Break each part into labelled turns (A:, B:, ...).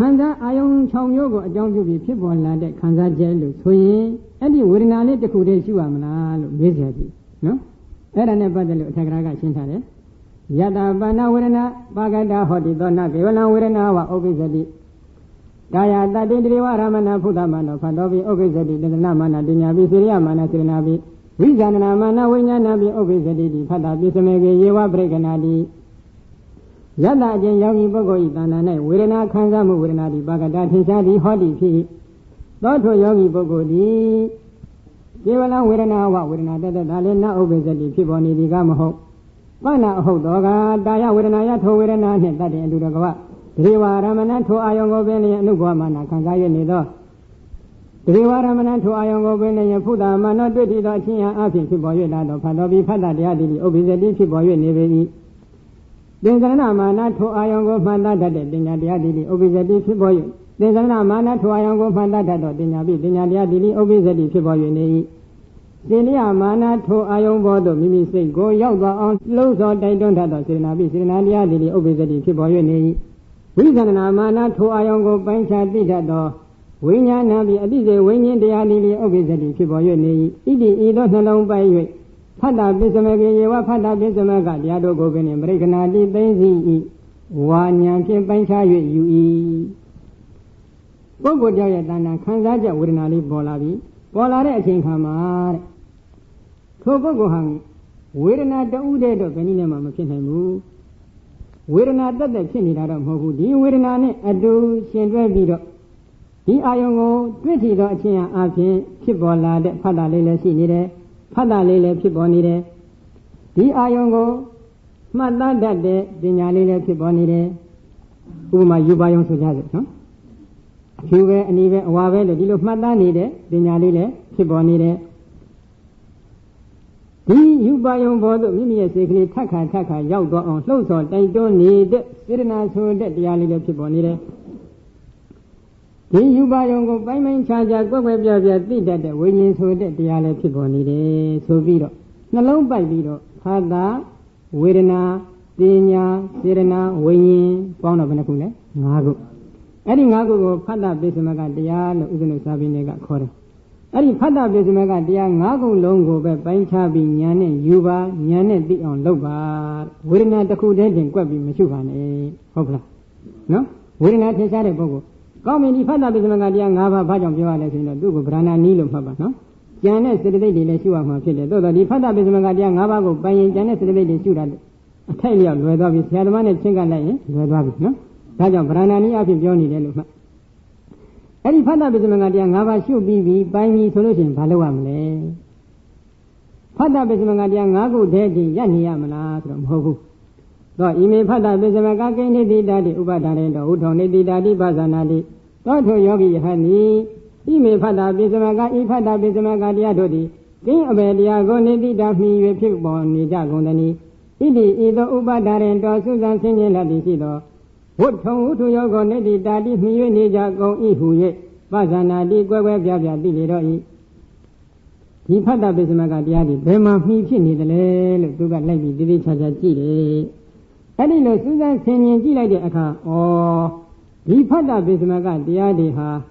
A: Kanza Ayong Chong Yogo, a John Yubi, people land at Kanza Jello, Swing, Eddie Wirinali, the Kude Shuamana, Vizadi. No? That I never the Tagraga Shintare. Yada Bana Wirena, Bagada Hoti Dona, Gavana Wirena, Obizadi. Daya, that did Ramana Pudamano, Padovi, Obizadi, the Namana, Dinabi, Siriamana, Trinabi. Rizana Mana, Winanabi, Obizadi, Pada, Bisamegi, Yewa Breganadi. Yada Jan Yogi Bogo Idana, Wirena Kanzamu Wirenadi, Bagada, Tishadi, Hoti P. Doto Yogi Bogo di Givala Wirena, what Wirena, Dalena, Obizadi, Piboni, the Gamaho. Bana Hodoga, Daya Wirena, Wirena, that into the Goa. Riva Ramana to Ayongo Valley and Lugomana, Kanzaya Nido. Riva Ramana to Ayongo Valley and Puda, Mana, Duty, Chia, Afi, Piboyada, Padobi, Pada, the Adi, Obizadi, Piboy, Nevi. There's an amana to Ayongo Panda, the Adi, Obizadi, Piboy. There's an amana to Ayongo Panda, the Dinabi, Dinadi, Obizadi, Piboy, Nevi. Silia Mana to Ayongo, Mimi say, go Yoga on, lows or they don't have the Sinabi, Sinadia, Obizadi, Piboy, Nevi. Reason Amana to Ayongo Bancha Didado. Winya Nabi Adize, Winyan de Ali, Obizadi, Piboyoni, Idi, Ido Salon by you. Pada Bisamagi, Pada Bisamaga, Yado Gogan, and Breganadi, Benzi, Wanyan Bancha, you eat. Bogo Jayatana, Kanzaja, Wirinali, Bolavi, Bolare, Chinkamar. Togo Hang, Wirina, the Ude of Benina Makinemu. Wirina that the Chinidam Hodi, Wirinane, Adu, Shendra Vido. The Ayongo, 20 Chia Api, Chibola, Padalele Sinide, Padalele Pibonide. The Ayongo, Mada that de, Dinalele Pibonide, Uma Yubayon Sujazet, no? Huwe and even Wave, the deal of Madanide, Dinalele, Pibonide. The Yubayon board, Mimi, Taka, Yaudo on Sloso, they don't need Sirina so that the Ali Pibonide. The Yubayongo by main charge, go web, did that the winning so that the other people needed. So Vido. Nalone by Vido. Pada, Wirena, Dinya, Sirena, winning, Bound of Nakune, Nago. Adding Nago, Pada Bismaga, Dia, Uzun Sabinega Kore. Adding Pada Bismaga, Dia, Nago Longo, by Chabi, Yane, Yuba, Yane, the on Loba. Wirena the Kude, and Quabi Machuvan, Hopla. No? Wirena Tesare Bogo. Come in the Fada Bismagadia, Nava, Bajam Java, Dugo, Brana, Nilo, Papa, no? Janet said they let you have killed. Though the Fada Bismagadia, Nava, buying Janet said they shoot at a tell you, whether it's Yadman and Chingalay, whether no? Bajam Brana, Niapi, Johnny, Deluma. Any Fada Bismagadia, Nava should be by me solution, Paloamle. Fada Bismagadia, Nago, Daddy, Yaniamana from Hobu. So, Ime Pada Bisamaga, Nedi Daddy, Ubadare, Udonedi Daddy, Bazanadi, Toto Yogi Hani, Ime Pada Bisamaga, Ipada Bisamaga, Diadodi, King of Ediago, Nedi Daphne, with Pibon, Nidagondani, Idi, Ido Ubadare, Susan Singela Disido, Wood Tongue to Yogo, Nedi Daddy, Miu Nijago, Ihuye, Bazanadi, Gueva, Diliroi. Ipada Bisamaga, Diadi, Bema, Miki, the Lel, Duga Lady, Didi Chaji. I didn't know Susan singing G like the Aka, or the Pada Bismaga, the Adiha,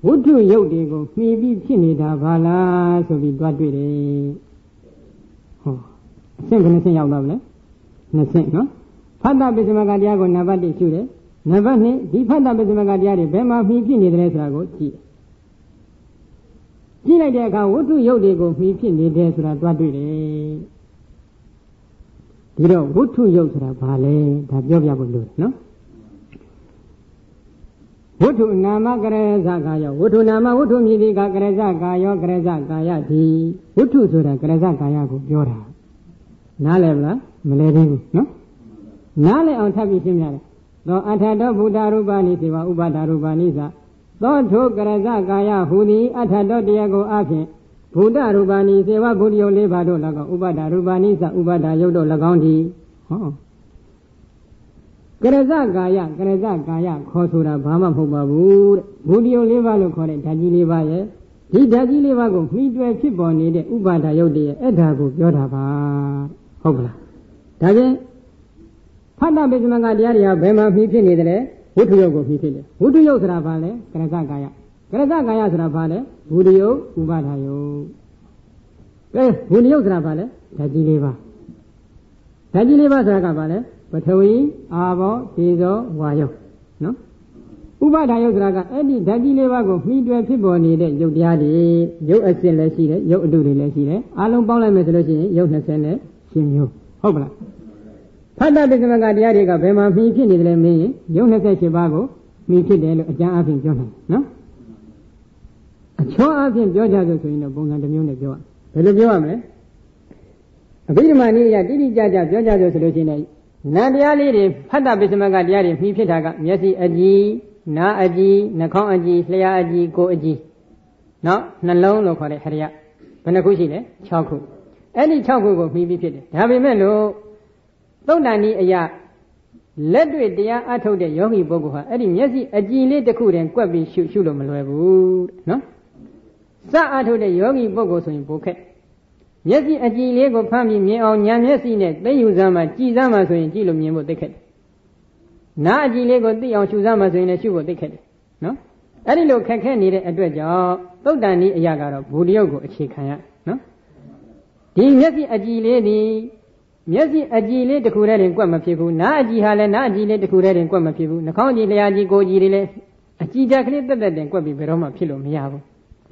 A: would do Yodigo, maybe Chinita, Vala, so we got with it. Oh, simple thing out of it. Nothing, no? Pada Bismaga, Diago, never did shoot it. Never need the Pada Bismaga, Diadi, Bema, Miki, the Resago, G. G like the Aka, would do Yodigo, Miki, the Desra, got with it. You know, what to use a ballet that Yobia will do, no? What to Nama Greza Gaya, what to Nama, what to Midiga Greza Gaya, Greza Gaya, the what to Sura Greza Gaya, Yora. Nalevla, Malay, no? Nale on Tabi Simia. No Atado Buddha Rubani, Ubada Rubaniza. Don't talk Greza Gaya, Huni, Atado Diego Akin. Buddha Rubani, Seva Budio Levado Lago, Ubada Rubanisa, Ubada Yodo Lagondi. Oh. Greza Gaya, Kosura, Bama Pubabu, Budio Levalo Kore, Taji Levaye, He Taji Levago, Midway Chiponi, Ubada Yodi, Edago, Yodava. Hogla. Taje Pada Bismaga Diaria, Bema Pipini, ဝတ္ထုယုတ်ကိုမှီဖြစ်တယ်ဝတ္ထုယုတ်ဆိုတာဘာလဲကရဇကာယဆိုတာဘာလဲဘူရိယုတ်ဥပါဒာယုတ်ကဲဘူရိယုတ်ဆိုတာဘာလဲဓာတ်ကြီး၄ပါးဆိုတာကဘာလဲပထဝီအာဘောဒေဇောဝါယုတ်နော်ဥပါဒာယုတ်ဆိုတာကအဲ့ဒီဓာတ်ကြီး၄ပါးကိုမှီတွယ်ဖြစ်ပေါ်နေတဲ့ယုတ်တရားတွေယုတ်အစစ်လည်းရှိတယ်ယုတ်အတုတွေလည်းရှိတယ်အလုံးပေါင်းလိုက်မယ်ဆိုလို့ရှိရင်ယုတ်20နဲ့ရှင်မျိုးဟုတ်ပါလားဖတ်တပစ္စမကတရားတွေကဘယ်မှာမှီဖြစ်နေတယ်လဲမင်းယုတ်28ပါးကိုမှီဖြစ်တယ်လို့အကျမ်းအဖြစ်ပြောနိုင်နော်အချောအဖြစ်ပြောကြဆိုရင်တော့ပုံစံတစ်မျိုးနဲ့ပြောရဘယ်လိုပြောရမလဲအဘိဓမ္မာနည်းအရတိတိကျကျပြောကြဆိုလို့ရှိရင်နာတရားလေးတွေဖတ်တပစ္စမကတရားတွေမှီဖြစ်တာကမျက်စိအကြည်နားအကြည်နှာခေါင်းအကြည်လျှာအကြည်ကိုယ်အကြည်နော်နှလုံးလို့ခေါ်တဲ့ဟရိယဘယ်နှခုရှိလဲ6ခုအဲ့ဒီ6ခုကိုမှီပြီးဖြစ်တယ်ဒါပေမဲ့လို့သုတ်တန်ဤအရာလက်တွေ့တရားအထုတ်တဲ့ယောဂီပုဂ္ဂိုလ်ဟာအဲ့ဒီမျက်စိအကြည်လေးတစ်ခုတည်းကွက်ပြီးရှုလို့မလွယ်ဘူးနော်စအထုတ်တဲ့ယောဂီပုဂ္ဂိုလ်ဆိုရင်ဘိုးခက်မျက်စိအကြည်လေးကိုဖမ်းပြီးမြင်အောင်ဉာဏ်မျက်စိနဲ့သိယူစမ်းမှကြည်စမ်းမှဆိုရင်ကြည့်လို့မြင်ဖို့သိခက်တယ်နားအကြည်လေးကိုသိအောင်ရှုစမ်းမှဆိုရင်လည်းရှုဖို့သိခက်တယ်နော်အဲ့ဒီလိုခက်ခဲနေတဲ့အတွက်ကြောင့်သုတ်တန်ဤအရာကတော့ဘူရိယုတ်ကိုအခြေခံရနော်ဒီမျက်စိအကြည်လေးဒီမျက်စိအကြည်လေးတစ်ခုတည်းတင်ကွက်မဖြစ်ဘူးနားအကြည်ဟာလည်းနားအကြည်လေးတစ်ခုတည်းတင်ကွက်မဖြစ်ဘူးနှာခေါင်းကြည်လျှာကြည်ကိုယ်ကြည်တွေလည်းအကြည်ဓာတ်ကလေးတက်တက်တင်ကွက်ပြီးဘယ်တော့မှဖြစ်လို့မရဘူး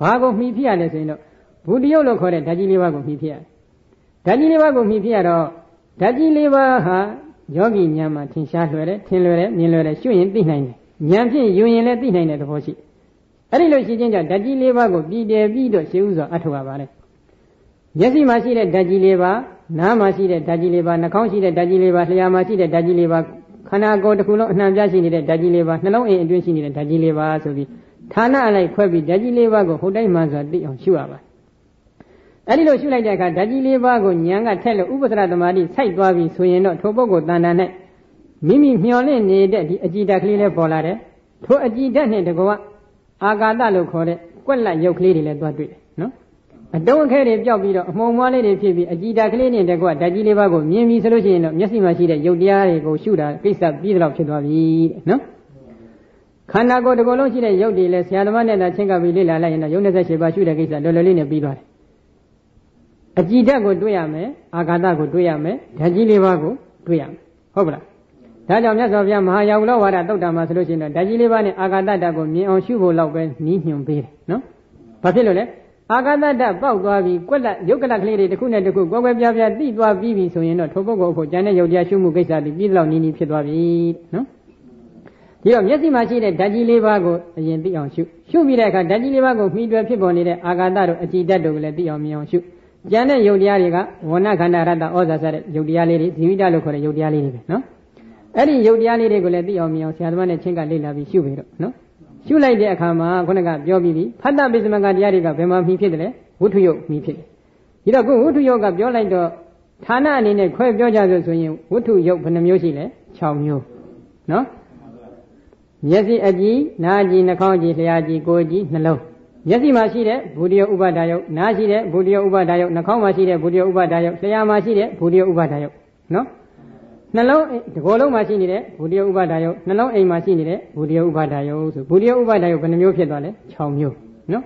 A: ဘာကိုမှီဖြစ်ရလဲဆိုရင်တော့ဘူရိယုတ်လို့ခေါ်တဲ့ဓာတ်ကြီး၄ပါးကိုမှီဖြစ်ရတယ်ဓာတ်ကြီး၄ပါးကိုမှီဖြစ်ရတော့ဓာတ်ကြီး၄ပါးဟာယောဂီဉာဏ်မှာထင်ရှားလွယ်တယ်ထင်လွယ်တယ်မြင်လွယ်တယ်ရှုရင်သိနိုင်တယ်ဉာဏ်ဖြင့်ယူရင်လည်းသိနိုင်တဲ့သဘောရှိအဲ့ဒီလိုရှိခြင်းကြောင့်ဓာတ်ကြီး၄ပါးကိုပြည်တယ်ပြီးတော့ရှေးဥစွာအထောက်ရပါလေမျက်စိမှာရှိတဲ့ဓာတ်ကြီး၄ပါးနားမှာရှိတဲ့ဓာတ်ကြီး၄ပါးနှာခေါင်းရှိတဲ့ဓာတ်ကြီး၄ပါးလျှာမှာရှိတဲ့ဓာတ်ကြီး၄ပါးခန္ဓာကိုယ်တစ်ခုလုံးအနှံပြရှိနေတဲ့ဓာတ်ကြီး၄ပါးနှလုံးအိမ်အတွင်းရှိနေတဲ့ဓာတ်ကြီး၄ပါးဆိုပြီးဌာနအလိုက်ခွဲပြီးဓာတ်ကြီး၄ပါးကိုဟုတ်တိုင်းမှဆိုသိအောင်ရှုရပါအဲ့ဒီလိုရှုလိုက်တဲ့အခါဓာတ်ကြီး၄ပါးကိုဉာဏ်ကထက်လို့ဥပဒရသမာဓိစိုက်သွားပြီဆိုရင်တော့ထိုပုဂ္ဂိုလ်တဏ္ဍာ၌မိမိမျှော်လင့်နေတဲ့ဒီအကြည်ဓာတ်ကလေးလည်းပေါ်လာတယ်ထိုအကြည်ဓာတ်နဲ့တကွအာကာသလို့ခေါ်တဲ့ကွက်လက်ရုပ်ကလေးတွေလည်းသွားတွေ့တယ်နော်အတုံးအခဲတွေပျောက်ပြီးတော့အမှုံမွားလေးတွေဖြစ်ပြီးအကြည်ဓာတ်ကလေးနဲ့တကွဓာတ်ကြီး၄ပါးကိုမြင်ပြီဆိုလို့ရှိရင်တော့မျက်စိမှာရှိတဲ့ရုပ်တရားတွေကိုရှုတာကိစ္စပြီးတော့ဖြစ်သွားပြီတဲ့နော်ခန္ဓာကိုယ်တစ်ခုလုံးရှိတဲ့ရုပ်တွေလည်းဆရာသမားနဲ့သာချင်းကပ်ပြီးလေ့လာလိုက်ရင်တော့ရုပ်28ပါးရှုတဲ့ကိစ္စလွယ်လွယ်လေးနဲ့ပြီးသွားတယ်အကြည်ဓာတ်ကိုတွေ့ရမယ်အာကာသကိုတွေ့ရမယ်ဓာတ်ကြီး၄ပါးကိုတွေ့ရမယ်ဟုတ်ပလားဒါကြောင့်မြတ်စွာဘုရားမဟာယာဝလောဝါဒသုတ်တံမှာဆိုလို့ရှိရင်တော့ဓာတ်ကြီး၄ပါးနဲ့အာကာသဓာတ်ကိုမြင်အောင်ရှုဖို့လောက်ပဲနီးညွှန်ပေးတယ်နော်ဘာဖြစ်လို့လဲအာကာသဓာတ်ပေါက်သွားပြီးကွက်လက်ယုတ်ကလကလေးတွေတစ်ခုနဲ့တစ်ခုကွဲကွဲပြားပြားတိသွားပြီးပြီဆိုရင်တော့ထိုပုဂ္ဂိုလ်ဖို့ဉာဏ်နဲ့ယုတ်တရားရှုမှုကိစ္စဒီပြီးတော့နီးနီးဖြစ်သွားပြီနော်ဒီတော့မျက်စိမှာရှိတဲ့ဓာတ်ကြီး၄ပါးကိုအရင်သိအောင်ရှုပြီးတဲ့အခါဓာတ်ကြီး၄ပါးကိုမှီတွယ်ဖြစ်ပေါ်နေတဲ့အာကာသတို့အကြည်ဓာတ်တို့ကိုလည်းသိအောင်မြင်အောင်ရှုဉာဏ်နဲ့ယုတ်တရားတွေကဝဏခန္ဓာရတ္တဩဇာစတဲ့ယုတ်တရားလေးတွေဇီဝိတလို့ခေါ်တဲ့ယုတ်တရားလေးတွေပဲနော်အဲ့ဒီယုတ်တရားလေးတွေကိုလည်းသိအောင်မြင်အောင်ဆရာသမားနဲ့ချင်းကလေ့လာပြီးရှုပြီတော့နော်ရှုလိုက်တဲ့အခါမှာခုနကပြောပြီးပြီဖတ်တပစ္စမကတရားတွေကဘယ်မှာမှီဖြစ်တယ်လဲဝတ္ထုယုတ်မှီဖြစ်တယ်ဒီတော့ခုဝတ္ထုယုတ်ကပြောလိုက်တော့ဌာနအနေနဲ့ခွဲပြောကြဆိုရင်ဝတ္ထုယုတ်ဘယ်နှမျိုးရှိလဲ6မျိုးနော်မျက်စိအကြည်နားအကြည်နှာခေါင်းအကြည်လျှာအကြည်ကိုယ်အကြည်နှလုံးမျက်စိမှာရှိတဲ့ဘူရိယဥပါဒာယုတ်နားရှိတဲ့ဘူရိယဥပါဒာယုတ်နှာခေါင်းမှာရှိတဲ့ဘူရိယဥပါဒာယုတ်လျှာမှာရှိတဲ့ဘူရိယဥပါဒာယုတ်နော်နှလုံးဒီကိုယ်လုံးမှာရှိနေတဲ့ဘူရိယဥပါဒာယုတ်နှလုံးအိမ်မှာရှိနေတဲ့ဘူရိယဥပါဒာယုတ်ဆိုဘူရိယဥပါဒာယုတ်ဘယ်နှမျိုးဖြစ်သွားလဲ6မျိုးနော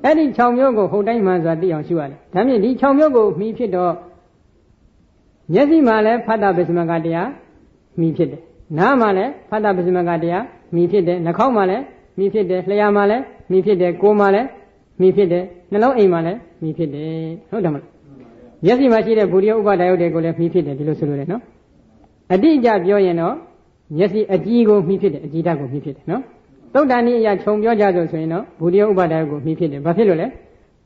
A: ်အဲ့ဒီ6မျိုးကိုဟုတ်တိုင်းမှဆိုတာသိအောင်ရှုရတယ်ဒါဖြင့်ဒီ6မျိုးကိုမှီဖြစ်တော့မျက်စိမှာလည်းဖတ်တာပစ္စမကတရားမှီဖြစ်တယ်နားမှာလည်းဖတ်တာပစ္စမကတရားမှီဖြစ်တယ်နှာခေါင်းမှာလည်းမှီဖြစ်တယ်လျှာမှာလည်းမှီဖြစ်တယ်ကိုယ်မှာလည်းမှီဖြစ်တယ်နှလုံးအိမ်မှာလည်းမှီဖြစ်တယ်ဟုတ်တယ်မလားမျက်စိမှာရှိတဲ့ဘူရိယဥပါဒာယုတ်တွေကိုလည်းမှီဖြစ်တယ်ဒီလိုဆိုလို့ရတယ်နော်အတိအကျပြောရင်တော့မျက်စိအကြည်ကိုမှီဖြစ်တယ်အကြည်ဓာတ်ကိုမှီဖြစ်တယ်နော်သုတ်တန်ဤအရာခြုံပြောကြဆိုရင်တော့ဘူရိယဥပါဒာယုတ်ကိုမှီဖြစ်တယ်ဘာဖြစ်လို့လ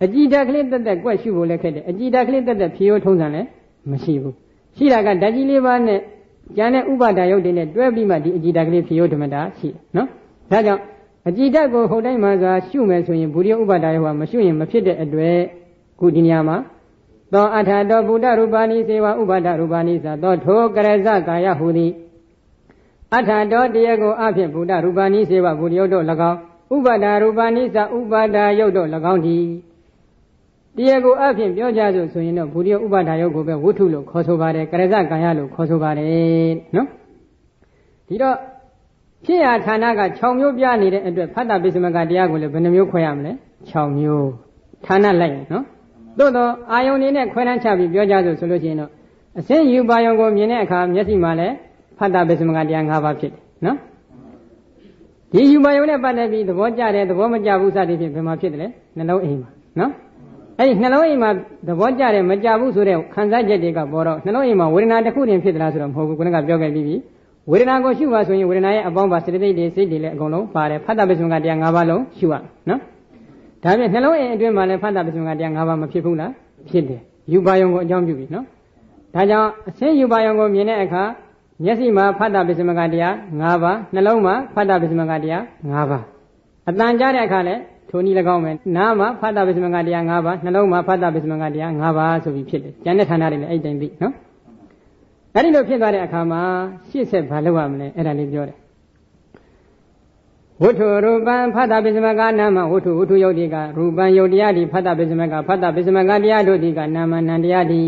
A: ဲအကြည်ဓာတ်ကလေးတက်တက်ကွက်ရှုဖို့လည်းခက်တယ်အကြည်ဓာတ်ကလေးတက်တက်ဖြေရိုးထုံးစံလည်းမရှိဘူးရှိတာကဓာတ်ကြီး၄ပါးနဲ့ကျန်တဲ့ဥပါဒာယုတ်တွေနဲ့တွဲပြီးမှဒီအကြည်ဓာတ်ကလေးဖြေရိုးဓမ္မတာရှိတယ်နော်ဒါကြောင့်အကြည်ဓာတ်ကိုဟုတ်တိုင်းမှစွာရှုမယ်ဆိုရင်ဘူရိယဥပါဒာယုတ်ကမရှုရင်မဖြစ်တဲ့အတွက်ခုဒီနေရာမှာသောအထာတောဗုဒ္ဓရူပါနိစေဝဥပါဒရူပါနိသသောထိုကရဇကာယဟုသည်အထာတောတရားကိုအဖြင့်ဗုဒ္ဓရူပါနိစေဝဗုဒ္ဓယုတ်တို့၎င်းဥပါဒရူပါနိသဥပါဒယုတ်တို့၎င်းသည်တရားကိုအဖြင့်ပြောကြဆိုရင်တော့ဗုဒ္ဓယုတ်ဥပါဒယုတ်ကိုပဲဝတ္ထုလို့ခေါ်ဆိုပါတယ်ကရဇကာယလို့ခေါ်ဆိုပါတယ်နော်ဒီတော့ ဖြစ်ရဌာနက6မျိုးပြနေတဲ့အတွက်ဖတ်တာပိစမကတရားကိုလည်းဘယ်နှမျိုးခွဲရမလဲ6မျိုးဌာနလိုက်ရနော်သို့တော့အာယုန်နေနဲ့ခွဲတန်းချပြီးပြောကြဆိုလို့ရှိရင်တော့အစင်းယူပါယုံကိုမြင်တဲ့အခါမျက်စိမှာလည်းဖတ်တာပိစမကတရား5ပါးဖြစ်တယ်နော်ဒီယူပါယုံနဲ့ပတ်သက်ပြီးသဘောကျတယ်သဘောမကျဘူးစသည်ဖြင့်ဘယ်မှာဖြစ်တယ်လဲနှလုံးအိမ်မှာနော်အဲ့ဒီနှလုံးအိမ်မှာသဘောကျတယ်မကျဘူးဆိုတဲ့ခံစားချက်တွေကပေါ်တော့နှလုံးအိမ်မှာဝေဒနာတစ်ခုတည်းဖြစ်သလားဆိုတော့မဟုတ်ဘူးခုနကပြောခဲ့ပြီးပြီဝေဒနာကိုရှုပါဆိုရင်ဝေဒနာရဲ့အပေါင်းပါစေတသိက်တွေစိတ်တွေလည်းအကုန်လုံးပါတယ်ဖတ်တာပိစမကတရား5ပါးလုံးရှုရနော်ဒါပြင်နှလုံးအိမ်အတွင်းမှာလည်းဖတ်တာပိစမကတရား5ပါးမဖြစ်ဘူးလားဖြစ်တယ်ယူပါယုံကိုအကြောင်းပြုပြီနော်ဒါကြောင့်အစင်းယူပါယုံကိုမြင်တဲ့အခါမျက်စိမှာဖတ်တာပိစမကတရား5ပါးနှလုံးမှာဖတ်တာပိစမကတရား5ပါးအတန်ကြားတဲ့အခါလည်းထိုနည်း၎င်းပဲနားမှာဖတ်တာပိစမကတရား5ပါးနှလုံးမှာဖတ်တာပိစမကတရား5ပါးဆိုပြီးဖြစ်တယ်ဉာဏ်နဲ့ဌာနတွေလည်းအဲ့တိုင်းသိနော်အဲ့ဒီလိုဖြစ်သွားတဲ့အခါမှာရှေ့ဆက်ဘာလုပ်ရမလဲအဲ့ဒါလေးပြောတယ်ဝတ္ထုရူပံဖတ်တာပိစမကနာမဝတ္ထုယုတ်တိကရူပံယုတ်တရားတိဖတ်တာပိစမကဖတ်တာပိစမကတရားတို့တိကနာမနံတရားတိ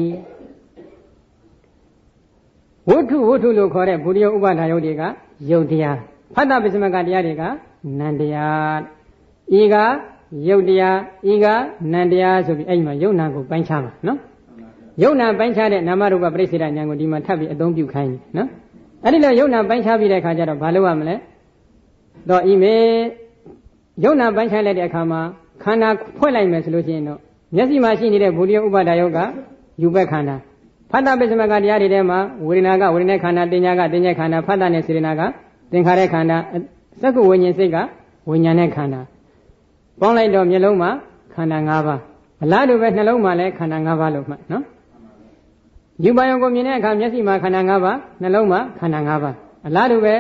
A: ဝတ္ထုလို့ခေါ်တဲ့ဘုရိယဥပါဒာယုတ်တွေကယုတ်တရားဖတ်တာပိစမကတရားတွေကနံတရားဤကယုတ်တရားဤကနံတရားဆိုပြီးအဲ့ဒီမှာယုတ်နာကိုပိုင်းခြားပါနော်ယုတ်နာပိုင်းခြားတဲ့နာမရူပပရိစ္ဆေဒဉာဏ်ကိုဒီမှာထပ်ပြီးအသုံးပြုခိုင်းတယ်နော်အဲ့ဒီလိုယုတ်နာပိုင်းခြားပြီးတဲ့အခါကျတော့ဘာလုပ်ရမလဲတော့ဤမေယုတ်နာပိုင်းခြားလိုက်တဲ့အခါမှာခန္ဓာဖွဲ့လိုက်မယ်ဆိုလို့ရှိရင်တော့မျက်စိမှာရှိနေတဲ့ဘုရိယဥပါဒာယုတ်ကယူဘက်ခန္ဓာဖတ်တာပိစမကတရားတွေထဲမှာဝေဒနာကဝေဒနာခန္ဓာတင်ညာကတင်ညာခန္ဓာဖတ်တာနဲ့စေရနာကသင်္ခါရခန္ဓာစက္ကုဝိညာဉ်စိတ်ကဝိညာဉ်နဲ့ခန္ဓာပေါင်းလိုက်တော့မျက်လုံးမှာခန္ဓာ5ပါးအလားတူပဲနှလုံးမှာလည်းခန္ဓာ5ပါးလို့မှတ်နော်ယူပါယုံကိုမြင်တဲ့အခါမျက်စိမှာခန္ဓာ5ပါးနှလုံးမှာခန္ဓာ5ပါးအလားတူပဲ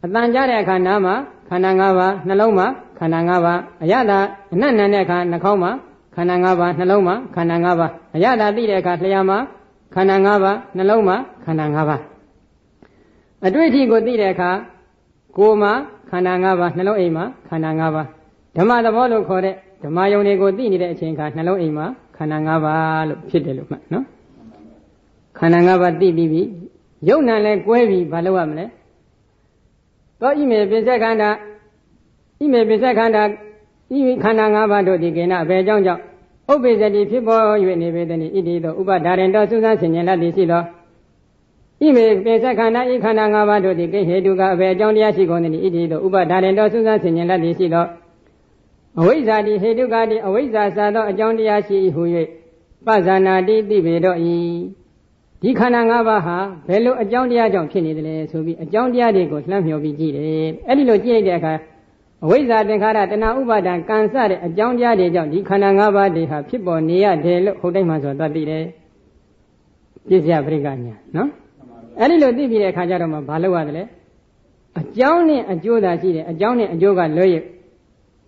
A: အတန်ကြားတဲ့အခါနားမှာခန္ဓာ5ပါးနှလုံးမှာခန္ဓာ5ပါးအရသာအနတ်နံတဲ့အခါနှာခေါင်းမှာခန္ဓာ5ပါးနှလုံးမှာခန္ဓာ5ပါးအရသာသိတဲ့အခါလျှာမှာခန္ဓာ5ပါးနှလုံးမှာခန္ဓာ5ပါးအတွေ့အထိကိုသိတဲ့အခါကိုယ်မှာခန္ဓာ5ပါးနှလုံးအိမ်မှာခန္ဓာ5ပါးဓမ္မသဘောလို့ခေါ်တဲ့ဓမ္မယုံတွေကိုသိနေတဲ့အချိန်ခါနှလုံးအိမ်မှာခန္ဓာ5ပါးလို့ဖြစ်တယ်လို့မှတ်နော်ခန္ဓာ5ပါးသိပြီးပြီယုံနာလည်းကွဲပြီးဘာလုပ်ရမလဲသောဣမေပိစ္ဆခန္ဓာဣမေပိစ္ဆခန္ဓာဤခန္ဓာ5ပါးတို့ဒီကိဏအဘယ်ကြောင့်ဥပ္ပိစ္စတိဖြစ်ပေါ်၍နေပေတည်းဣတိသောဥပဒါရင်တော်စူးစမ်းဆင်ခြင်လက်သည်ရှိသောဣမေပိစ္ဆခန္ဓာဤခန္ဓာ5ပါးတို့ဒီကိဟေတုကအဘယ်အကြောင်းတရားရှိကုန်သည်ဣတိသောဥပဒါရင်တော်စူးစမ်းဆင်ခြင်လက်သည်ရှိသောအဝိဇ္ဇာတိဟေတုကတိအဝိဇ္ဇာစာသောအကြောင်းတရားရှိဟု၍ပဇာနာတိသိပေတော့ဤဒီခန္ဓာ5ပါးဟာဘယ်လိုအကြောင်းတရားကြောင့်ဖြစ်နေတယ်လဲဆိုပြီးအကြောင်းတရားတွေကိုလှမ်းမြော်ပြီးကြည့်တယ်အဲ့ဒီလိုကြည့်လိုက်တဲ့အခါအဝိဇ္ဇာသင်္ခါရတဏှာဥပါဒံကံစတဲ့အကြောင်းတရားတွေကြောင့်ဒီခန္ဓာ5ပါးတွေဟာဖြစ်ပေါ်နေရတယ်လို့ဟုတ်တိုင်းမှဆိုတော့သိတယ်ပြည့်စရာပရိက္ခညာနော်အဲ့ဒီလိုသိပြီးတဲ့အခါကျတော့မှဘာလုပ်ရသလဲအကြောင်းနဲ့အကျိုးသာရှိတယ်အကြောင်းနဲ့အကျိုးကလွဲရ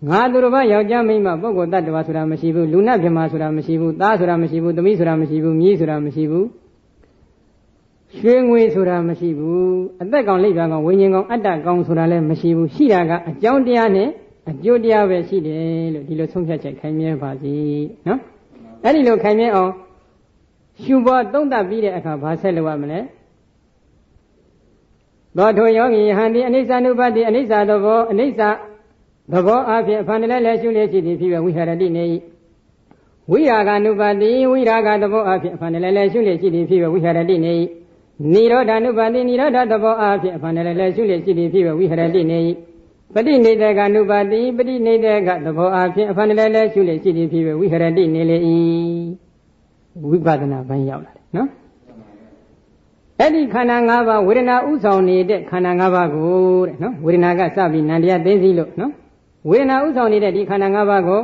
A: ငါသူတစ်ပါးယောက်ျားမိန်းမပုဂ္ဂိုလ်တ attva ဆိုတာမရှိဘူးလူနာမြမဆိုတာမရှိဘူးသားဆိုတာမရှိဘူးသမီးဆိုတာမရှိဘူးမြေးဆိုတာမရှိဘူးရွှေငွေဆိုတာမရှိဘူးအသက်ကောင်လိပ်ကောင်ဝိညာဉ်ကောင်အတ္တကောင်ဆိုတာလည်းမရှိဘူးရှိတာကအကြောင်းတရားနဲ့အကျိုးတရားပဲရှိတယ်လို့ဒီလိုဆုံးဖြတ်ချက်ခိုင်မြဲပါစီနော်အဲ့ဒီလိုခိုင်မြဲအောင်ရှုပေါ်သုံးသပ်ပြီးတဲ့အခါဘာဆက်လုပ်ရမလဲသောထိုယောဂီဟန်ဒီအနိစ္စ ानु ပတိအနိစ္စသဘောအနိစ္စသဘောအဖြစ်အဖန်လည်းလည်းရှုလျက်ရှိသည်ဖြစ်ဝိဟာရတိနေ၏ဝိရာဂ ानु ပတိဝိရာဂသဘောအဖြစ်အဖန်လည်းလည်းရှုလျက်ရှိသည်ဖြစ်ဝိဟာရတိနေ၏နိရောဓ ानु ပတိနိရောဓသဘောအဖြစ်အဖန်လည်းလည်းရှုလျက်ရှိသည်ဖြစ်ဝိဟာရတိနေ၏ပฏิနေတက ानु ပတိပฏิနေတကသဘောအဖြစ်အဖန်လည်းလည်းရှုလျက်ရှိသည်ဖြစ်ဝိဟာရတိနေလေ၏ဝိပဿနာပိုင်းရောက်လာတယ်နော်အဲ့ဒီခန္ဓာ၅ပါးဝေဒနာဥဆောင်နေတဲ့ခန္ဓာ၅ပါးကိုတဲ့နော်ဝေဒနာကစပြီးနန္တရားသိသိလို့နော်ဝေဒနာဥဆောင်နေတဲ့ဒီခန္ဓာ၅ပါးကို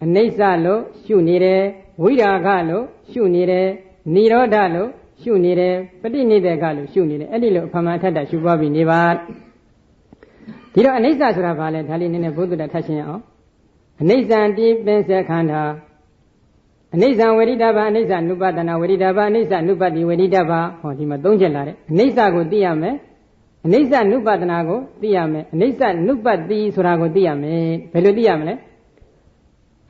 A: အနိစ္စလို့ရှုနေတယ်ဝိရာဂလို့ရှုနေတယ်နိရောဓလို့ရှုနေတယ်ပฏิနိဒေကလို့ရှုနေတယ်အဲ့ဒီလိုအဖမှန်ထက်တာရှုပွားပြီးနေပါဒီတော့အနိစ္စဆိုတာဘာလဲဒါလေးနည်းနည်းဘုဒ္ဓတာထပ်ရှင်းအောင်အနိစ္စံတိပင်စခန္ဓာအနိစ္စဝေဒိတဗာအနိစ္စနုပတနာဝေဒိတဗာအနိစ္စနုပတိဝေဒိတဗာဟောဒီမှာ၃ချက်လာတယ်အနိစ္စကိုသိရမယ်အနိစ္စနုပတနာကိုသိရမယ်အနိစ္စနုပတိဆိုတာကိုသိရမယ်ဘယ်လိုသိရမလဲ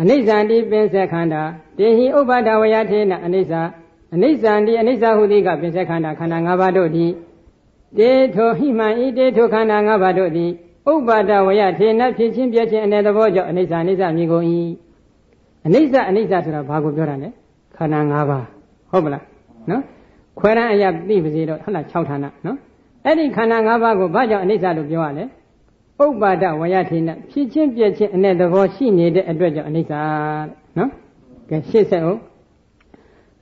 A: အနိစ္စံတိပင်စခန္ဓာတေဟိဥပ္ပဒဝယထေနအနိစ္စအနိစ္စံတိအနိစ္စဟုသည်ကပင်စခန္ဓာခန္ဓာ၅ပါးတို့သည် Teto hima teto khana nga ba do di Upada waya thena phichin pyachin ane thabo jaw anissa mi gon yi. Anissaဆိုတာဘာကိုပြောတာလဲခန္ဓာ၅ပါးဟုတ်မလားနော်ခွဲရန်အရာသိပါစေတော့ဟုတ်လား6ဌာနနော်အဲ့ဒီခန္ဓာ၅ပါးကိုဘာကြောင့်အနိစ္စလို့ပြောရလဲဥပ္ပါဒဝယထေနဖြစ်ချင်းပြည့်ချင်းအ내သဘောရှိနေတဲ့အတွက်ကြောင့်အနိစ္စနော်ကဲရှေ့ဆက်အောင်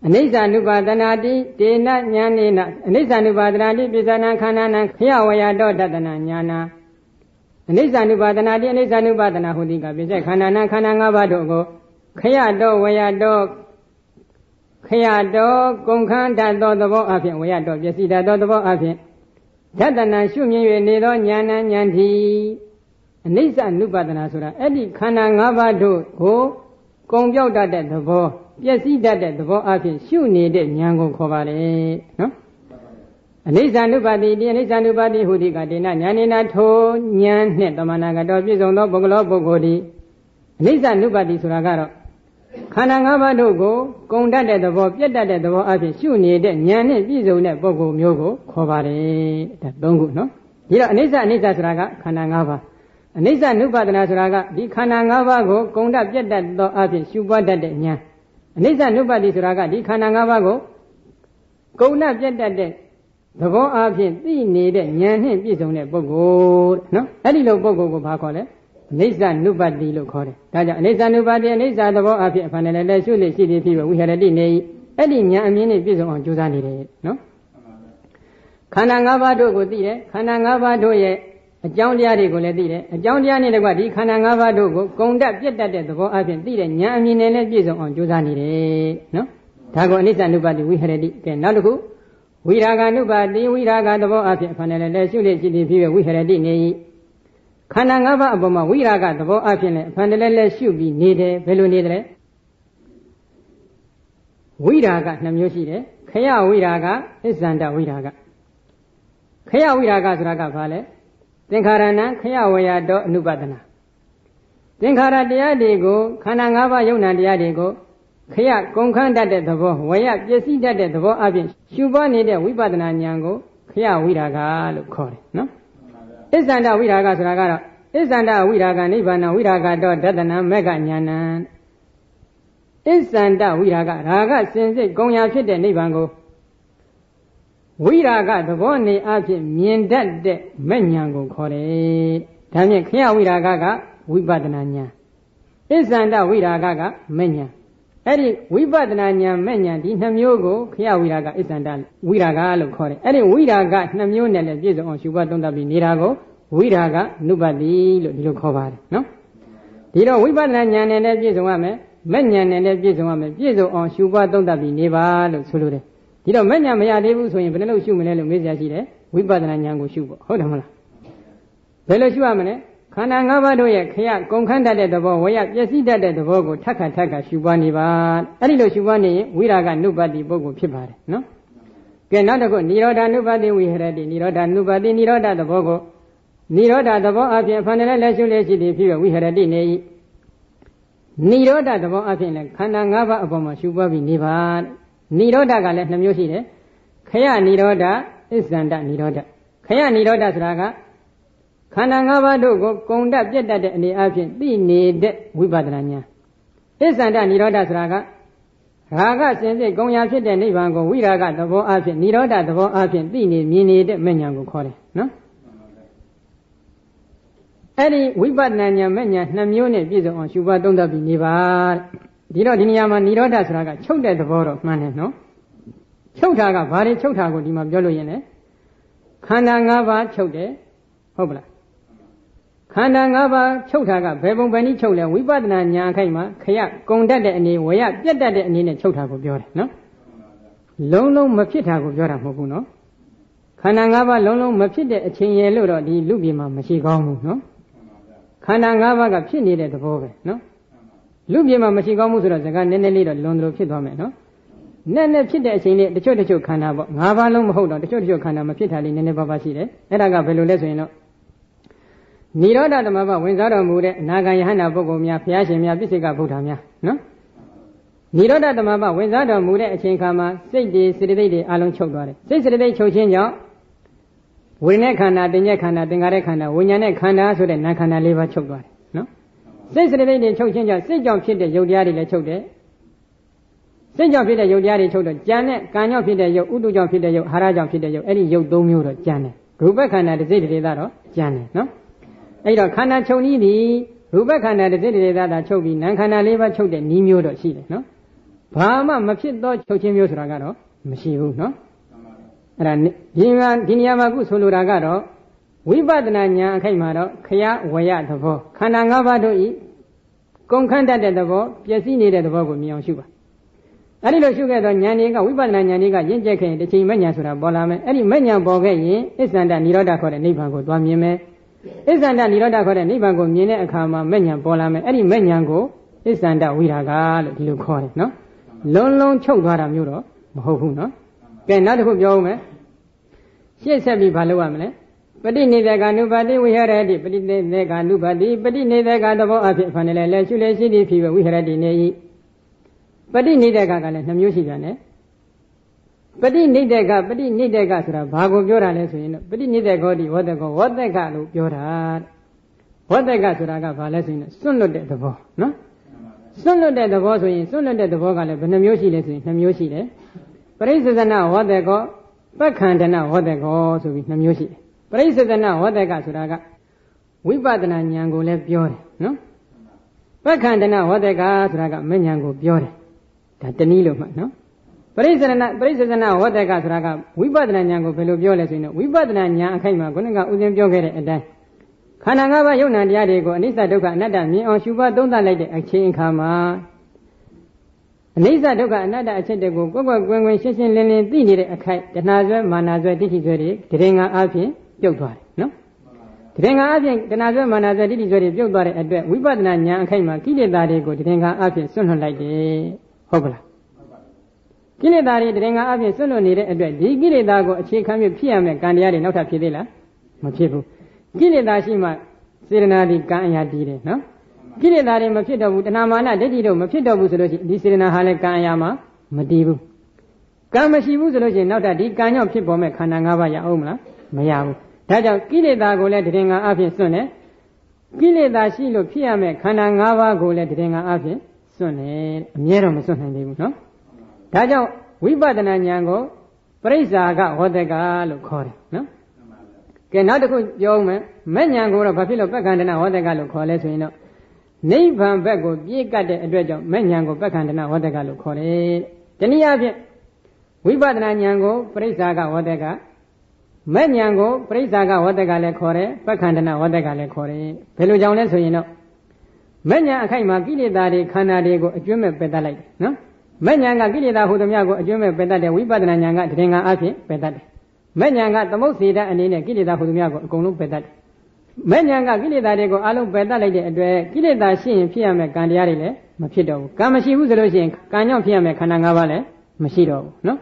A: အနိစ္စ ानु ပါဒနာတိတေနညာနေနအနိစ္စ ानु ပါဒနာတိပိဿနာခန္ဓာနံခယဝယတောတတနာညာနာအနိစ္စ ानु ပါဒနာတိအနိစ္စ ानु ပါဒနာဟူသည်ကပိဿခန္ဓာနံခန္ဓာ၅ပါးတို့ကိုခယတောဝယတောကုန်ခန်းတတ်သောသဘောအဖြစ်ဝယတောပစ္စည်းတတ်သောသဘောအဖြစ်ဓတနာရှုမြင်၍နေသောဉာဏ်ဉာဏ်တိအနိစ္စ ानु ပါဒနာဆိုတာအဲ့ဒီခန္ဓာ၅ပါးတို့ကိုကုန်ပြောက်တတ်တဲ့သဘောပျက်စီးတတ်တဲ့သဘောအဖြစ်ရှုနေတဲ့ဉာဏ်ကိုခေါ်ပါလေနော်အနိစ္စ ानु ပါတိဒီအနိစ္စ ानु ပါတိဟူသည်ကတေနဉာဏေနာထိုဉာဏ်နှင့်တမနာကတော့ပြည့်စုံသောပုဂ္ဂလောပုဂ္ဂိုလ်သည်အနိစ္စ ानु ပါတိဆိုတာကတော့ခန္ဓာ၅ပါးတို့ကိုကုန်တတ်တဲ့သဘောပြတ်တတ်တဲ့သဘောအဖြစ်ရှုနေတဲ့ဉာဏ်နဲ့ပြည့်စုံတဲ့ပုဂ္ဂိုလ်မျိုးကိုခေါ်ပါတယ်ဒါ၃ခုနော်ဒီတော့အနိစ္စဆိုတာကခန္ဓာ၅ပါးအနိစ္စ ानु ပါဒနာဆိုတာကဒီခန္ဓာ၅ပါးကိုကုန်တတ်ပြတ်တတ်သောအဖြစ်ရှုပွားတတ်တဲ့ဉာဏ်အနိစ္စ ानु ပါတိဆိုတာကဒီခန္ဓာ၅ပါးကိုကုန်တတ်ပြတ်တတ်တဲ့သဘောအဖြစ်သိနေတဲ့ဉာဏ်နဲ့ပြည့်စုံတဲ့ပုဂ္ဂိုလ်နော်အဲ့ဒီလိုပုဂ္ဂိုလ်ကိုဘာခေါ်လဲအနိစ္စ ानु ပါတိလို့ခေါ်တယ်ဒါကြောင့်အနိစ္စ ानु ပါတိအနိစ္စသဘောအဖြစ်အဖန်လည်းလည်းရှုလေရှိသည်ဖြစ်ဝိဟရတိနေအဲ့ဒီဉာဏ်အမြင်နဲ့ပြည့်စုံအောင်ကြိုးစားနေတယ်နော်ခန္ဓာ၅ပါးတို့ကိုသိတယ်ခန္ဓာ၅ပါးတို့ရဲ့အကြောင်းတရားတွေကိုလည်းသိတယ်အကြောင်းတရားနဲ့တကွဒီခန္ဓာ၅ပါးတို့ကိုကုန်တတ်ပြတ်တတ်တဲ့သဘောအဖြစ်သိတဲ့ဉာဏ်အမြင်နဲ့လည်းပြည့်စုံအောင်ကြိုးစားနေတယ်နော်ဒါကိုအနိစ္စ ानु ပါတိဝိဟရတိကဲနောက်တစ်ခုဝိရာဂ ानु ပါတိဝိရာဂသဘောအဖြစ်အဖန်လည်းလည်းရှုလေရှိသည်ဖြစ်ဝိဟရတိနေခန္ဓာ၅ပါးအပေါ်မှာဝိရာဂသဘောအဖြစ်နဲ့အဖန်လည်းလည်းရှုပြီးနေတယ်ဘယ်လိုနေတယ်ဝိရာဂ2မျိုးရှိတယ်ခယဝိရာဂအစ္ဆန္ဒဝိရာဂခယဝိရာဂဆိုတာကဘာလဲသင်္ခါရဏခယဝယတောအနုပဒနာသင်္ခါရတရားတွေကိုခန္ဓာ၅ပါးယုံနာတရားတွေကိုခယကုန်ခန်းတတ်တဲ့သဘောဝယပျက်စီးတတ်တဲ့သဘောအပြင်ရှုပွားနေတဲ့ဝိပဿနာဉာဏ်ကိုခယဝိရာဂလို့ခေါ်တယ်နော်အစ္ဆန္ဒဝိရာဂဆိုတာကတော့အစ္ဆန္ဒဝိရာဂနိဗ္ဗာန်ဝိရာဂတောဒတနာမေဃဉာဏံအစ္ဆန္ဒဝိရာဂရာဂစင်စစ်ကုန်ရာဖြစ်တဲ့နိဗ္ဗာန်ကိုဝိရာဂသဘောနေအဖြစ်မြင်တတ်တဲ့မဲ့ဉာဏ်ကိုခေါ်တယ်ဒါဖြင့်ခယဝိရာဂကဝိပဿနာဉာဏ်အစ္ဆန္ဒဝိရာဂကမဲ့ဉာဏ်အဲ့ဒီဝိပဿနာဉာဏ်မဲ့ဉာဏ်ဒီ2မျိုးကိုခယဝိရာဂအစ္ဆန္ဒဝိရာဂလို့ခေါ်တယ်အဲ့ဒီဝိရာဂ2မျိုးနဲ့လည်းပြည့်စုံအောင်ရှုပွားသုံးသပ်ပြီးနေတာကိုဝိရာဂ ानु ပါတိလို့ဒီလိုခေါ်ပါတယ်နော်ဒီတော့ဝိပဿနာဉာဏ်နဲ့လည်းပြည့်စုံရမယ်မဲ့ဉာဏ်နဲ့လည်းပြည့်စုံရမယ်ပြည့်စုံအောင်ရှုပွားသုံးသပ်ပြီးနေပါလို့ဆိုလိုတယ်ဒီတော့မဲ့ဉာဏ်မရသေးဘူးဆိုရင်ဘယ်လိုရှုမလဲလို့မေးစရာရှိတယ်ဝိပဿနာဉာဏ်ကိုရှုဖို့ဟုတ်တယ်မလားဘယ်လိုရှုရမလဲခန္ဓာ၅ပါးတို့ရဲ့ခရကုန်ခန်းတတ်တဲ့သဘောဝယပျက်စီးတတ်တဲ့သဘောကိုထပ်ခါရှုပွားနေပါအဲ့ဒီလိုရှုပွားနေရင်ဝိရာဂ ानु ပါတိပုဂ္ဂိုလ်ဖြစ်ပါတယ်နော်ကဲနောက်တစ်ခုနိရောဓ ानु ပါတိဝိဟရတိနိရောဓ ानु ပါတိနိရောဓသဘောကိုနိရောဓသဘောအပြင်ဖန်တယ်လည်းရှုလေရှိသည်ဖြစ်ဝိဟရတိနေ၏နိရောဓသဘောအပြင်လည်းခန္ဓာ၅ပါးအပေါ်မှာရှုပွားပြီးနေပါနိရောဓကလည်း2မျိုးရှိတယ်ခယနိရောဓအစ္ဆန္ဒနိရောဓခယနိရောဓဆိုတာကခန္ဓာ၅ပါးတို့ကိုကုန်တတ်ပြတ်တတ်တဲ့အနေအချင်းသိနေတဲ့ဝိပဿနာဉာဏ်အစ္ဆန္ဒနိရောဓဆိုတာကရာဂစင်စစ်ကုန်ရာဖြစ်တဲ့နိဗ္ဗာန်ကိုဝိရာဂသဘောအဖြစ်နိရောဓသဘောအဖြစ်သိနေမြင်နေတဲ့မဲ့ဉာဏ်ကိုခေါ်တယ်နော်အဲ့ဒီဝိပဿနာဉာဏ်မဲ့ဉာဏ်2မျိုးနဲ့ပြည့်စုံအောင်ရှုပွားသုံးသပ်ပြီးနေပါဒီတော့ဒီနေရာမှာနိရောဓဆိုတာကချုပ်တဲ့သဘောတော့မှန်တယ်နော်ချုပ်တာကဘာတွေချုပ်တာကိုဒီမှာပြောလို့ရင်လေခန္ဓာ၅ပါးချုပ်တယ်ဟုတ်ပလားခန္ဓာ၅ပါးချုပ်တာကဘယ်ပုံပဲနည်းချုပ်လဲဝိပဿနာဉာဏ်ခိုက်မှာခရကုန်တတ်တဲ့အနေဝရပြတ်တတ်တဲ့အနေနဲ့ချုပ်တာကိုပြောတယ်နော်လုံးမဖြစ်တာကိုပြောတာမဟုတ်ဘူးနော်ခန္ဓာ၅ပါးလုံးမဖြစ်တဲ့အချိန်ရလို့တော့ဒီလူပြေမှာမရှိကောင်းဘူးနော်ခန္ဓာ၅ပါးကဖြစ်နေတဲ့သဘောပဲနော်လူပြေမှာမရှိကောင်းဘူးဆိုတော့ဇာကနည်းနည်းလေးတော့လွန်တယ်လို့ဖြစ်သွားမယ်နော်နဲ့ဖြစ်တဲ့အချိန်လေးတချို့ခန္ဓာပေါ့၅ပါးလုံးမဟုတ်တော့တချို့ခန္ဓာမဖြစ်တာလေးနည်းနည်းပါးရှိတယ်အဲ့ဒါကဘယ်လိုလဲဆိုရင်တော့နိရောဓသမဘဝင်စားတော်မူတဲ့အနာဂံယဟနာပုဂ္ဂိုလ်များဘုရားရှင်များပြစ္ဆေကဗုဒ္ဓများနော်နိရောဓသမဘဝင်စားတော်မူတဲ့အချိန်ခါမှာစိတ်တွေစေတသိက်တွေအလုံးချုပ်သွားတယ်စိတ်စေတသိက်ချုပ်ခြင်းကြောင့် ဝိညာဉ်ခန္ဓာတင်ညက်ခန္ဓာသင်္ခါရခန္ဓာဝိညာဉ်နဲ့ခန္ဓာဆိုတဲ့နာခန္ဓာ၄ပါးချုပ်သွားတယ်နော်စိတ်စရတိတွေချုပ်ခြင်းကြောင့်စိတ်ကြောင့်ဖြစ်တဲ့ယုတ်တရားတွေလည်းချုပ်တယ်စိတ်ကြောင့်ဖြစ်တဲ့ယုတ်တရားတွေချုပ်တော့ကြံတဲ့ကံကြောင့်ဖြစ်တဲ့ယုတ်ဥတုကြောင့်ဖြစ်တဲ့ယုတ်ဟာရကြောင့်ဖြစ်တဲ့ယုတ်အဲ့ဒီယုတ်၃မျိုးတော့ကြံတယ်ရူပခန္ဓာတစ်စိတ်တစ်ဒေသတော့ကြံတယ်နော်အဲ့တော့ခန္ဓာချုပ်နည်းသည်ရူပခန္ဓာတစ်စိတ်တစ်ဒေသသာချုပ်ပြီးနာခန္ဓာ၄ပါးချုပ်တဲ့နည်းမျိုးတော့ရှိတယ်နော်ဘာမှမဖြစ်သောချုပ်ခြင်းမျိုးဆိုတာကတော့မရှိဘူးနော်အဲ့ဒါဒီနေရာမှာခုဆိုလိုတာကတော့ဝိပဿနာဉာဏ်အခိုက်မှာတော့ခရဝရသဘောခန္ဓာ၅ပါးတို့ဤကုန်ခန့်တတ်တဲ့သဘောပျက်စီးနေတဲ့သဘောကိုမြင်အောင်ရှုပါအဲ့ဒီလိုရှုခဲ့တော့ဉာဏ်တွေကဝိပဿနာဉာဏ်တွေကရင့်ကျက်ခဲ့ရင်တစ်ချိန်မဲ့ဉာဏ်ဆိုတာပေါ်လာမယ်အဲ့ဒီမဲ့ဉာဏ်ပေါ်ခဲ့ရင်အစ္ဆန္ဒនិရောဓခေါ်တဲ့နိဗ္ဗာန်ကိုသွားမြင်မယ်အစ္ဆန္ဒនិရောဓခေါ်တဲ့နိဗ္ဗာန်ကိုမြင်တဲ့အခါမှာမဲ့ဉာဏ်ပေါ်လာမယ်အဲ့ဒီမဲ့ဉာဏ်ကိုအစ္ဆန္ဒဝိရာဂလို့ဒီလိုခေါ်တယ်နော်လုံးလုံးချုပ်သွားတာမျိုးတော့မဟုတ်ဘူးနော်ကဲနောက်တစ်ခုပြောဦးမယ်ရှေ့ဆက်ပြီးဘာလုပ်ရမလဲပဋိနိဒေကာနုပါတိဝိဟရတိပဋိနိဒေကာနုပါတိပဋိနိဒေကာသဘောအဖြစ်ဖန်တယ်လဲရှုလေရှိသည်ဖြစ်ဝိဟရတိနေ၏ပဋိနိဒေကာကလည်း2မျိုးရှိပြန်တယ်ပဋိနိဒေကာဆိုတာဘာကိုပြောတာလဲဆိုရင်တော့ပဋိနိဒေကောတိဝတ္တကောဝတ္တကလို့ပြောတာဝတ္တကဆိုတာကဘာလဲဆိုရင်စွန့်လွတ်တဲ့သဘောနော်စွန့်လွတ်တဲ့သဘောဆိုရင်စွန့်လွတ်တဲ့သဘောကလည်းဘယ်နှမျိုးရှိလဲဆိုရင်2မျိုးရှိတယ်ပရိစ္ဆေသနဝတ္တကောပက္ခန္တနဝတ္တကောဆိုပြီး2မျိုးရှိတယ်ပရိစ္ဆေသနဝတ္တကဆိုတာကဝိပဿနာဉာဏ်ကိုလည်းပြောတယ်နော်ပက္ခန္တနဝတ္တကဆိုတာကမဉာဏ်ကိုပြောတယ်ဒါတနည်းလို့မှတ်နော်ပရိစ္ဆေသနဝတ္တကဆိုတာကဝိပဿနာဉာဏ်ကိုဘယ်လိုပြောလဲဆိုရင်ဝိပဿနာဉာဏ်အခိုက်မှာခုနကဥစဉ်ပြောခဲ့တဲ့အတိုင်းခန္ဓာ၅ပါးယုံနာတရားတွေကိုအနိစ္စဒုက္ခအနတ္တမြင်အောင်ရှုပါသုံးသပ်လိုက်တဲ့အချိန်အခါမှာအနိစ္စဒုက္ခအနတ္တအချက်တွေကိုကွက်ကွင်းကွင်းရှင်းရှင်းလင်းလင်းသိနေတဲ့အခိုက်တဏှာဆွဲမာနဆွဲဒိဋ္ဌိဆွဲတွေတရင်္ဂါအပြင်ပြုတ်သွားတယ်နော်တရင်္ဂါအပြင်တဏှာဆွဲမာနဆွဲဒိဋ္ဌိဆွဲတွေပြုတ်သွားတဲ့အတွက်ဝိပဿနာဉာဏ်အခိုက်မှာကိလေသာတွေကိုတရင်္ဂါအပြင်ဆွန့်လွတ်လိုက်တယ်ဟုတ်ကလားကိလေသာတွေတရင်္ဂါအပြင်ဆွန့်လွတ်နေတဲ့အတွက်ဒီကိလေသာကိုအခြေခံပြီးဖြစ်ရမယ်ကံတရားတွေနောက်ထပ်ဖြစ်သေးလားမဖြစ်ဘူးကိလေသာရှိမှစေတနာဒီကံအရာတည်တယ်နော်ကိလေသာတွေမဖြစ်တော့ဘူးတဏှာမာနဒိဋ္ဌိတို့မဖြစ်တော့ဘူးဆိုလို့ရှိရင်ဒီစေတနာဟာလည်းကံအရာမှာမတည်ဘူးကံမရှိဘူးဆိုလို့ရှိရင်နောက်ထပ်ဒီကံကြောင့်ဖြစ်ပေါ်မဲ့ခန္ဓာ၅ပါးရအောင်မလားမရဘူးဒါကြောင့်ကိလေသာကိုလည်းတရင်္ဂါအပြင်စွန့်တယ်ကိလေသာရှိလို့ဖြစ်ရမဲ့ခန္ဓာ၅ပါးကိုလည်းတရင်္ဂါအပြင်စွန့်တယ်အမြဲတော့မစွန့်နိုင်သေးဘူးနော်ဒါကြောင့်ဝိပဿနာဉာဏ်ကိုပရိစ္ဆာကဝတ္တကလို့ခေါ်တယ်နော်ကဲနောက်တစ်ခုပြောဦးမယ်မဲ့ဉာဏ်ကိုတော့ဘာဖြစ်လို့ပက္ခန္တနာဝတ္တကလို့ခေါ်လဲဆိုရင်တော့နိဗ္ဗာန်ဘက်ကိုပြေးကပ်တဲ့အတွက်ကြောင့်မဲ့ဉာဏ်ကိုပက္ခန္တနာဝတ္တကလို့ခေါ်တယ်တနည်းအားဖြင့်ဝိပဿနာဉာဏ်ကိုပရိစ္ဆာကဝတ္တကမဲ့ဉာဏ်ကိုပရိစ္ဆာကဝတ္တကလည်းခေါ်တယ်ပက္ခန္တနာဝတ္တကလည်းခေါ်တယ်ဘယ်လိုကြောင့်လဲဆိုရင်တော့မဲ့ဉာဏ်အခိုက်မှာကိလေသာတွေခန္ဓာတွေကိုအကျွမ်းမဲ့ပယ်တတ်လိုက်တယ်နော်မဲ့ဉာဏ်ကကိလေသာဟူသည်များကိုအကျွမ်းမဲ့ပယ်တတ်တယ်ဝိပဿနာဉာဏ်ကတရင်္ဂါအဖြစ်ပယ်တတ်တယ်မဲ့ဉာဏ်ကသမုတ်စေတအနေနဲ့ကိလေသာဟူသည်များကိုအကုန်လုံးပယ်တတ်တယ်မဲ့ဉာဏ်ကကိလေသာတွေကိုအလုံးပယ်တတ်လိုက်တဲ့အတွက်ကိလေသာရှိရင်ဖြစ်ရမယ့်ကံတရားတွေလည်းမဖြစ်တော့ဘူးကံမရှိဘူးဆိုလို့ရှိရင်ကံကြောင့်ဖြစ်ရမယ့်ခန္ဓာ၅ပါးလည်းမရှိတော့ဘူးနော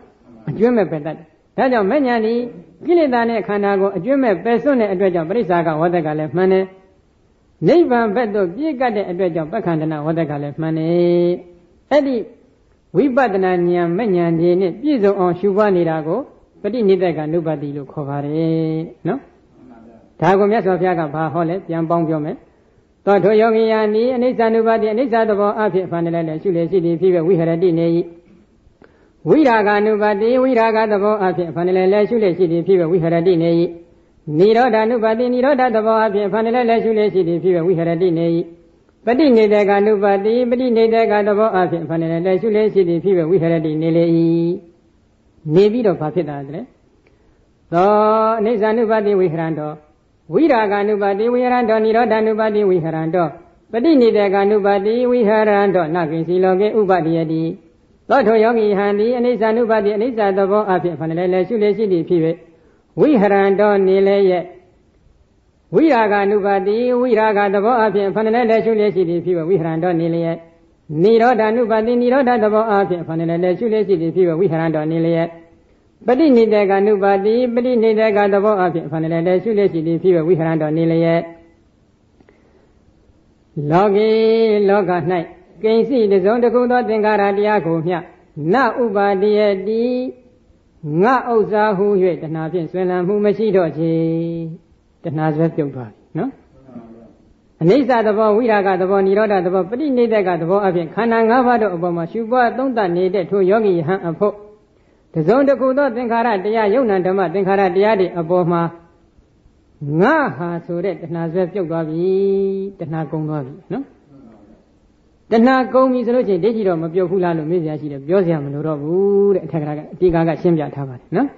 A: ်အကျွမ်းမဲ့ပယ်တတ်တယ်ဒါကြောင့်မဲ့ဉာဏ်ဒီကိလေသာနဲ့ခန္ဓာကိုအကျွမ်းမဲ့ပယ်စွန့်တဲ့အတွက်ကြောင့်ပရိစ္ဆာကဝတ္တကလည်းမှန်တယ်နိဗ္ဗာန်ဘက်သို့ပြေးကပ်တဲ့အတွက်ကြောင့်ပက္ခန္တနာဝတ္တကလည်းမှန်တယ်အဲ့ဒီဝိပဿနာဉာဏ်မဲ့ဉာဏ်ကြီးနဲ့ပြည့်စုံအောင်ရှုပွားနေတာကိုပဋိနိဒေကာနုပါတိလို့ခေါ်ပါတယ်နော်ဒါကိုမြတ်စွာဘုရားကဘာဟောလဲပြန်ပေါင်းပြောမယ်သောထိုယောဂီယာနိအနိစ္စ ानु ပါတိအနိစ္စသဘောအဖြစ်ဖန်တယ်လဲရှုလေရှိသည်ဖြစ်ဝိဟရတိနေ၏ဝိရာဂ ानु ပါတိဝိရာဂသဘောအဖြစ်ဖန်တယ်လဲရှုလေရှိသည်ဖြစ်ဝိဟရတိနေ၏နိရောဓ ानु ပါတိနိရောဓသဘောအဖြစ်ဖန်တယ်လဲရှုလေရှိသည်ဖြစ်ဝိဟရတိနေ၏ပဋိနိဒေကာ ानु ပါတိပဋိနိဒေကာသဘောအဖြစ်ဖန်တယ်လဲရှုလေရှိသည်ဖြစ်ဝိဟရတိနေလေ၏နေပြီးတော့ဘာဖြစ်တာလဲသောအနိစ္စ ानु ပါတိဝိဟရံတောဝိရာဂ ानु ပါတိဝိဟရံတောနိရောဓ ानु ပါတိဝိဟရံတောပဋိနိဒေကာ ानु ပါတိဝိဟရံတောနကိဉ္စီလောကေဥပတိယတိသောထိုယောဂီဟံဒီအနိစ္စ ानु ပါတိအနိစ္စသဘောအဖြစ်ဖန်တယ်လဲရှုလေရှိသည်ဖြစ်၍ဝိဟရံတောနေလေရဲ့ဝိရာဂ ानु ပါတိဝိရာဂသဘောအဖြစ်ဖန်တယ်လဲရှုလေရှိသည်ဖြစ်၍ဝိဟရံတောနေလေရဲ့နိရောဓ ानु ပါတိနိရောဓသဘောအဖြစ်ဖန်တယ်လဲရှုလေရှိသည်ဖြစ်၍ဝိဟရံတောနေလေရဲ့ပဋိနိဒေကာ ानु ပါတိပဋိနိဒေကာသဘောအဖြစ်ဖန်တယ်လဲရှုလေရှိသည်ဖြစ်၍ဝိဟရံတောနေလေရဲ့လောကီလောက၌ကိဉ္စီတစုံတစ်ခုသောသင်္ခါရတရားကိုမျှနဥပါတိယတိ ngã âu sa hu yue tận na phiền xuyên làm mu mà chỉ đó chứ tận na rất tiêu thoát nó anh sa tập vào viraga tập vào niroda tập vào pati nideka tập vào áp phiền khả năng ngã vào đó ở mà siêu qua tông ta nidek thu yogi hang áp hộ thế giống được cụ đó tinh kharaတရားယုံနာဓမ္မtinh kharaတရားတွေအပေါ်မှာငါဟာဆိုတဲ့တဏှာဆွဲပြုတ်သွားပြီတဏှာကုန်သွားပြီနော်တဏှာကုန်ပြီဆိုလို့ချင်းဒိဋ္ဌိတော့မပြုတ်ဘူးလားလို့မေးစရာရှိတယ်ပြောစရာမလိုတော့ဘူးတဲ့အထက်ကကအတိကာကရှင်းပြထားပါတယ်နော်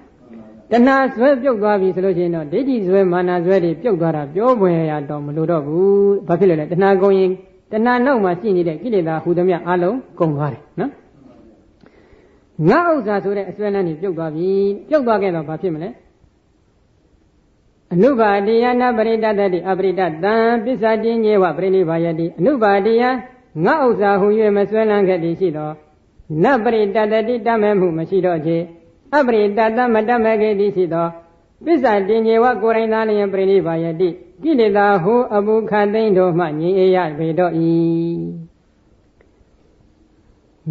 A: တဏှာဆွဲပြုတ်သွားပြီဆိုလို့ချင်းတော့ဒိဋ္ဌိဆွဲမာနဆွဲတွေပြုတ်သွားတာပြောပွင့်ရတော့မလိုတော့ဘူးဘာဖြစ်လဲတဏှာကုန်ရင်တဏှာနောက်မှာရှိနေတဲ့ကိလေသာဟူသမျှအလုံးကုန်သွားတယ်နော်ငါဥစ္စာဆိုတဲ့အစွဲလန်းကြီးပြုတ်သွားပြီပြုတ်သွားခဲ့တော့ဘာဖြစ်မလဲအနုပါတိယနာပရိတတတိအပရိတတံပစ္စာတင်ညေဝပရိနိဗ္ဗာယတိအနုပါတိယငါဥစ္စာဟူ၍မစွဲလန်းခဲ့သည်ရှိသောနပရိတတတိတမဲ့မှုမရှိတော့ချေအပရိတတမတမဲ့ခဲ့သည်ရှိသောပစ္စာတင်ညေဝကိုယ်တိုင်သာလျင်ပရိနိဗ္ဗာယတိကိလေသာဟူအပုခသိမ့်တို့မှငြိမ်းအေးရပေတော့၏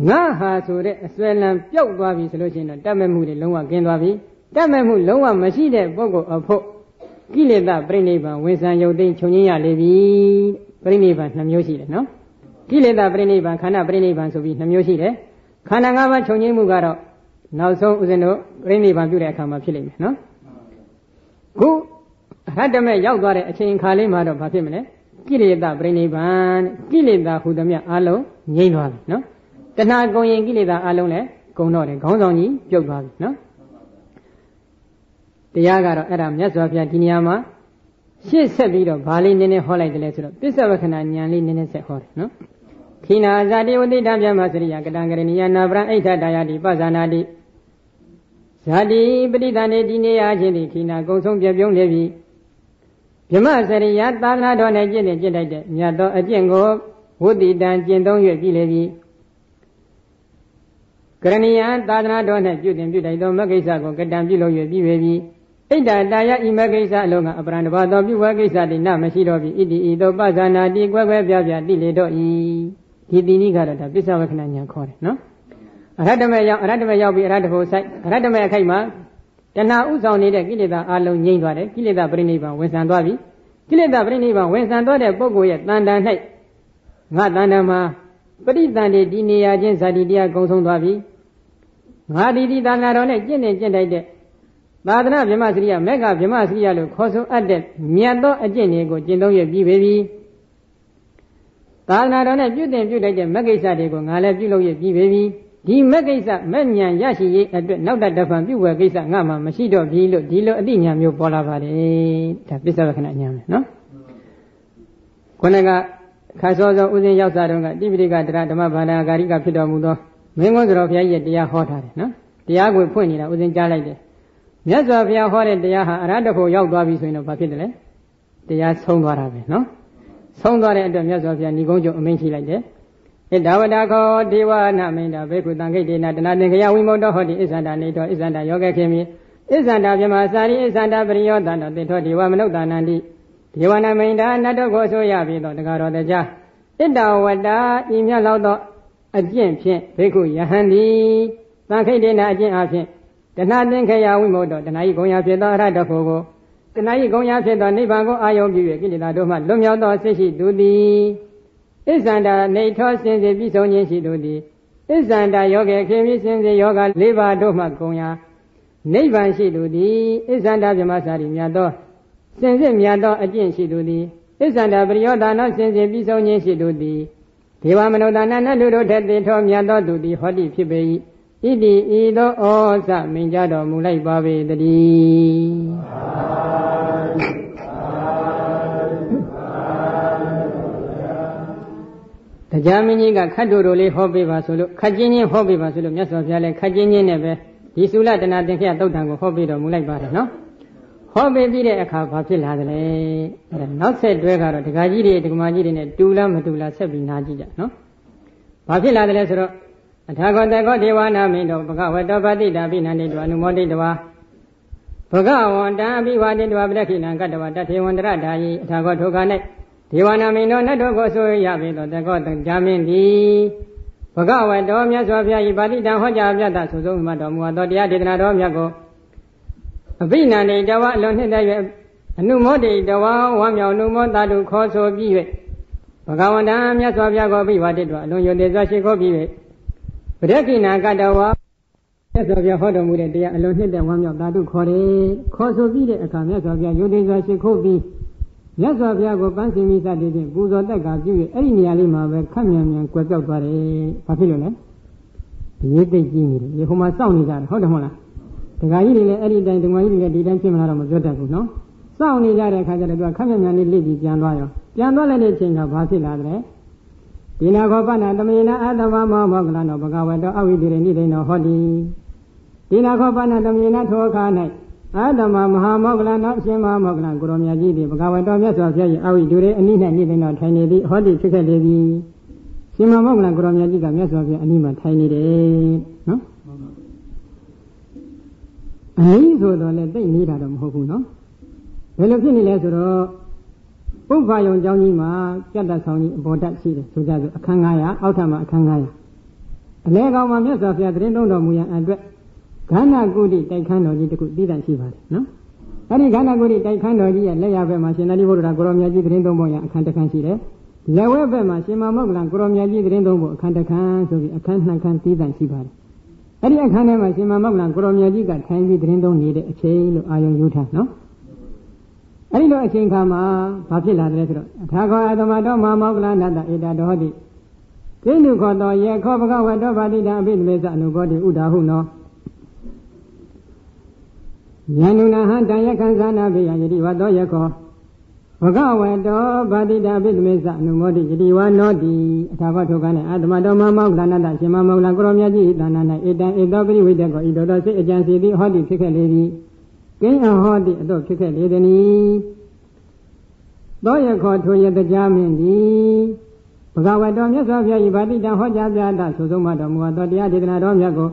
A: ငါဟာဆိုတဲ့အစွဲလန်းပြုတ်သွားပြီဆိုလို့ရှိရင်တော့တတ်မဲ့မှုတွေလုံးဝကင်းသွားပြီတတ်မဲ့မှုလုံးဝမရှိတဲ့ပုဂ္ဂိုလ်အဖို့ကိလေသာပြိဋိဘံဝင်ဆံရုပ်သိမ်းချုပ်ငြိမ်းရလေပြီပြိဋိဘံ2မျိုးရှိတယ်နော်ကိလေသာပြိဋိဘံခန္ဓာပြိဋိဘံဆိုပြီး2မျိုးရှိတယ်ခန္ဓာ5ပါးချုပ်ငြိမ်းမှုကတော့နောက်ဆုံးဦးဇင်းတို့ပြိဋိဘံပြုတဲ့အခါမှာဖြစ်လိမ့်မယ်နော်ခုအရဟတမေရောက်သွားတဲ့အချိန်ခါလေးမှာတော့ဘာဖြစ်မလဲကိလေသာပြိဋိဘံကိလေသာဟူသမျှအလုံးငြိမ်းသွားပြီနော်တဏှာကုန်ရင်ကိလေသာအလုံးလည်းကုန်တော့တယ်ခေါင်းဆောင်ကြီးပြုတ်သွားပြီနော်တရားကတော့အဲ့ဒါမြတ်စွာဘုရားဒီနေရာမှာရှေ့ဆက်ပြီးတော့ဘာလေးနည်းနည်းဟောလိုက်တယ်လဲဆိုတော့ပစ္စဝခဏဉာဏ်လေးနည်းနည်းဆက်ဟောတယ်နော်ခိနာဇာတိဝတိတဗျမစရိယကတံကရဏီယနာပရံအိဋ္ဌတာယတိပဇာနာတိဇာတိပဋိသန္ဓေဒီနေရာချင်းဒီခိနာကုံဆုံးပြပြုံးလေပြီဗျမစရိယသာသနာတော်နဲ့ကျင့်တဲ့ကျင့်တိုက်တဲ့မြတ်သောအကျင့်ကိုဝတ္တိတံကျင့်သုံး၍ပြီလေပြီကရဏီယသာသနာတော်၌ပြုတင်ပြုတိုက်သောမဂ္ဂိစ္စကိုကတံပြုလုပ်၍ပြီးပေပြီဣဒ္ဓတာယဤမဂ္ဂိစ္စအလုံးကအပရံတဘာသောပြုဝဲကိစ္စတိနမရှိတော့ပြီဣတိဤသို့ပဇာနာတိကွဲကွဲပြားပြားတိလေတော့ဤဒီတိနိကတော့ဒါပစ္စဝခဏညာခေါ်တယ်နော်အရဟတမေရောက်ပြီးအရဟတဖို့ဆိုင်အရဟတမေအခိုက်မှာတဏှာဥဆောင်နေတဲ့ကိလေသာအလုံးငြိမ့်သွားတယ်ကိလေသာပြိဋိဘံဝင်ဆံသွားပြီကိလေသာပြိဋိဘံဝင်ဆံသွားတဲ့ပုဂ္ဂိုလ်ရဲ့တန်တန်၌ငါတန်တန်မှာပဋိသန္ဓေဒီနေရာချင်းဇာတိတရားကုံဆုံးသွားပြီငါဒီသာသနာတော်နဲ့ကျင့်နေကျင့်တိုက်တဲ့သာသနာဗြဟ္မစရိယမေဃဗြဟ္မစရိယလို့ခေါ်ဆိုအပ်တဲ့မြတ်သောအကျင့်တွေကိုကျင့်သုံးရပြီးပြီသာသနာတော်နဲ့ပြုတင်ပြုတိုက်တဲ့မဂ္ဂိစ္စတွေကိုငါလည်းပြုလုပ်ရပြီးပြီဒီမဂ္ဂိစ္စမဲ့ဉာဏ်ရရှိရေးအတွက်နောက်တဖန်ပြုဝယ်ကိစ္စငါမှမရှိတော့ပြီလို့ဒီလိုအတိညာမျိုးပေါ်လာပါတယ်ဒါပစ္စဝခဏဉာဏ်ပဲနော်ခုနကခါစောစောဥစဉ်ရောက်စားတုန်းကတိပိဋကတရဓမ္မဘာသာဂါရိကဖြစ်တော်မူသောမင်းကွန်းစတော်ဘုရားကြီးရဲ့တရားဟောထားတယ်နော်တရားကိုဖွင့်နေတာဥစဉ်ကြားလိုက်တယ်မြတ်စွာဘုရားဟောတဲ့တရားဟာအရဟတဖို့ရောက်သွားပြီဆိုရင်တော့ဘာဖြစ်တယ်လဲတရားဆုံးသွားတာပဲနော်ဆုံးသွားတဲ့အတွက်မြတ်စွာဘုရားဏိကုံးကျုံအမိန့်ရှိလိုက်တယ်ဣဒဝတခောဒေဝနာမိန်တာဘေကုတံခိတ်တေနတနာသင်္ခယဝိမုတ္တဟောတိဣဇန္တာနေတောဣဇန္တာယောဂခေမိဣဇန္တာဗြဟ္မာစာရိဣဇန္တာပရိယောတန္တတေထောဒေဝမနုဿာနန္တိဒေဝနာမိန်တာနတ်တော်ကိုဆိုရပြီတော့တကားတော်တရားဣဒဝတဤမြတ်လောက်သောအကျင့်ဖြင့်ဘေကုယဟန်တိသံခိတ်တေနအကျင့်အဖြင့်တဏှာသင်္ခယဝိမုတ္တတဏှာဤဂုံရာဖြစ်သောအရဟတဖို့ကိုတဏှာဤဂုံရာဖြစ်သောနိဗ္ဗာန်ကိုအာယုံပြု၍ကိလေသာတို့မှလွတ်မြောက်သောစိတ်ရှိသူသည်ဣဇန္တာနေထောစင်စေပြည့်စုံခြင်းရှိသူသည်ဣဇန္တာယောဂေခေမိစင်စေယောဂ၄ပါးတို့မှဂုံရာနိဗ္ဗာန်ရှိသူသည်ဣဇန္တာဗြဟ္မစာရိမြတ်သောစင်စစ်မြတ်သောအကျင့်ရှိသူသည်ဣဇန္တာပရိယောဒါနစင်စေပြည့်စုံခြင်းရှိသူသည်ဒေဝမနုဿာနနတ်လူတို့ထက်သေထောမြတ်သောသူသည်ဟောတိဖြစ်ပေ၏ဣတိဤသို့ဩဇမိန်ကြတော်မူလိုက်ပါပေတည်းတရားမင်းကြီးကခတ်တူတို့လေးဟောပေးပါဆိုလို့ခတ်ချင်းချင်းဟောပေးပါဆိုလို့မြတ်စွာဘုရားလည်းခတ်ချင်းချင်းနဲ့ပဲဒီသုလတနာသင်္ခယသုတ်တံကိုဟောပေးတော်မူလိုက်ပါတယ်နော်ဟောပေးပြီးတဲ့အခါဘာဖြစ်လာသလဲအဲ့ဒါနောက်ဆက်တွဲကတော့ဒကာကြီးတွေဒကမာကြီးတွေနဲ့တူလားမတူလားဆက်ပြီးနားကြည့်ကြနော်ဘာဖြစ်လာသလဲဆိုတော့အထာဂောတကောဒေဝနာမိန်တော်ဘဂဝတောပတိတာပိနန္တိတောအနုမောဒိတဝါဘဂဝန္တံအပိဝါတိတဝါပရခိဏံကတ္တဝတထေဝန္တရဓာယိအထာဂောထိုခါ၌ဒေဝနာမိန်တော်နတ်တော်ကိုဆိုရပေသောတကောတံဂျာမင်းသည် ဘဂဝတောမြတ်စွာဘုရားဤပါဠိတံဟောကြားပြတာဆိုဆုံးမှတော်မူသောတရားဒေသနာတော်မြတ်ကိုအဘိနန္ဒိတဝအလွန်နှစ်သက်၍အနုမောဒိတဝဝမ်းမြောက်နုမောတာတုခေါ်ဆိုပြီး၍ဘဂဝန္တံမြတ်စွာဘုရားကိုအဘိဝါဒိတောအလွန်ယုံသေးစွာရှိခိုးပြီး၍ပရခိနာကတဝမြတ်စွာဘုရားဟောတော်မူတဲ့တရားအလွန်နှစ်သက်ဝမ်းမြောက်တာတုခေါ်တယ်ခေါ်ဆိုပြီးတဲ့အခါမြတ်စွာဘုရားယုံသေးစွာရှိခိုးပြီးမြတ်စွာဘုရားကိုပန်းစင်မိသတည်ဖြင့်ပူဇော်တက်ကပြု၍အဲ့ဒီနေရာလေးမှာပဲခက်မြန်မြန်ကွယ်ပြောက်သွားတယ်။ဘာဖြစ်လို့လဲ။ဒီရေးသိကြည့်နေတယ်။ဒီဟိုမှာစောင့်နေကြတယ်ဟုတ်တယ်မဟုတ်လား။ဒကာကြီးတွေလည်းအဲ့ဒီတိုင်းဒကာကြီးတွေလည်းဒီတိုင်းဖြစ်မလားတော့မပြောတတ်ဘူးနော်။စောင့်နေကြတဲ့အခါကျတော့သူကခက်မြန်မြန်လေးလိပြီးပြန်သွားရော။ပြန်သွားလိုက်တဲ့အချိန်ကဘာဖြစ်လာတယ်။ဒီနာခောပနာတမေနာအာတမမောမောကလနောဘဂဝတောအဝိတိရဏိဒိနောဟောတိဒီနာခောပနာတမေနာထောခါ၌အာတမမဟာမောကလနောအရှင်မဟာမောကလကိုရောမြတ်ကြီးသည်ဘဂဝတောမြတ်စွာဘုရား၏အဝိဒုရေအနိ၌နိသိနောထိုင်နေသည်ဟောတိဖြစ်ခဲ့လေသည်ရှင်မဟာမောကလကိုရောမြတ်ကြီးကမြတ်စွာဘုရားအနိမှာထိုင်နေတယ်နော်အနိဆိုတော့လည်းသိနေတာတော့မဟုတ်ဘူးနော်ဘယ်လိုဖြစ်နေလဲဆိုတော့ပုဗ္ဗယုံကျောင်းကြီးမှာကြက်တဆောင်ကြီးအပေါ်တက်ရှိတယ်ဆိုကြဆိုအခန်း900အောက်ထပ်မှာအခန်း900အလဲကောင်မှာမြတ်စွာဘုရားတရင်သုံးတော်မူရန်အတွက်ခန္ဓာကုတိတိုက်ခန်းတော်ကြီးတခုတည်တံ့ရှိပါတယ်နော်အဲဒီခန္ဓာကုတိတိုက်ခန်းတော်ကြီးရဲ့လက်ရဘက်မှာရှင်သာရိပုတ္တရာကိုရောမြတ်ကြီးတရင်သုံးပုံရအခန်းတစ်ခန်းရှိတယ်လက်ဝဲဘက်မှာရှင်မမောက္ကလကိုရောမြတ်ကြီးတရင်သုံးပုံအခန်းတစ်ခန်းဆိုပြီးအခန်း2ခန်းတည်တံ့ရှိပါတယ်အဲဒီအခန်းထဲမှာရှင်မမောက္ကလကိုရောမြတ်ကြီးကထိုင်ပြီးတရင်သုံးနေတဲ့အချိန်လို့အာယုံယူထားနော်အဲဒီလိုအချိန်ခါမှာဘာဖြစ်လာတယ်ဆိုတော့အထာခောအသမတော်မမောက္ကလနာတဧတတော်ဟိကိဏုခောတောယေခောဘဂဝတောဗာတိတံအဘိဓမ္မေသအနုဘောတိဥဒါဟုနောယန္နုနာဟံတံယခံသာနာပိယယတိဝတောယခောဘဂဝတောဗာတိတံအဘိဓမ္မေသအနုမောတိယတိဝနောတိအထာဘထုကနဲ့အာသမတော်မမောက္ကလနာတရှင်မမောက္ကလကိုရောမြတ်ကြီးသာနာ၌ဧတံဧသောပရိဝိတကောဤတော်စိတ်အကြံစီသည်ဟောတိဖြစ်ခဲ့လေသည်ကိဉ္အဟောတိအတော့ဖြစ်ခဲ့လေသည်သောယခောထိုယတကြားမင်းသည်ဘဂဝတောမြတ်စွာဘုရား၏ဗာတိတံဟောကြားပြတာဆိုဆုံးမတော်မူသောတရားဒေသနာတော်မြတ်ကို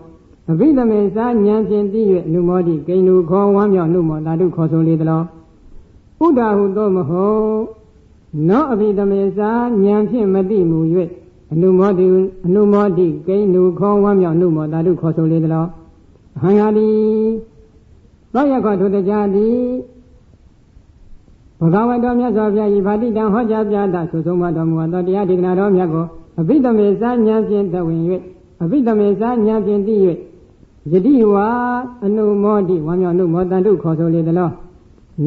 A: အဘိဓမ္မေစာဉာဏ်ဖြင့်သိ၍နုမောတိကိဉ္နုခောဝမ်းမြောက်နုမောတာတုခေါ်ဆိုလေသလောဥဒ္ဒါဟုသောမဟုတ်နောအဘိဓမ္မေစာဉာဏ်ဖြင့်မသိမူ၍အနုမောတိကိဉ္နုခောဝမ်းမြောက်နုမောတာတုခေါ်ဆိုလေသလောအဟံယာတိသောယခောထိုတရားသည်ဘဂဝတောမြတ်စွာဘုရား၏ဗာတိတံဟောကြားပြတာဆိုဆုံးမတော်မူသောတရားဒေသနာတော်မြတ်ကိုအဘိဓမ္မေစာဉာဏ်ဖြင့်သဝင်၍အဘိဓမ္မေစာဉာဏ်ဖြင့်သိ၍ယတိဝါအနုမောတိဝမ်းမြောက်နုမောတန်တုခေါ်ဆိုလေသလော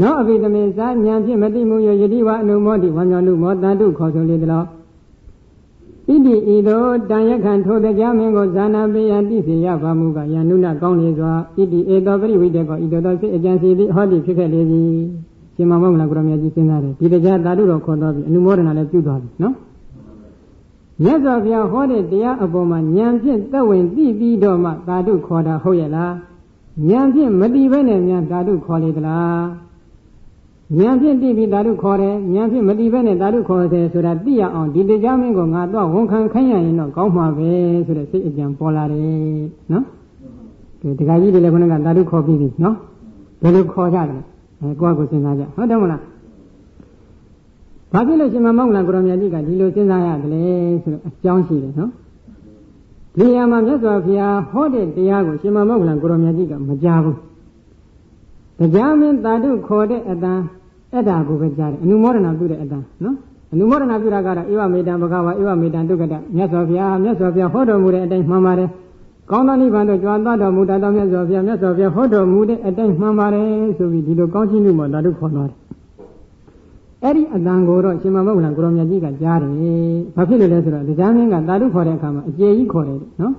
A: နောအဘိဓမ္မေစာဉာဏ်ဖြင့်မသိမှု၍ယတိဝါအနုမောတိဝမ်းမြောက်နုမောတန်တုခေါ်ဆိုလေသလောဣတိဤသို့တန်ယခံထိုတရားမင်းကိုဇာနာပေယတိစေရပါမူကယန္နုနကောင်းလေစွာဣတိဧသောပရိဝိတေကောဤသို့သောစိတ်အကြံစီသည်ဟောတိဖြစ်ခဲ့လေသည်ရှင်မမောက္ကလကိုရောမြတ်ကြီးစဉ်းစားတယ်ဒီတရားဓာတုတော်ခေါ်တော်ပြီအနုမောဒနာလည်းပြုသွားပြီနော်မြတ်စွာဘုရားဟောတဲ့တရားအပေါ်မှာဉာဏ်ဖြင့်သက်ဝင်သိပြီးတော့မှဓာတုခေါ်တာဟုတ်ရဲ့လားဉာဏ်ဖြင့်မသိဘဲနဲ့ဉာဏ်ဓာတုခေါ်လေသလားဉာဏ်ဖြင့်သိပြီးဓာတုခေါ်တယ်ဉာဏ်ဖြင့်မသိဘဲနဲ့ဓာတုခေါ်တယ်ဆိုတာသိရအောင်ဒီတရားမင်းကိုငါတော့ဝန်ခံခိုင်းရရင်တော့ကောင်းမှာပဲဆိုတဲ့စိတ်အကြံပေါ်လာတယ်နော်ဒီဒကာကြီးတွေလည်းခုနကဓာတုခေါ်ပြီးပြီနော်ဘယ်လိုခေါ်ကြတယ်ကိုယ့်ကိုစဉ်းစားကြဟုတ်တယ်မလားဘာဖြစ်လို့ရှင်မမောက္ကလကိုရောမြတ်ကြီးကဒီလိုစဉ်းစားရတယ်လဲဆိုတော့အကြောင်းရှိတယ်နော်ဒီနေရာမှာမြတ်စွာဘုရားဟောတဲ့တရားကိုရှင်မမောက္ကလကိုရောမြတ်ကြီးကမကြားဘူးတရားမင်းသာဓုခေါ်တဲ့အတန်အဲ့ဒါကိုပဲကြားတယ်အနုမောဒနာပြုတဲ့အတန်နော်အနုမောဒနာပြုတာကတော့ဧဝမေတံဘဂဝါဧဝမေတံဒုက္ကတမြတ်စွာဘုရားဟောတော်မူတဲ့အတိုင်းမှန်ပါတယ်ကောင်းသောနိဗ္ဗာန်သို့ကြွားသွားတော်မူတတ်သောမြတ်စွာဘုရားဟောတော်မူတဲ့အတိုင်းမှန်ပါတယ်ဆိုပြီးဒီလိုကောင်းခြင်းလို့မှဓာတုခေါ်သွားတယ်အဲ့ဒီအတန်ကိုတော့ရှင်မမောက္ကလကိုရောမြတ်ကြီးကကြားတယ်ဘာဖြစ်လို့လဲဆိုတော့တရားမင်းကဓာတုခေါ်တဲ့အခါမှာအကျေကြီးခေါ်တယ်နော်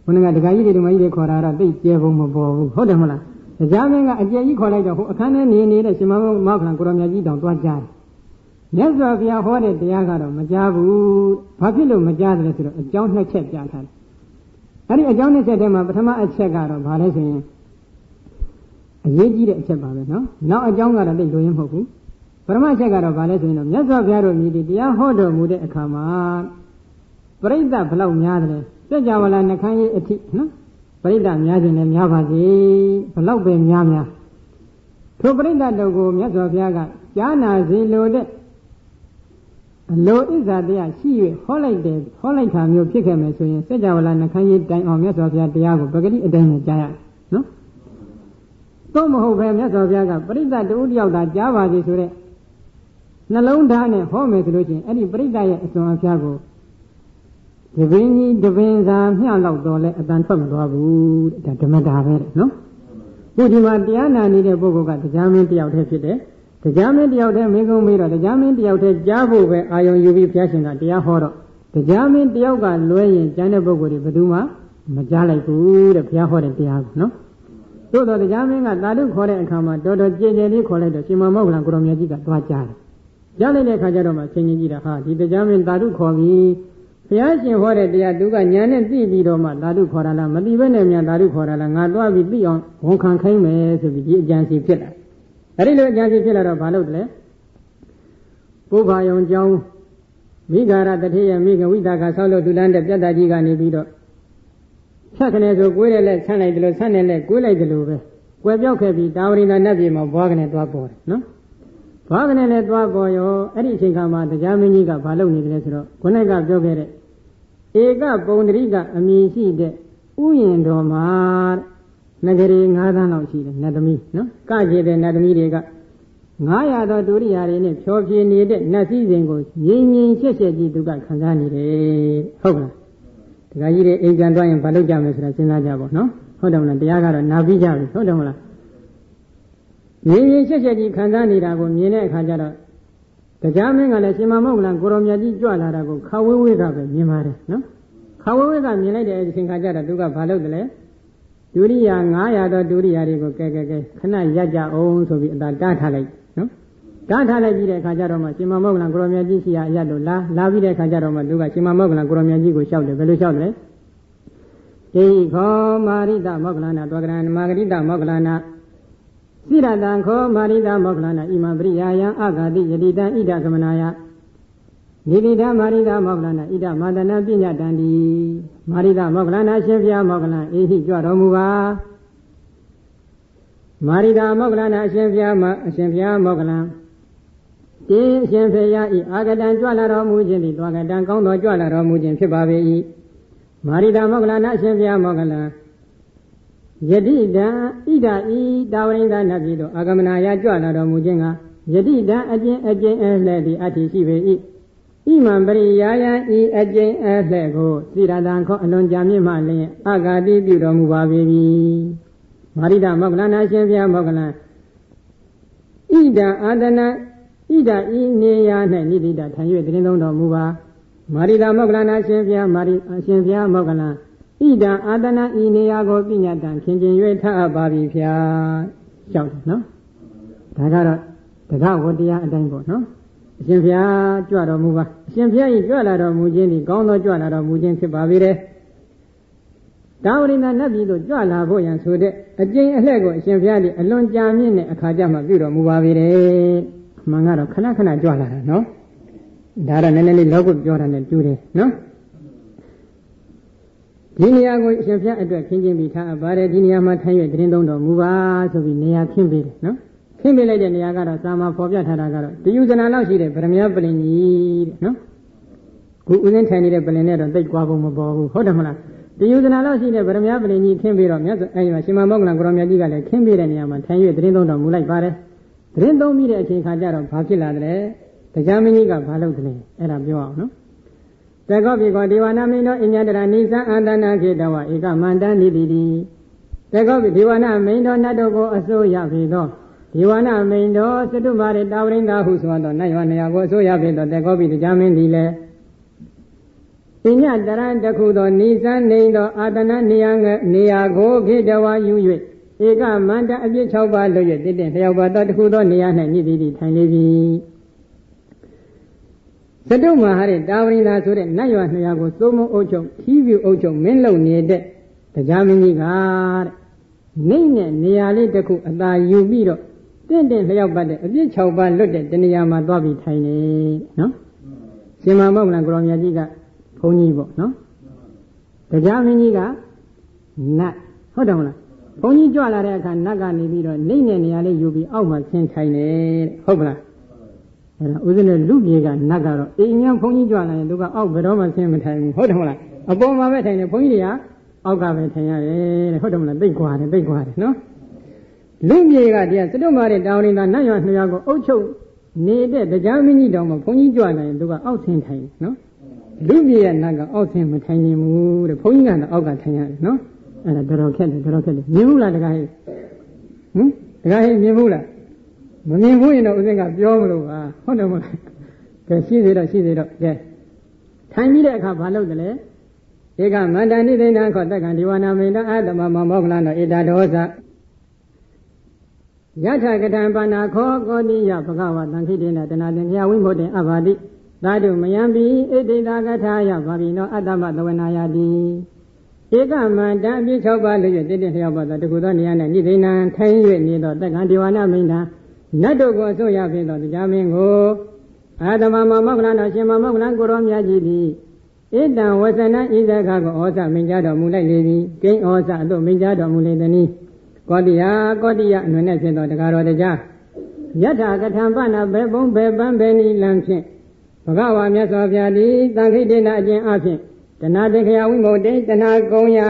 A: ဘုန်းကဒကာကြီးတွေဓမ္မကြီးတွေခေါ်တာတော့သိကျဲဖို့မပေါ်ဘူးဟုတ်တယ်မလားတရားမင်းကအကျေကြီးခေါ်လိုက်တော့ဟိုအခန်းထဲနေတဲ့ရှင်မမောက္ကလကိုရောမြတ်ကြီးတောင်သွားကြားတယ်မြတ်စွာဘုရားဟောတဲ့တရားကတော့မကြားဘူးဘာဖြစ်လို့မကြားတယ်လဲဆိုတော့အကြောင်းနှစ်ချက်ကြားထားတယ်အဲ့ဒီအကြောင်းနှစ်ချက်ထဲမှာပထမအချက်ကတော့ဘာလဲဆိုရင်အရေးကြီးတဲ့အချက်ပါပဲနော်နောက်အကြောင်းကတော့သိလို့ရမဟုတ်ဘူးပထမချက်ကတော့ဘာလဲဆိုရင်တော့မြတ်စွာဘုရားတို့မြည်တရားဟောတော်မူတဲ့အခါမှာပရိသတ်ဘလောက်များတယ်စัจ java လာနှခမ်းရေးအထိနော်ပရိသတ်များခြင်းလည်းများပါစေဘလောက်ပဲများထိုပရိသတ်တို့ကိုမြတ်စွာဘုရားကကြားနာစေလိုတဲ့ လိုဣဇာတရားရှိ၍ဟောလိုက်တယ်ဟောလိုက်တာမျိုးဖြစ်ခဲ့မယ်ဆိုရင်စัจ java လာနှခမ်းကြီးတိုင်အောင်မြတ်စွာဘုရားတရားကိုပဂတိအတိုင်းနဲ့ကြားရနော်သို့မဟုတ်ပဲမြတ်စွာဘုရားကပရိသတ်တူတယောက်သာကြားပါစေဆိုတဲ့နှလုံးသားနဲ့ဟောမယ်ဆိုလို့ရှိရင်အဲ့ဒီပရိသတ်ရဲ့အစွမ်းအဖျားကိုတပင်းကြီးတပင်းစာမျှလောက်တော့လဲအတန်ထွက်မသွားဘူးတဲ့ဒါဓမ္မတာပဲတဲ့နော်ခုဒီမှာတရားနာနေတဲ့ပုဂ္ဂိုလ်ကတရားမင်းတယောက်တည်းဖြစ်တယ်တရားမင်းတယောက်တည်းမင်းကုန်းမေးတော့တရားမင်းတယောက်တည်းကြားဖို့ပဲအာယုံယူပြီးဘုရားရှင်ကတရားဟောတော့တရားမင်းတယောက်ကလွဲရင်ကျန်တဲ့ပုဂ္ဂိုလ်တွေဘယ်သူမှမကြားလိုက်ဘူးတဲ့ဘုရားဟောတဲ့တရားကိုနော်သို့တော့တရားမင်းကသာဓုခေါ်တဲ့အခါမှာတော်တော်ကြည်ကြည်လေးခေါ်လိုက်တော့ရှင်မမောဂလန်ကိုရောင်မြတ်ကြီးကသွားကြားတယ်ကြားလိုက်တဲ့အခါကျတော့မှဆင်ញင်ကြည့်တာဟာဒီတရားမင်းသာဓုခေါ်ပြီးဘုရားရှင်ဟောတဲ့တရားသူကညာနဲ့သိပြီးတော့မှသာဓုခေါ်တာလားမသိဘဲနဲ့မြန်သာဓုခေါ်တာလားငါသွားပြီးသိအောင်ဝန်ခံခိုင်းမယ်ဆိုပြီးဒီအကြံစီဖြစ်လာအဲ့ဒီလိုအကြံစီဖြစ်လာတော့ဘာလုပ်တယ်လဲပုဗ္ဗာယုံကျောင်းမိဂါရတတိယမိဂဝိတာကဆောက်လို့ဒုလန်းတဲ့ပြတ်တာကြီးကနေပြီးတော့ဖြတ်ခနဲ့ဆိုကိုယ်နဲ့လက်ဆန့်လိုက်တယ်လို့ဆန့်နဲ့လက်ကိုယ်လိုက်တယ်လို့ပဲကွယ်ပြောက်ခဲ့ပြီးတာဝရိန္ဒနတ်ပြည်မှာဘွားကနေသွားပေါ်တယ်နော်ဘွားကနေလည်းသွားပေါ်ရောအဲ့ဒီအချိန်ခါမှာတရားမင်းကြီးကဘာလုပ်နေတယ်လဲဆိုတော့ခုနကပြောခဲ့တဲ့ဧကပုံတရိကအမည်ရှိတဲ့ဥယျင်တော်မှာနဂရီ9သန်းလောက်ရှိတယ်နတ်သမီးနော်ကကြည်တဲ့နတ်သမီးတွေက900သောဒုရိယာတွေနဲ့ဖြောပြနေတဲ့နတ်စည်းစိမ်ကိုငြိမ်ငြိမ်ရှက်ရှက်ကြီးသူကခံစားနေတယ်ဟုတ်ကလားဒကာကြီးတွေအိမ်ပြန်သွားရင်ဘာလုပ်ကြမလဲဆိုတာစဉ်းစားကြပါနော်ဟုတ်တယ်မလားတရားကတော့နာပြီးကြပြီဟုတ်တယ်မလားငြိမ်ငြိမ်ရှက်ရှက်ကြီးခံစားနေတာကိုမြင်တဲ့အခါကျတော့တရားမင်းကလည်းရှင်မမောဂလန်ကိုရောင်မြတ်ကြီးကြွလာတာကိုခဝေးဝေးကပဲမြင်ပါတယ်နော်ခဝေးဝေးကမြင်လိုက်တဲ့အချိန်ခါကျတော့သူကဘာလုပ်တယ်လဲဒုရိယာ900သောဒုရိယာတွေကိုကဲခဏရပ်ကြအောင်ဆိုပြီးအသာတားထားလိုက်နော်တားထားလိုက်ပြီးတဲ့အခါကျတော့မှရှင်မမောဂလန်ကိုရောင်မြတ်ကြီးရှိရအရလို့လာပြီးတဲ့အခါကျတော့မှသူကရှင်မမောဂလန်ကိုရောင်မြတ်ကြီးကိုလျှောက်တယ်ဘယ်လိုလျှောက်တယ်လဲဣခောမာရိတမောဂလနာတောကရဏမာဂရိတမောဂလနာစိရတံခောမာရိတမောဂလနာဣမံပရိယာယံအဂတိယတိတံဣဒကမနာယနိတိတမာရိတမောဂလနာဣဒမာတနာပညာတံတိမာရိတမောဂလနာရှင်ဖျားမောဂလန်အေဟိကြွတော်မူပါမာရိတမောဂလနာအရှင်ဖျားမောဂလန်တေအရှင်ဖျားဤအာဂတံကြွလာတော်မူခြင်းသည်တွာကတံကောင်းသောကြွလာတော်မူခြင်းဖြစ်ပါပေ၏မာရိတမောဂလနာအရှင်ဖျားမောဂလန်ယတိတံဣဒဤတာဝရိန္ဒနတ်ပြည်သို့အာဂမနာယကြွလာတော်မူခြင်းကယတိတံအကျဉ်အလှဲ့သည်အတ္တိရှိပေ၏ဣမံပရိယာယံဤအကျဉ်အလှဲ့ကိုစိရတံခောအလွန်ကြာမြင့်မှလျင်အာဂတိပြုတော်မူပါပေ၏မာရိတမောဂလနာရှင်ဖျားမောဂလန်ဣဒံအာတနာဣဒဤနေရာ၌နိတိတထိုင်၍တရင်သုံးတော်မူပါမာရိတမောဂလနာရှင်ဖျားမောဂလန်ဣဒံအာတနာဤနေရာကိုပညာတံခင်ကျင်၍ထအပ်ပါပြီဖျားလျှောက်တယ်နော်ဒါကတော့တက္ကဝတ္တရားအတိုင်းပေါ့နော်အရှင်ဖျားကြွတော်မူပါအရှင်ဖျားဤကြွလာတော်မူခြင်းဒီကောင်းသောကြွလာတော်မူခြင်းဖြစ်ပါပေတယ်တာဝရိန္ဒနတ်ပြည်သို့ကြွလာဖို့ရန်ဆိုတဲ့အကျဉ်အလှဲ့ကိုအရှင်ဖျားဒီအလွန်ကြာမြင့်တဲ့အခါကျမှပြုတော်မူပါပေတယ်မှန်ကတော့ခဏကြွလာတာနော်ဒါတော့နည်းနည်းလေးလောက်ကိုပြောတာနဲ့တူတယ်နော်ဒီနေရာကိုအရှင်ဖျားအတွက်ခင်းကျင်းပြီးထားပါတယ်ဒီနေရာမှာထိုင်၍တရင်သုံးတော်မူပါဆိုပြီးနေရာခင်းပေးတယ်နော်ခင်းပေးလိုက်တဲ့နေရာကတော့စာမှာဖော်ပြထားတာကတော့တယူဇနာလောက်ရှိတဲ့ဗရမယပလင်ကြီးတဲ့နော်ခုဦးစင်းထိုင်နေတဲ့ပလင်နဲ့တော့သိပ်ကွာဖို့မပေါ်ဘူးဟုတ်တယ်မလားတယူဇနာလောက်ရှိတဲ့ဗရမယပလင်ကြီးခင်းပေးတော့မြတ်စွာအဲဒီမှာရှင်မမောဂလန်ကိုရောင်မြတ်ကြီးကလည်းခင်းပေးတဲ့နေရာမှာထိုင်၍တရင်သုံးတော်မူလိုက်ပါတယ်တရင်သုံးပြီးတဲ့အချိန်ခါကျတော့ဘာဖြစ်လာတယ်တရားမင်းကြီးကဘာလုပ်တယ်အဲ့ဒါပြောအောင်နော်တကောပိကောဒေဝနာမိန်တော်အညတရနိသံအန္တနာခေတဝဧကမန္တနိတိတိတကောပိဒေဝနာမိန်တော်နတ်တို့ကိုအစိုးရပေသောဒေဝနာမိန်တော်သတ္တုမာရေတာဝရိန္ဒဟုဆိုသောနတ်ရွာနေရာကိုအစိုးရပေသောတကောပိတရားမင်းသည်လည်းအညတရတခုသောနိသံနေသောအာတနာနေရာကိုခေတဝယူ၍ဧကမန္တအပြစ်6ပါးလွတ်၍တည်တည်လျောက်ပါသောတခုသောနေရာ၌နိတိတိထိုင်လေပြီသတ္တုမဟာရဲ့တာဝရိန္ဒာဆိုတဲ့နတ်ရွာ200ကိုသုံးမအုပ်ချုပ်ခီးပြူအုပ်ချုပ်မင်းလုံနေတဲ့တရားမင်းကြီးကတဲ့နေနဲ့နေရာလေးတစ်ခုအသာယူပြီးတော့တင့်လျောက်ပတ်တဲ့အပြစ်6ပါးလွတ်တဲ့တနေရာမှာသွားပြီးထိုင်နေနော်ရှင်မမောဂလန်ကိုရောင်မြတ်ကြီးကဘုန်းကြီးပေါ့နော်တရားမင်းကြီးကနတ်ဟုတ်တယ်မလားဘုန်းကြီးကြွလာတဲ့အခါနတ်ကနေပြီးတော့နေနဲ့နေရာလေးယူပြီးအောက်မှာဆင်းထိုင်နေဟုတ်ပလား အဲ့ဒါဥစဉ်တဲ့လူပြေကနတ်ကတော့အိမ်ညာဘုန်းကြီးကြွလာရင်သူကအောက်ဘယ်တော့မှဆင်းမထိုင်ဘူးဟုတ်တယ်မလားအပေါ်မှာပဲထိုင်တယ်ဘုန်းကြီးတွေကအောက်ကပဲထိုင်ရတယ်တဲ့ဟုတ်တယ်မလားသိကွာတယ်နော်လူပြေကတရားစတုမာတဲ့တောင်းရင်သာနတ်ရွာနှစ်ရွာကိုအုပ်ချုပ်နေတဲ့တရားမင်းကြီးတောင်မှဘုန်းကြီးကြွလာရင်သူကအောက်ဆင်းထိုင်တယ်နော်လူပြေရဲ့နတ်ကအောက်ဆင်းမထိုင်နိုင်ဘူးတဲ့ဘုန်းကြီးကတော့အောက်ကထိုင်ရတယ်နော်အဲ့ဒါတော်တော်ခက်တယ်မြင်ဘူးလားတကားဟဲ့တကားဟဲ့မြင်ဘူးလားမမြင်ဘူးရင်တော့ဥစဉ်ကပြောမလို့ပါဟုတ်တယ်မလားကဲရှိသေးတော့ကဲထိုင်ပြီးတဲ့အခါဘာလုပ်တယ်လဲဧကမန္တနိသိဏခောတက္ကံဒီဝနာမိန်တအာတမမောကလနောဧတဒောဇယထကထံပါဏာခောကောတိယဘဂဝတံခိတေနတနာသင်္ခယဝိမုတ်တေအဘာတိသာတုမယံပိဣတိတာကထာယဘာဘိနောအတ္တမသဝနာယတိဧကမန္တအပြည့်၆ပါးလို့တည်လျောက်ပါသောတခုသောနေရာ၌နိသိဏံထိုင်၍နေသောတက္ကံဒီဝနာမိန်တနတ်တို့ကိုအစိုးရဖြစ်သောတရားမင်းကိုအာတမမောကလနောရှင်မောကလကိုရောမြတ်ကြီးသည်ဣတံဝဆနံဣဇခကိုဩဇမိန်ကြတော်မူလိုက်လေသည်ကိဉ္ဩဇအသို့မိန်ကြတော်မူလေသည်ကောတိယအနွယ်နဲ့ဖြစ်သောတရားတော်တရားယထာကထံပနာဘေဘုံဘေပန်းဘေနိလံဖြင့်ဘဂဝါမြတ်စွာဘုရားသည်တန်ခိတေနအကျင့်အဖြင့်တဏှာတေခယဝိမုတ်တေတဏှာကုံယ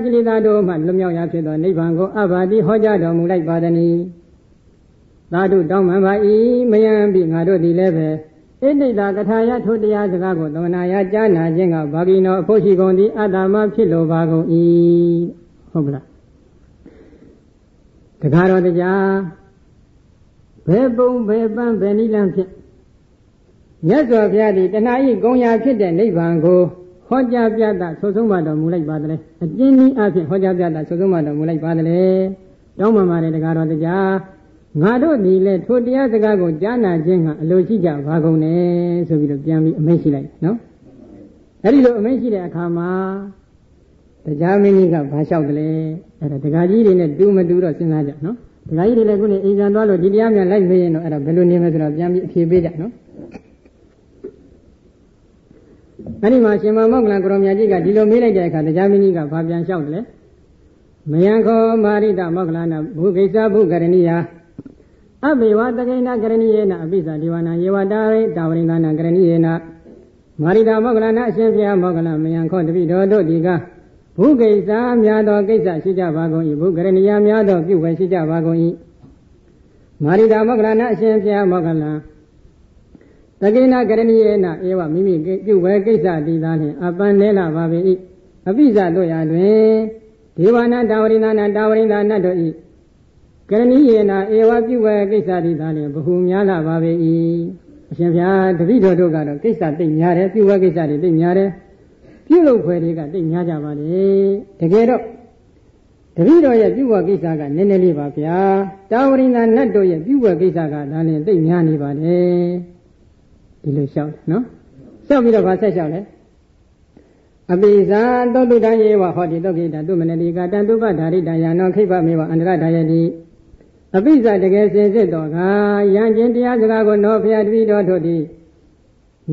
A: ကိလေသာတို့မှလွတ်မြောက်ရာဖြစ်သောနိဗ္ဗာန်ကိုအဘာတိဟောကြားတော်မူလိုက်ပါသည်။သာဓုတောင်းမှန်ပါ၏မယံပိငါတို့သည်လည်းပဲဣတိတာကထာယထိုတရားစကားကိုသမနာယကြားနာခြင်းကဘာဂိနောအဖို့ရှိကုန်သည်အတ္တမဖြစ်လိုပါကုန်၏ဟုတ်ပလားတရားတော်တရားဘယ်ပုံဘယ်ပန်းဘယ်နိလန်းဖြင့်မြတ်စွာဘုရားသည်တဏှာဤကုံရာဖြစ်တဲ့နိဗ္ဗာန်ကိုဟောကြားပြတာဆိုဆုံးမတော်မူလိုက်ပါသလဲအကျဉ်းနည်းအဖြင့်ဟောကြားပြတာဆိုဆုံးမတော်မူလိုက်ပါသလဲတောင်းပန်ပါတယ်တရားတော်တရားငါတို့ဒီလေထိုတရားစကားကိုကြားနာခြင်းကအလိုရှိကြပါကုန်တယ်ဆိုပြီးတော့ပြန်ပြီးအမိန့်ရှိလိုက်နော်အဲ့ဒီလိုအမိန့်ရှိတဲ့အခါမှာတရားမင်းကြီးကဘာလျှောက်တယ်လဲအဲ့ဒါတရားကြီးတွေနဲ့တူမတူတော့စဉ်းစားကြနော်တရားကြီးတွေလည်းခုနေအိမ်ပြန်သွားလို့ဒီတရားများလိုက်နေရင်တော့အဲ့ဒါဘယ်လိုနေမလဲဆိုတော့ပြန်ပြီးအဖြေပေးကြနော်အဲ့ဒီမှာရှင်မောကလန်ကိုရောမြတ်ကြီးကဒီလိုမေးလိုက်တဲ့အခါတရားမင်းကြီးကဘာပြန်လျှောက်တယ်လဲမယံခောမာရိတမောကလနာဘုဂိစ္စဘုကရဏိယအဘိဝတကိဏကရဏိယေနအပိသဒီဝနာယေဝတာရိတာဝရိန္ဒနာကရဏိယေနမာရိတမောကလနာအရှင်ဘုရားမောကလမယံခောတပိတော်တို့ဒီကဘုဂိစ္စများသောကိစ္စရှိကြပါကုန်၏ဘုကရဏိယများသောပြုဝယ်ရှိကြပါကုန်၏မာရိတမောကလနာအရှင်ဘုရားမောကလတကိဏကရဏိယေနဧဝမိမိပြုဝယ်ကိစ္စတည်သားနှင့်အပန်းလဲလာပါပေ၏အပိသတို့ရာတွင်ဒေဝနာတာဝရိန္ဒနာတာဝရိန္ဒနတ်တို့၏ကရဏီယေနာဧဝပြုဝဲကိစ္စတိသာလျှင်ဘ ഹു များလာပါပေ၏အရှင်ဘုရားတပည့်တော်တို့ကတော့ကိစ္စတိတ်များတယ်ပြုဝဲကိစ္စတွေတိတ်များတယ်ပြုလုပ်ဖွယ်တွေကတိတ်များကြပါလေတကယ်တော့တပည့်တော်ရဲ့ပြုဝဲကိစ္စကနည်းနည်းလေးပါဗျာတာဝရိန္ဒနတ်တို့ရဲ့ပြုဝဲကိစ္စကဒါလျှင်တိတ်များနေပါတယ်ဒီလိုလျှောက်နော်လျှောက်ပြီးတော့ဗာဆက်လျှောက်လဲအပိဇာသောတုတံယေဝဟောတိတောကိတတုမနတိကတံတုပဓာရိတံယာနောခိဗမေဝအန္တရဒါယတိအပိဇာတကယ်စင်စစ်တော်ကယံကျင်တရားစကားကိုနောဖျားတပိတော်တို့သည်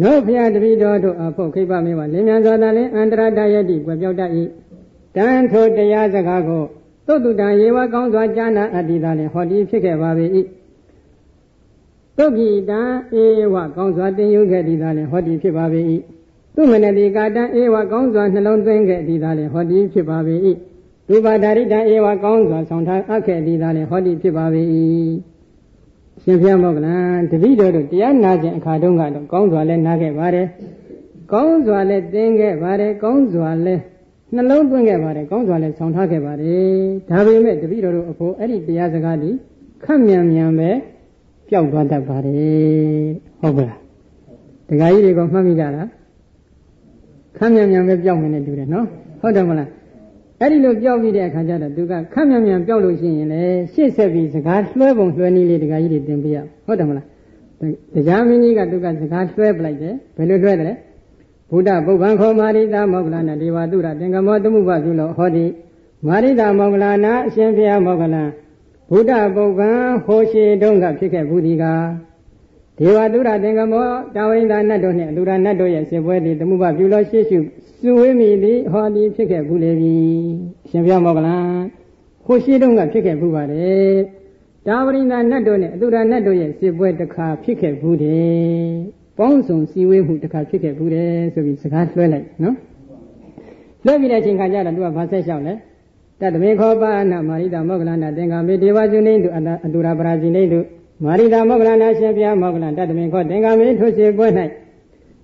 A: နောဖျားတပိတော်တို့အဖို့ခိဗမေဝလင်းမြန်စွာသာလင်အန္တရဒါယတိကွယ်ပြောက်တတ်၏တံထိုတရားစကားကိုသောတုတံယေဝကောင်းစွာကြားနာအတ္တိသာလင်ဟောတိဖြစ်ခဲ့ပါပေ၏တုကိတံဧဝကောင်းစွာသင်ယူခဲ့သည်သာလင်ဟောတိဖြစ်ပါပေ၏သူမနတိကာတံဧဝကောင်းစွာနှလုံးသွင်းခဲ့သည်သာလင်ဟောတိဖြစ်ပါပေ၏ဒုပါဒရိတံဧဝကောင်းစွာဆောင်ထားအပ်ခဲ့သည်သာလင်ဟောတိဖြစ်ပါပေ၏ရှင်ဘုရားမောကလံတပည့်တော်တို့တရားနာခြင်းအခါတုန်းကတော့ကောင်းစွာလဲနာခဲ့ပါတယ်ကောင်းစွာလဲသင်ခဲ့ပါတယ်ကောင်းစွာလဲနှလုံးသွင်းခဲ့ပါတယ်ကောင်းစွာလဲဆောင်ထားခဲ့ပါတယ်ဒါပေမဲ့တပည့်တော်တို့အဖို့အဲ့ဒီတရားစကားဒီခက်မြန်မြန်ပဲပျောက်သွားတတ်ပါတယ်ဟုတ်ပါလားဒကာကြီးတွေကမှတ်မိကြလားခမ်းမြန်မြန်ပဲပျောက်နေတယ်တူတယ်နော်ဟုတ်တယ်မလားအဲ့ဒီလိုပျောက်ပြီးတဲ့အခါကျတော့သူကခမ်းမြန်မြန်ပျောက်လို့ရှိရင်လေရှေ့ဆက်ပြီးစကားလွှဲပုံလွှဲနည်းလေးဒကာကြီးတွေသင်ပေးရဟုတ်တယ်မလားတရားမင်းကြီးကသူကစကားလွှဲပလိုက်တယ်ဘယ်လိုလွှဲတယ်လဲဘုဒ္ဓပုဗ္ဗံခောမာရိတာမောကလနာဒေဝတုရသင်္ကမောတမှုပပြုလို့ဟောတိမာရိတာမောကလနာအရှင်ဘုရားမောကလံဘုဒ္ဓပုဗ္ဗံဟောရှိတုံးကဖြစ်ခဲ့ဘူးဒီကဒေဝတုရသင်္ကမောတာဝရိန္ဒနတ်တို့နှင့်အလူရနတ်တို့ရဲ့ရှင်ပွဲသည်တမှုပပြုလို့ရှိစုစုဝေးမိသည်ဟောသည်ဖြစ်ခဲ့ဘူးလေပြီရှင်ဘုရားမောကလံဟိုရှိတုန်းကဖြစ်ခဲ့ဘူးပါတယ် တာဝရိန္ဒနတ်တို့နဲ့အတုဒနတ်တို့ရဲ့စစ်ပွဲတစ်ခါဖြစ်ခဲ့ဘူးတယ်ပေါင်းစုံစည်းဝေးမှုတစ်ခါဖြစ်ခဲ့ဘူးတယ်ဆိုပြီးစကားလွှဲလိုက်နော်လွှဲပြီးတဲ့အချိန်ခါကျတော့သူကဘာဆက်လျှောက်လဲတတမေခောပါဏမာရိတာမောဂလနာသင်္ကာမေဒေဝဇုနေတုအတုဒပရာဇိနေတုမာရိတာမောဂလနာရှင်ပြမောဂလတတမေခောသင်္ကာမေထိုစစ်ပွဲ၌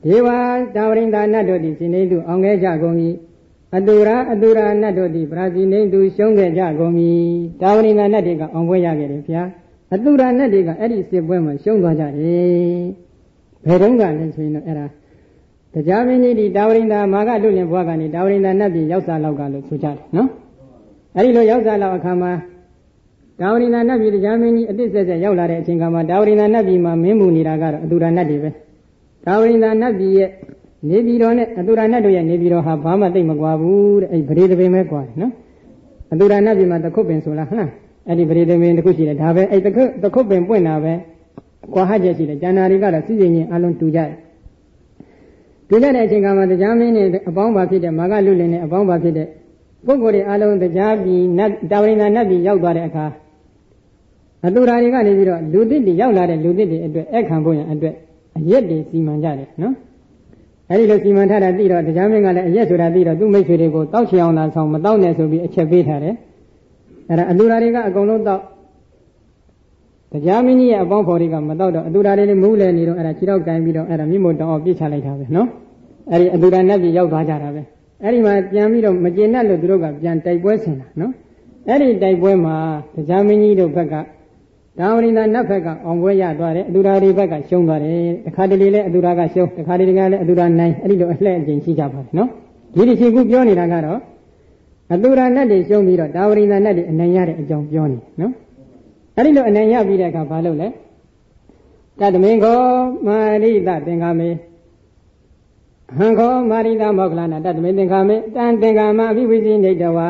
A: ဒေဝတာဝရိန္ဒနတ်တို့သည်ဇိနေတုအောင်ခဲ့ကြကုန်၏အတုရာနတ်တို့သည်ပရာဇိနေတုရှုံးခဲ့ကြကုန်၏တာဝရိန္ဒနတ်တွေကအောင်ပွဲရခဲ့တယ်ဗျာအတုရာနတ်တွေကအဲ့ဒီစစ်ပွဲမှာရှုံးသွားကြတယ်ဘယ်တော့ကလဲဆိုရင်တော့အဲ့ဒါတရားမင်းကြီးဒီတာဝရိန္ဒမာကလူလင်ဘွားကနေတာဝရိန္ဒနတ်ပြည်ရောက်စားလောက်ကလို့ဆိုကြတယ်နော်အဲ့ဒီလိုရောက်စားလောက်အခါမှာတာဝရိန္ဒနတ်ပြည်တရားမင်းကြီးအတိတ်ဆက်ဆက်ရောက်လာတဲ့အချိန်ကမှတာဝရိန္ဒနတ်ပြည်မှာမင်းမှုနေတာကတော့အတုရာနတ်တွေပဲတာဝရိန္ဒနတ်ပြည်ရဲ့နေပြည်တော်နဲ့အတုရာနတ်တို့ရဲ့နေပြည်တော်ဟာဘာမှသိမ့်မကွာဘူးတဲ့အဲ့ဗရေတပင်ပဲကွာတယ်နော်အတုရာနတ်ပြည်မှာတခုတ်ပင်ဆိုလားဟလားအဲ့ဒီဗရေတပင်တစ်ခုရှိတယ်ဒါပဲအဲ့တခုတ်ပင်ပွင့်တာပဲကွာဟချက်ရှိတယ်ကျန်တာတွေကတော့စီစဉ်ချင်းအလုံးတူကြတယ်တူကြတဲ့အချိန်ကမှတရားမင်းနဲ့အပေါင်းပါဖြစ်တဲ့မာကလူလင်နဲ့အပေါင်းပါဖြစ်တဲ့ပုဂ္ဂိုလ်တွေအလုံးတရားပြည်နတ်တာဝရိန္ဒနတ်ပြည်ရောက်သွားတဲ့အခါအတုရာတွေကနေပြီးတော့လူသစ်တွေရောက်လာတဲ့လူသစ်တွေအတွက်အခန့်ဖို့ရန်အတွက်အရက်တွေစီမံကြတယ်နော်အဲဒီလိုစီမံထားတာသိတော့တရားမင်းကလည်းအရက်ဆိုတာသိတော့သူ့မိတ်ဆွေတွေကိုတောက်ချအောင်သာဆောင်မတောက်နဲ့ဆိုပြီးအချက်ပေးထားတယ်အဲဒါအတုရာတွေကအကုန်လုံးတောက်တရားမင်းကြီးရဲ့အပေါင်းဖော်တွေကမတောက်တော့အတုရာတွေလည်းမူးလဲနေတော့အဲဒါခြေထောက်ကန်ပြီးတော့အဲဒါမြင့်မို့တောင်အောင်ပြစ်ချလိုက်တာပဲနော်အဲဒီအတုရာနတ်ပြည်ရောက်သွားကြတာပဲအဲဒီမှာပြန်ပြီးတော့မကျေနပ်လို့သူတို့ကပြန်တိုက်ပွဲဆင်တာနော်အဲဒီတိုက်ပွဲမှာတရားမင်းကြီးတို့ဘက်ကတာဝရိန္ဒနတ်ဘက်ကအောင်ပွဲရသွားတယ်အတုရာတွေဘက်ကရှုံးသွားတယ်တခါတလေလည်းအတုရာကရှုံးတခါတလေကလည်းအတုရာနိုင်အဲဒီလိုအလှည့်အကျင့်ရှိကြပါတယ်နော်ဒီတစ်ချိန်ခုပြောနေတာကတော့အတုရာနတ်တွေရှုံးပြီးတော့တာဝရိန္ဒနတ်တွေအနိုင်ရတဲ့အကြောင်းပြောနေနော်အဲဒီလိုအနိုင်ရပြီးတဲ့အခါဘာလုပ်လဲတတမင်ခောမာရိတသင်္ကာမေဟံခောမာရိတမောဂလနာတတမင်သင်္ကာမေတံသင်္ကာမအภิဝိဇိနေတဝါ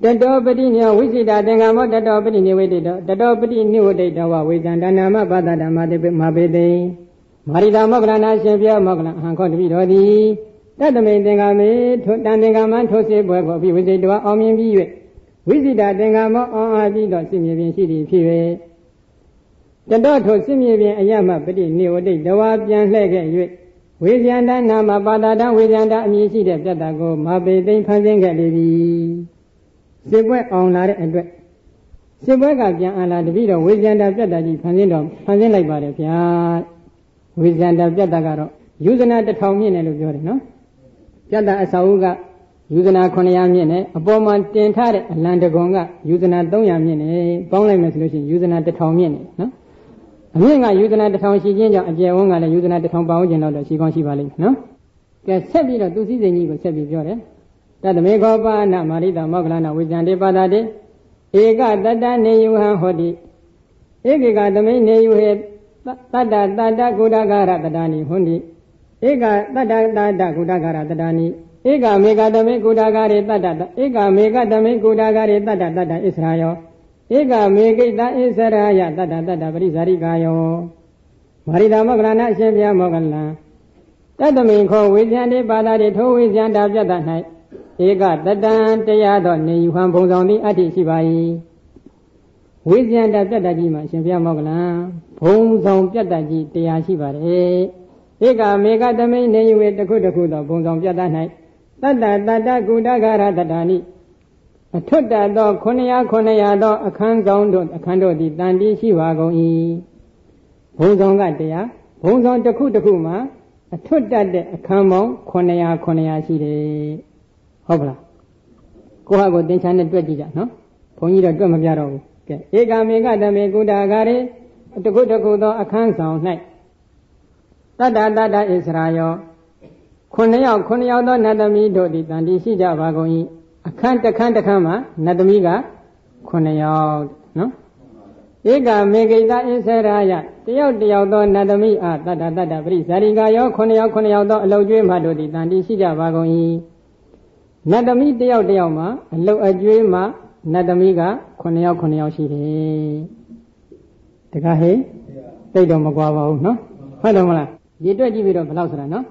A: တတောပတိညဝိစိတာသင်္ကာမောတတောပတိညဝိတိတောတတောပတိညဝိတိတောဝဝိဇံတဏမပတ္တမတေမပေတိမာရိတမောဂလနာရှင်ပြမောဂလဟံခောတပိတော်သည်တတမင်သင်္ကာမေတံသင်္ကာမထိုစေပွဲကိုအภิဝိဇိတဝါအောင်မြင်ပြီး၍ဝိစိတာသင်္ကာမောအောင်အားပြီးတော့စစ်မြေပြင်ရှိသည်ဖြစ်၍တတောထိုစစ်မြေပြင်အယမပတိညဝတိတဝါပြန်လှည့်ခဲ့၍ဝိဇယန္တနာမပါတာတဝိဇယန္တအမည်ရှိတဲ့ပြတ်တာကိုမပေသိမ့်ဖန်ဆင်းခဲ့လေပြီစစ်ပွဲအောင်လာတဲ့အတွက်စစ်ပွဲကပြန်အလာတပြီးတော့ဝိဇယန္တပြတ်တာကြီးဖန်ဆင်းလိုက်ပါတယ်ဗျာဝိဇယန္တပြတ်တာကတော့ယူဇနာ1000မြင့်တယ်လို့ပြောတယ်နော်ပြတ်တာအစာအုပ်ကယူဇနာ900မြင့်နဲ့အပေါ်မှာတင်ထားတဲ့အလံတကွန်ကယူဇနာ300မြင့်နဲ့ပေါင်းလိုက်မယ်ဆိုလို့ရှိရင်ယူဇနာ1000မြင့်တယ်နော်အမြင့်ကယူဇနာ1000ရှိခြင်းကြောင့်အကျယ်ဝန်းကလည်းယူဇနာ1000ပေါင်းခြင်းတော့ရှိကောင်းရှိပါလိမ့်မယ်နော်ကဲဆက်ပြီးတော့သူစည်းစိမ်ကြီးကိုဆက်ပြီးပြောတယ်တတမေခောပါဏမာရိတမောဂလနာဝိဇံတေပါဒတေဧကတတနေယုဟံဟောတိဧကေကသမိနေယုဟေတတတကုဒဂရတတနိဟွန်တိဧကတတကုဒဂရတတနိဧကမေကသမိကုဒဂရေတတဧကမေကသမိကုဒဂရေတတဣသရာယောဧကမေကိတဣသရာယတတပရိဇာရိကာယောမာရိတမောဂလနာအရှင်ဘုရားမောဂလံတတမိခောဝိဇံတေပါဒတေထိုဝိဇံတာပြတ်တ၌ဧကတတံတရားတော်နေယူဟံဘုံဆောင်သည်အဋ္ဌိရှိပါ၏ဝိဇယန္တပြတ်တကြီးမှာအရှင်ဘုရားမောဂလံဘုံဆောင်ပြတ်တကြီးတရားရှိပါတယ်ဧကမေကသမိနေယူဝေတခုတခုသောဘုံဆောင်ပြတ်တ၌တတကုဒဂရတတနိအထွတ်တသော900သောအခန်းဆောင်တို့သည်တန်တီးရှိပါကုန်၏ဘုံဆောင်ကတရားဘုံဆောင်တစ်ခုတစ်ခုမှာအထွတ်တတဲ့အခန်းပေါင်း900ရှိတယ်ဟုတ်ပလားကိုယ့်ဟာကိုယ်သင်္ချာနဲ့တွက်ကြည့်ကြနော်ဘုန်းကြီးတော့တွက်မပြတော့ဘူးကဲဧကမေကတမေကုဒဂရေတခုတခုသောအခန်းဆောင်၌တတဣသရာယော900သောနတ်သမီးတို့သည်တန်တီးရှိကြပါကုန်၏အခန်းတစ်ခန်းမှာနတ်သမီးက900နော်ဧကမေကိတဣသရာယတယောက်သောနတ်သမီးအားတတပရိဇာရိကာယော900သောအလုတ်ကျွေးမှတို့သည်တန်တီးရှိကြပါကုန်၏နတ်သမီးတယောက်မှာအလုတ်အကျွေးမှာနတ်သမီးက900ရှိတယ်တခါဟဲ့သိတော့မကွာပါဘူးနော်ဟုတ်တယ်မလားရေတွက်ကြည့်ပြီးတော့ဘယ်လောက်ဆိုတာနော်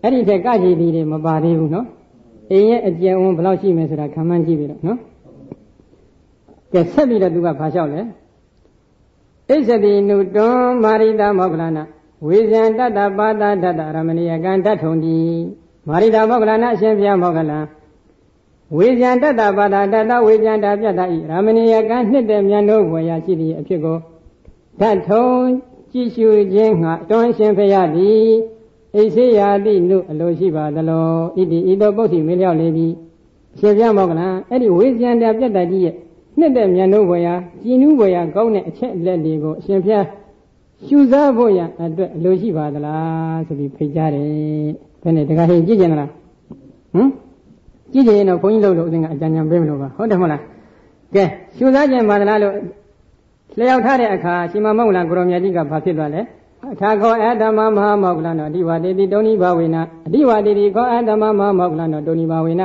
A: အဲ့ဒီထက်ကကြည်တွေမပါသေးဘူးနော်အိမ်ရဲ့အကျယ်ဝန်းဘယ်လောက်ရှိမယ်ဆိုတာခံမှန်းကြည့်ပြီးတော့နော်တ ကဲဆက်ပြီးတော့သူကဘာလျှောက်လဲဣဇတိနုတွန်မာရိတာမောဂလနာဝေဇံတတ္တပါတာတတ္တရမဏိယကံတတ်ထုံတိမာရိတာမောဂလနာအရှင်ဘုရားမောဂလံဝေဇံတတ္တပါတာတတ္တဝေဇံတာပြတ်တာဤရမဏိယကံနှစ်တဲ့မြတ်တို့ဘွယ်ရာရှိသည့်အဖြစ်ကိုတတ်ထုံကြည့်ရှုခြင်းငှာတွန်ရှင်ဘုရားသည်ဣစေယာတိနုအလိုရှိပါသလောဣတိဤသို့ပု္ပ္ပိမင်းလျောက်လေသည်အရှင်ဘုရားမောဂလံအဲ့ဒီဝေဇံတာပြတ်တာကြီးရဲ့နှစ်တဲ့မြတ်တို့ဘွယ်ရာကြည်နူးဘွယ်ရာကောင်းတဲ့အချက်လက်တွေကိုအရှင်ဘုရားရှုစားဖို့ရအတွက်အလိုရှိပါသလားဆိုပြီးဖိတ်ကြတယ်ဘယ်နဲ့တခါဟင်ကြည့်ကြင်လားကြည့်ကြရင်တော့ဘုန်းကြီးလို့ဦးစင်ကအကြံဉာဏ်ပေးမလို့ပါဟုတ်တယ်မဟုတ်လားကဲရှုစားခြင်းပါသလားလို့လျှောက်ထားတဲ့အခါရှင်မမောဂလကိုရောမြတ်ကြီးကဘာဖြစ်သွားလဲထာခောအတ္တမမဟာမောဂလနောအဓိဝါတေတိတုန်ဤဘာဝေနအဓိဝါတေတိခောအတ္တမမဟာမောဂလနောတုန်ဤဘာဝေန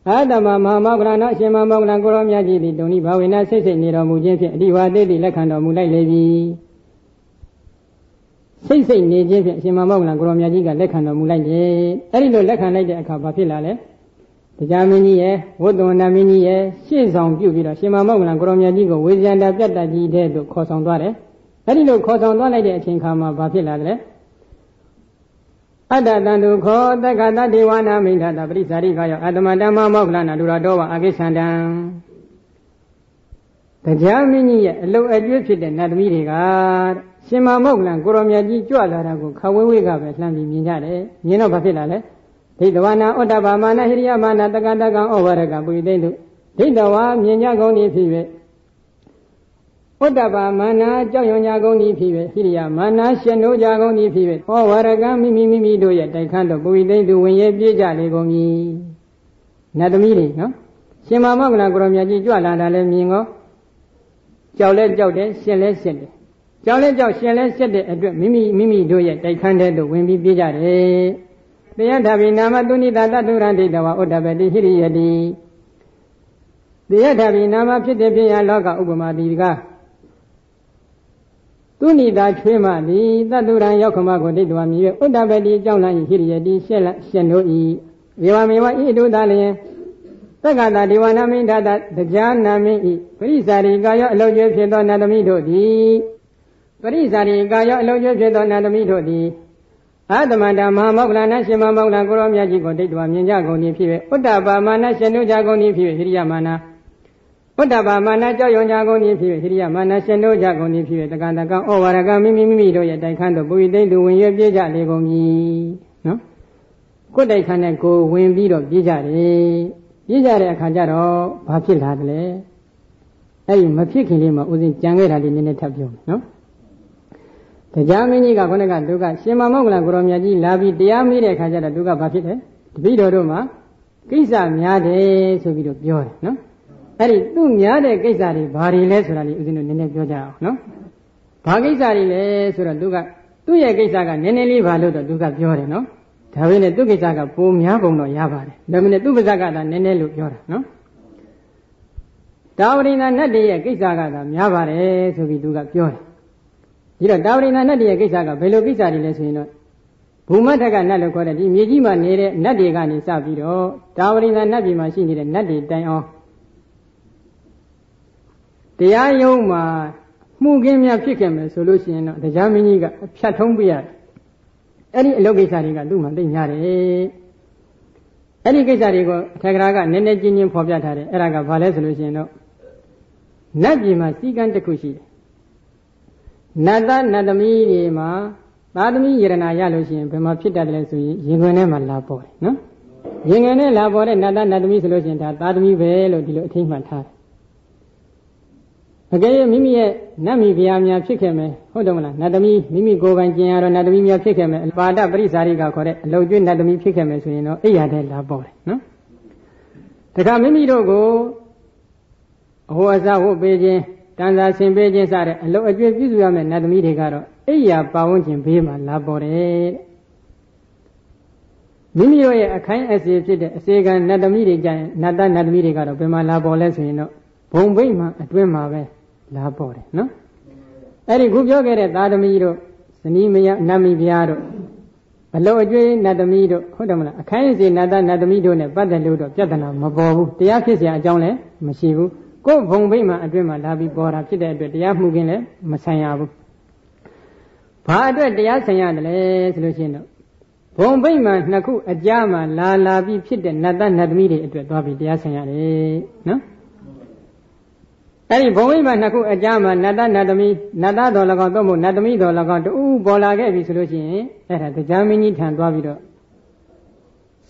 A: အတ္တမမဟာမောဂလနောရှင်မမောဂလကိုရောမြတ်ကြီးသည်တုန်ဤဘာဝေနစိတ်စိတ်နေတော်မူခြင်းဖြင့်အဓိဝါတေတိလက်ခံတော်မူလိုက်လေပြီစိတ်စိတ်နေခြင်းဖြင့်အရှင်မမောဂလကိုရောမြတ်ကြီးကလက်ခံတော်မူလိုက်တယ်အဲ့ဒီလိုလက်ခံလိုက်တဲ့အခါဘာဖြစ်လာလဲတရားမင်းကြီးရဲ့ဝတ္တဝန္ဒမင်းကြီးရဲ့ရှေ့ဆောင်ပြုပြီးတော့ရှင်မမောဂလကိုရောမြတ်ကြီးကိုဝေဇန္တာပြတ်တကြီးတဲ့သို့ခေါ်ဆောင်သွားတယ်အဲ့ဒီလိုခေါ်ဆောင်သွားလိုက်တဲ့အချိန်ခါမှာဘာဖြစ်လာလဲအတ္တတန်တုခောတက္ကတဒေဝနာမိဋ္ဌတာပရိစ္ဆာရိခယောအတ္တမတမမောဂလနာဒုရတောဝအကိစ္ဆန္တံတရားမင်းကြီးရဲ့အလုံအကျွေးဖြစ်တဲ့နတ်သမီးတွေကရှင်မမောဂလကိုရောမြတ်ကြီးကြွလာတာကိုခဝဲဝဲကပဲလှမ်းပြီးမြင်ကြတယ်မြင်တော့ဘာဖြစ်လာလဲဒိဋ္ဌဝနာဩတ္တဗမာနဟိရိယမာနတက္ကတကံဩဝရကပုရိသိတုဒိဋ္ဌဝါမြင်ကြကုန်သည်ဖြစ်၍ဩတ္တဗမာနကြောက်ရွံ့ကြကုန်သည်ဖြစ်၍ဟိရိယမာနရှင်တို့ကြကုန်သည်ဖြစ်၍ဩဝရကမိမိတို့ရဲ့တိုက်ခန်းတော်ပုရိသိတုဝင်ရဲပြေးကြလေကုန်ပြီနတ်သမီးတွေနော်ရှင်မမောဂလကိုရောမြတ်ကြီးကြွလာတာလည်းမြင်ကောကြောက်လဲကြောက်တယ်ရှင်လဲရှင်တယ်ကြောက်လဲကြောက်ရှင်လဲရှင်တဲ့အတွက်မိမိတို့ရဲ့တိုက်ခန်းတဲ့တို့ဝင်ပြီးပြေးကြတယ်တရားထာဘိနာမသုနိတာတတုရဒိဋ္ဌဝါဥဒ္ဒပတိဟိရိယတိတရားထာဘိနာမဖြစ်တဲ့ဖြစ်ရာလောကဥပမာတိကသုနိတာချွေးမသည်တတုရံရောက်ခမကိုဒိဋ္ဌဝါမြည်၍ဥဒ္ဒပတိကြောင့်လိုက်ဟိရိယတိရှက်တို့ဤေဝမေဝဤတို့သာလျင်သက္ကတာဒေဝနာမိဋ္ဌတာတရားနာမင်းဤပရိစ္ဆာရိကာယောအလုံးကျွေးဖြစ်သောနတ်သမီးတို့သည်ပရိစ္ဆာရိကာယောအလုံးကျွေးဖြစ်သောနတ်သမီးတို့သည်အာတမန္တမဟာမောဂလနာရှင်မမောဂလကိုရောမြတ်ကြီးကိုဒိဋ္ဌဝါမြင်ကြကုန်သည်ဖြစ်၍ဥဒ္ဒပါမာနရှင်တို့ကြကုန်သည်ဖြစ်၍ဟိရိယမာနဥဒ္ဒပါမာနကြောက်ရွံ့ကြကုန်သည်ဖြစ်၍ဟိရိယမာနရှင်တို့ကြကုန်သည်ဖြစ်၍တက္ကတကံဩဝါရကမိမိတို့ရဲ့တိုက်ခန်းတို့ပုရိသိတုဝင်ရပြေးကြလေကုန်ပြီနော်ကိုယ်တိုက်ခန်းနဲ့ကိုဝင်ပြီးတော့ပြေးကြတယ်ပြေးကြတဲ့အခါကျတော့ဘာဖြစ်လာတယ်လဲအဲ့ဒီမဖြစ်ခင်လေးမှာဦးစင်းကြံခဲ့တာလေးနည်းနည်းထပ်ပြောမယ်နော်တရားမင်းကြီးကခေါင်းကသူကရှင်မမောဂလကိုရောမြတ်ကြီးလာပြီးတရားမေးတဲ့အခါကျတော့သူကဘာဖြစ်တယ်တပည့်တော်တို့မှာကိစ္စများတယ်ဆိုပြီးတော့ပြောတယ်နော်အဲ့ဒီသူ့များတဲ့ကိစ္စတွေဘာတွေလဲဆိုတာလေးဦးဇင်းတို့နည်းနည်းပြောကြအောင်နော်ဘာကိစ္စတွေလဲဆိုတော့သူကသူ့ရဲ့ကိစ္စကနည်းနည်းလေးပါလို့တော့သူကပြောတယ်နော်ဒါပေမဲ့သူ့ကိစ္စကပိုများပုံတော့ရပါတယ်ဒါပေမဲ့သူ့ပါဇက်ကသာနည်းနည်းလို့ပြောတာနော်တာဝရိနာနတ်တွေရဲ့ကိစ္စကသာများပါတယ်ဆိုပြီးသူကပြောတယ်ဒီတော့တာဝရိနာနတ်တွေရဲ့ကိစ္စကဘယ်လိုကိစ္စတွေလဲဆိုရင်တော့ဘူမထက်ကနတ်လို့ခေါ်တဲ့ဒီမြေကြီးမှာနေတဲ့နတ်တွေကနေစပြီးတော့တာဝရိနာနတ်ပြည်မှာရှိနေတဲ့နတ်တွေတိုင်အောင်တရားရုံးမှာမှုခင်းများဖြစ်ခဲ့မယ်ဆိုလို့ရှိရင်တော့တရားမင်းကြီးကအဖြတ်ထုံးပြရတယ်အဲ့ဒီအလုပ်ကိစ္စတွေကသူ့မှာသိညာတယ်အဲ့ဒီကိစ္စတွေကိုအထက်ကရာကနည်းနည်းချင်းချင်းဖော်ပြထားတယ်အဲ့ဒါကဘာလဲဆိုလို့ရှိရင်တော့နတ်ပြည်မှာစီကံတစ်ခုရှိတယ်နတ်သားနတ်သမီးတွေမှာသာသမီယရနာရလို့ရှိရင်ဘယ်မှာဖြစ်တတ်တယ်လဲဆိုရင်ရင်ခွင်ထဲမှာလာပေါ်တယ်နော်ရင်ခွင်ထဲလာပေါ်တဲ့နတ်သားနတ်သမီးဆိုလို့ရှိရင်ဒါသာသမီပဲလို့ဒီလိုအထိမှတ်ထားတယ်အကယ်၍မိမိရဲ့နတ်မိဖုရားများဖြစ်ခဲ့မယ်ဟုတ်တယ်မလားနတ်သမီးမိမိကိုယ်ပိုင်ကျင်ရတော့နတ်သမီးများဖြစ်ခဲ့မယ်ပါဒပရိစ္ဆာရိကခေါ်တဲ့အလုံကျွေးနတ်သမီးဖြစ်ခဲ့မယ်ဆိုရင်တော့အိယာတဲ့လာပေါ်တယ်နော်တခါမိမိတို့ကိုအဟောအစားဟုတ်ပေးခြင်းတန်စာဆင်ပေးခြင်းစတဲ့အလုံအကျွေးပြုစုရမယ့်နတ်သမီးတွေကတော့အိယာပါဝန်းကျင်ဘေးမှာလာပေါ်တယ်မိမိတို့ရဲ့အခိုင်အစေဖြစ်တဲ့အစေခံနတ်သမီးတွေကြရင်နတ်သားနတ်သမီးတွေကတော့ဘယ်မှာလာပေါ်လဲဆိုရင်တော့ဘုံဘိတ်မှာအတွင်းမှာပဲလာပေါ်တယ်နော်အဲ့ဒီခုပြောခဲ့တဲ့သာသမီတို့ဇနီးမယားနတ်မိဖုရားတို့အလုံအကျွေးနတ်သမီးတို့ဟုတ်တယ်မလားအခိုင်အစေနတ်သားနတ်သမီးတို့နဲ့ပတ်သက်လို့တော့ပြဿနာမပေါ်ဘူးတရားဖြစ်เสียအကြောင်းလည်းမရှိဘူး ကိုဘုံဘိမှအတွင်းမှာလာပြီးပေါ်တာဖြစ်တဲ့အတွက်တရားမှုခင်လည်းမဆိုင်ရဘူးဘာအတွက်တရားဆိုင်ရတယ်လဲဆိုလို့ရှိရင်တော့ဘုံဘိမှနှစ်ခုအကြားမှာလာပြီးဖြစ်တဲ့နတ်သားနတ်သမီးတွေအတွက်သွားပြီးတရားဆိုင်ရတယ်နော်အဲ့ဒီဘုံဘိမှနှစ်ခုအကြားမှာနတ်သားနတ်သမီးနတ်သားတော်၎င်းသို့မဟုတ်နတ်သမီးတော်၎င်းတူပေါ်လာခဲ့ပြီဆိုလို့ရှိရင်အဲ့ဒါတရားမင်းကြီးထံသွားပြီးတော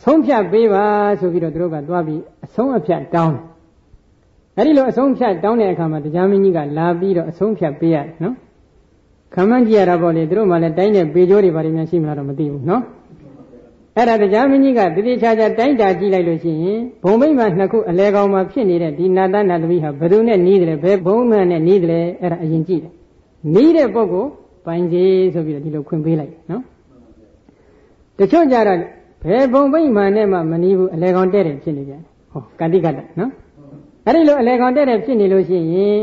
A: ့ဆုံးဖြတ်ပေးပါဆိုပြီးတော့သူတို့ကသွားပြီးအဆုံးအဖြတ်တောင်းတယ်အဲ့ဒီလိုအဆုံးဖြတ်တောင်းတဲ့အခါမှာတရားမင်းကြီးကလာပြီးတော့အဆုံးဖြတ်ပေးရတယ်နော်ခံမှန်းကြည့်ရတာပေါ့လေသူတို့မှလည်းတိုင်းတဲ့ပေကျိုးတွေဘာတွေများရှိမလားတော့မသိဘူးနော်အဲ့ဒါတရားမင်းကြီးကတတိချာချာတိုင်းတာကြည့်လိုက်လို့ရှိရင်ဘုံဘိမှနှစ်ခုအလဲကောင်မှာဖြစ်နေတဲ့ဒီနာတနာသမီးဟာဘယ်သူနဲ့နီးတယ်ဘယ်ဘုံမှန်နဲ့နီးတယ်အဲ့ဒါအရင်ကြည့်တယ်နီးတဲ့ပုဂ္ဂိုလ်ပိုင်စီဆိုပြီးတော့ဒီလိုခွင့်ပေးလိုက်နော်တချို့ကြတော့ဘယ်ဘုံဘိမှန်နဲ့မှမနီးဘူးအလဲကောင်တဲ့တယ်ဖြစ်နေပြန်ဟောကတိကတနော်အဲ့ဒီလိုအလဲကောင်တဲ့တယ်ဖြစ်နေလို့ရှိရင်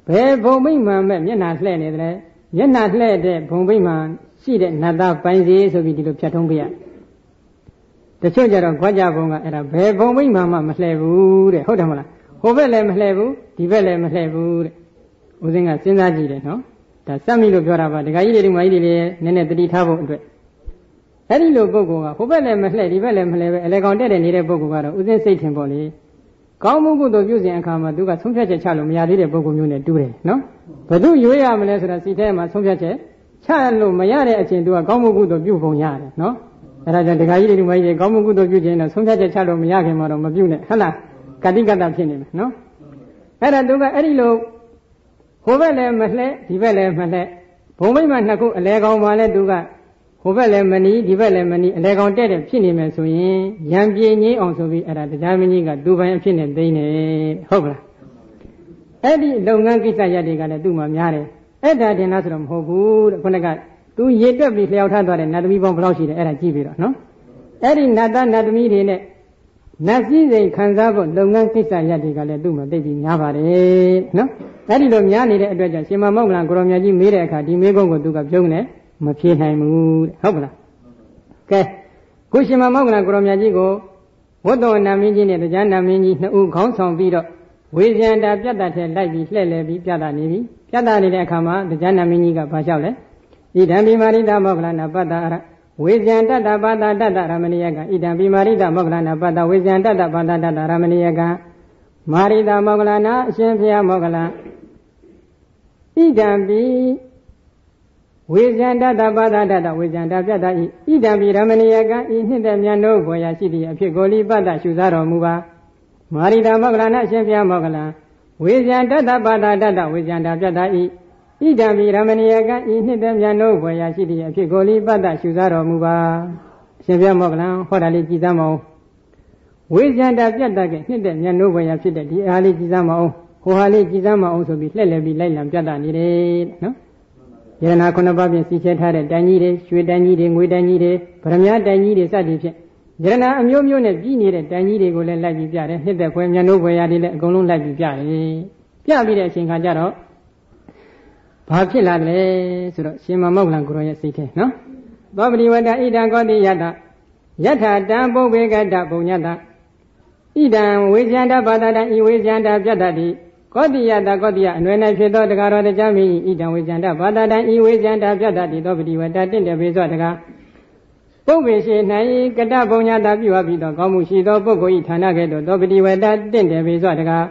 A: ဘယ်ဘုံဘိမှန်မဲ့မျက်နှာလှဲ့နေတယ်မျက်နှာလှဲ့တဲ့ဘုံဘိမှန်ရှိတဲ့နတ်သားပိုင်စီဆိုပြီးဒီလိုဖြတ်ထုံးပေးရတချို့ကြတော့ခွက်ကြဘုံကအဲ့ဒါဘယ်ဘုံဘိမှန်မှမလှဲ့ဘူးတဲ့ဟုတ်တယ်မလားဟိုဘက်လည်းမလှဲ့ဘူးဒီဘက်လည်းမလှဲ့ဘူးတဲ့ဦးစင်းကစဉ်းစားကြည့်တယ်နော်ဒါစက်မိလို့ပြောတာပါဒကာကြီးတွေဒီမကြီးတွေလည်းနည်းနည်းတတိထားဖို့အတွက်အဲ့ဒီလိုပုဂ္ဂိုလ်ကဟိုဘက်လည်းမလှဲ့ဒီဘက်လည်းမလှဲ့ပဲအလေကောင်တက်တဲ့နေတဲ့ပုဂ္ဂိုလ်ကတော့ဦးစင်းစိတ်ထင်ပေါ့လေကောင်းမှုကုသိုလ်ပြုစဉ်အခါမှာသူကဆုံးဖြတ်ချက်ချလို့မရသေးတဲ့ပုဂ္ဂိုလ်မျိုးနဲ့တူတယ်နော်ဘယ်သူရွေးရမလဲဆိုတာစိတ်ထဲမှာဆုံးဖြတ်ချက်ချလို့မရတဲ့အချိန်သူကကောင်းမှုကုသိုလ်ပြုပုံရတယ်နော်အဲ့ဒါကြောင့်ဒကာကြီးတွေဒီမကြီးတွေကောင်းမှုကုသိုလ်ပြုခြင်းတော့ဆုံးဖြတ်ချက်ချလို့မရခင်မှာတော့မပြုနဲ့ဟုတ်လားကတိကတဖြစ်နေမယ်နော်အဲ့ဒါသူကအဲ့ဒီလိုဟိုဘက်လည်းမလှဲ့ဒီဘက်လည်းမလှဲ့ဘုံမိမနှစ်ခုအလဲကောင်မှလည်းသူကဟိုဘက်လည်းမနီးဒီဘက်လည်းမနီးအလဲကောင်တဲ့ဖြစ်နေမယ်ဆိုရင်ရံပြေငိမ့်အောင်ဆိုပြီးအဲ့ဒါတရားမင်းကြီးကသူပိုင်အဖြစ်နဲ့သိနေဟုတ်ကလားအဲ့ဒီလုပ်ငန်းကိစ္စရပ်တွေကလည်းသူ့မှာများတယ်အဲ့ဒါတင်လားဆိုတော့မဟုတ်ဘူးတဲ့ခုနကသူရေတွက်ပြီးလျှောက်ထားသွားတဲ့နတ်သမီးပေါင်းဘယ်လောက်ရှိတယ်အဲ့ဒါကြည့်ပြီးတော့နော်အဲ့ဒီနတ်သားနတ်သမီးတွေနဲ့နတ်စည်းစိမ်ခံစားဖို့လုပ်ငန်းကိစ္စရပ်တွေကလည်းသူ့မှာသိပြီးများပါတယ်နော်အဲ့ဒီလိုများနေတဲ့အတွက်ကြောင့်ရှင်မမောက္ကလံကိုရောင်မြတ်ကြီးမေးတဲ့အခါဒီမေးခွန်းကိုသူကပြုံးနေမဖြေနိုင်ဘူးတဲ့ဟုတ်ကလားကဲခုရှင်မမောက္ကလံကိုရောင်မြတ်ကြီးကိုဝတ္တဝနာမင်းကြီးနဲ့တရားနာမင်းကြီးနှစ်ဦးခေါင်းဆောင်ပြီးတော့ဝေဇန္တာပြတ်တာထဲလိုက်ပြီးလှည့်လည်ပြီးပြတ်တာနေပြီပြတ်တာနေတဲ့အခါမှာတရားနာမင်းကြီးကဘာလျှောက်လဲဣဒံပိမာရိတမောက္ကလနာပတ္တအရဝေဇံတတ္တပါတတ္တရမဏိယကဣဒံပိမာရိတမောက္ကလနာပတ္တဝေဇံတတ္တပါတတ္တရမဏိယကမာရိတမောက္ကလနာအရှင်ဘုရားမောက္ကလံဣဒံပိဝေဇံတတ္တပါတတ္တဝေဇံတပြတ္တဣဒံပိရမဏိယကဤနှစ်တဲ့မြတ်တို့ဘွယ်ရာရှိသည့်အဖြစ်ကိုလိပတ္တရှုစားတော်မူပါမာရိတမောက္ကလနာအရှင်ဘုရားမောက္ကလံဝေဇံတတ္တပါတတ္တဝေဇံတပြတ္တဣဣဒံပိရမဏိယကဤနှစ်တဲ့မြတ်တို့ဘွယ်ရာရှိသည့်အဖြစ်ကိုလိပတ္တရှုစားတော်မူပါအရှင်ဘုရားမောက္ကလံဟောတာလေးကြည်စမ်းမအောင်ဝိဇ္ဇန္တာပြတ်တတ်တဲ့နှစ်တဲ့မြတ်နိုးဘွယ်ရာဖြစ်တဲ့ဒီအားလေးကြည်စမ်းမအောင်ဟိုဟာလေးကြည်စမ်းမအောင်ဆိုပြီးလှည့်လည်ပြီးလိုက်လံပြတ်တတ်နေတယ်နော်ယရနာခုနှစ်ပါးဖြင့်စီချဲထားတဲ့တိုင်ကြီးတွေရွှေတိုင်ကြီးတွေငွေတိုင်ကြီးတွေဗရမ ्या တိုင်ကြီးတွေစသည်ဖြင့်ယရနာအမျိုးမျိုးနဲ့ပြည်နေတဲ့တိုင်ကြီးတွေကိုလည်းလိုက်ပြီးပြတယ်နှစ်သက်ဘွယ်မြတ်နိုးဘွယ်ရာတွေလည်းအကုန်လုံးလိုက်ပြီးပြတယ်ပြပြီးတဲ့အချိန်ခါကျတော့ဘာဖြစ်လာတယ်ဆိုတော့ရှင်မမောက္ကလံကိုရောရဲ့စိတ်ထဲနော်သောပတိဝတ္တဣဒံကောတိယတယထာတံပုဗ္ဗေကတပုံညတဣဒံဝေဇန္တဘာတတံဤဝေဇန္တပြတ္တတိကောတိယတကောတိယအနွယ်၌ဖြစ်သောတကားတော်တရားမင်းဣဒံဝေဇန္တဘာတတံဤဝေဇန္တပြတ္တတိသောပတိဝတ္တတင့်တယ်ပေသောတကားပုဗ္ဗေရှိ၌ကတပုံညတပြုအပ်ပြီးသောကောင်းမှုရှိသောပုဂ္ဂိုလ်၏ဌာနကဲ့သို့သောပတိဝတ္တတင့်တယ်ပေသောတကား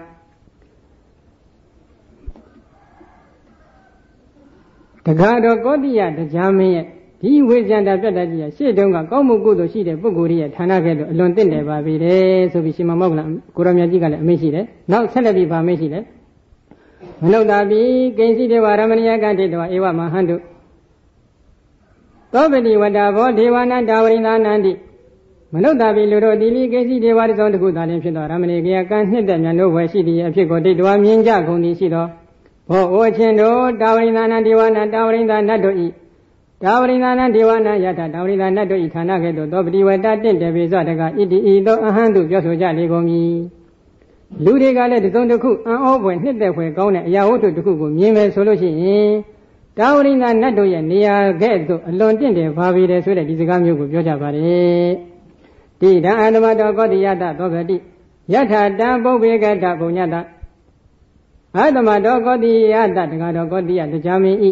A: တကားတော်ကောတိယတရားမင်းရဲ့ဒီဝိဇ္ဇန္တာပြတ္တကြီးရရှေ့တုန်းကကောင်းမှုကုသိုလ်ရှိတဲ့ပုဂ္ဂိုလ်ရဲ့ဌာနကဲ့သို့အလွန်တင့်တယ်ပါပြီတဲ့ဆိုပြီးရှင်မမောက္ကလံကိုရောမြတ်ကြီးကလည်းအမိန့်ရှိတယ်နောက်ဆက်လက်ပြီးဗာမိန့်ရှိတယ်မနုဿာပိကိဉ္စီဒေဝရမဏိယကတိတဝဧဝမဟန္တုသောပတိဝတ္တဘောဒေဝနာတာဝရိန္ဒာနန္တိမနုဿာပိလူတို့ဒီလိကိဉ္စီဒေဝတသောတခုသာလျှင်ဖြစ်သောရမဏိကယကံနှစ်သက်မြတ်တို့ဝယ်ရှိသည့်အဖြစ်ကိုဒိဋ္ဌဝမြင်ကြကုန်သည်ရှိသောဘောအိုချင်းတို့တာဝရိန္ဒာနဒေဝနာတာဝရိန္ဒာနတ်တို့ဤတာဝရိန္ဒာနဒေဝနာယထတာဝရိန္ဒာနတ်တို့ဤဌာနကဲ့သို့သောပတိဝတ္တတင့်တယ်ပေစွာတကဣတိဤသောအဟံတုပြောဆိုကြလေကုန်မည်လူတွေကလည်းတစုံတစ်ခုအံ့ဩဖွယ်နှစ်သက်ဖွယ်ကောင်းတဲ့အရာဝတ္ထုတစ်ခုကိုမြင်မယ်ဆိုလို့ရှိရင်တာဝရိန္ဒာနတ်တို့ရဲ့နေရာကဲ့သို့အလွန်တင့်တယ်ပါပြီတယ်ဆိုတဲ့ဒီစကားမျိုးကိုပြောကြပါတယ်တိဒံအန္တမတောကောတိယတသောဂတိယထတံပုဗ္ဗေကတပုံညတ အာတမတော်ကောတိယတတကာတော်ကောတိယတရားမင်းဤ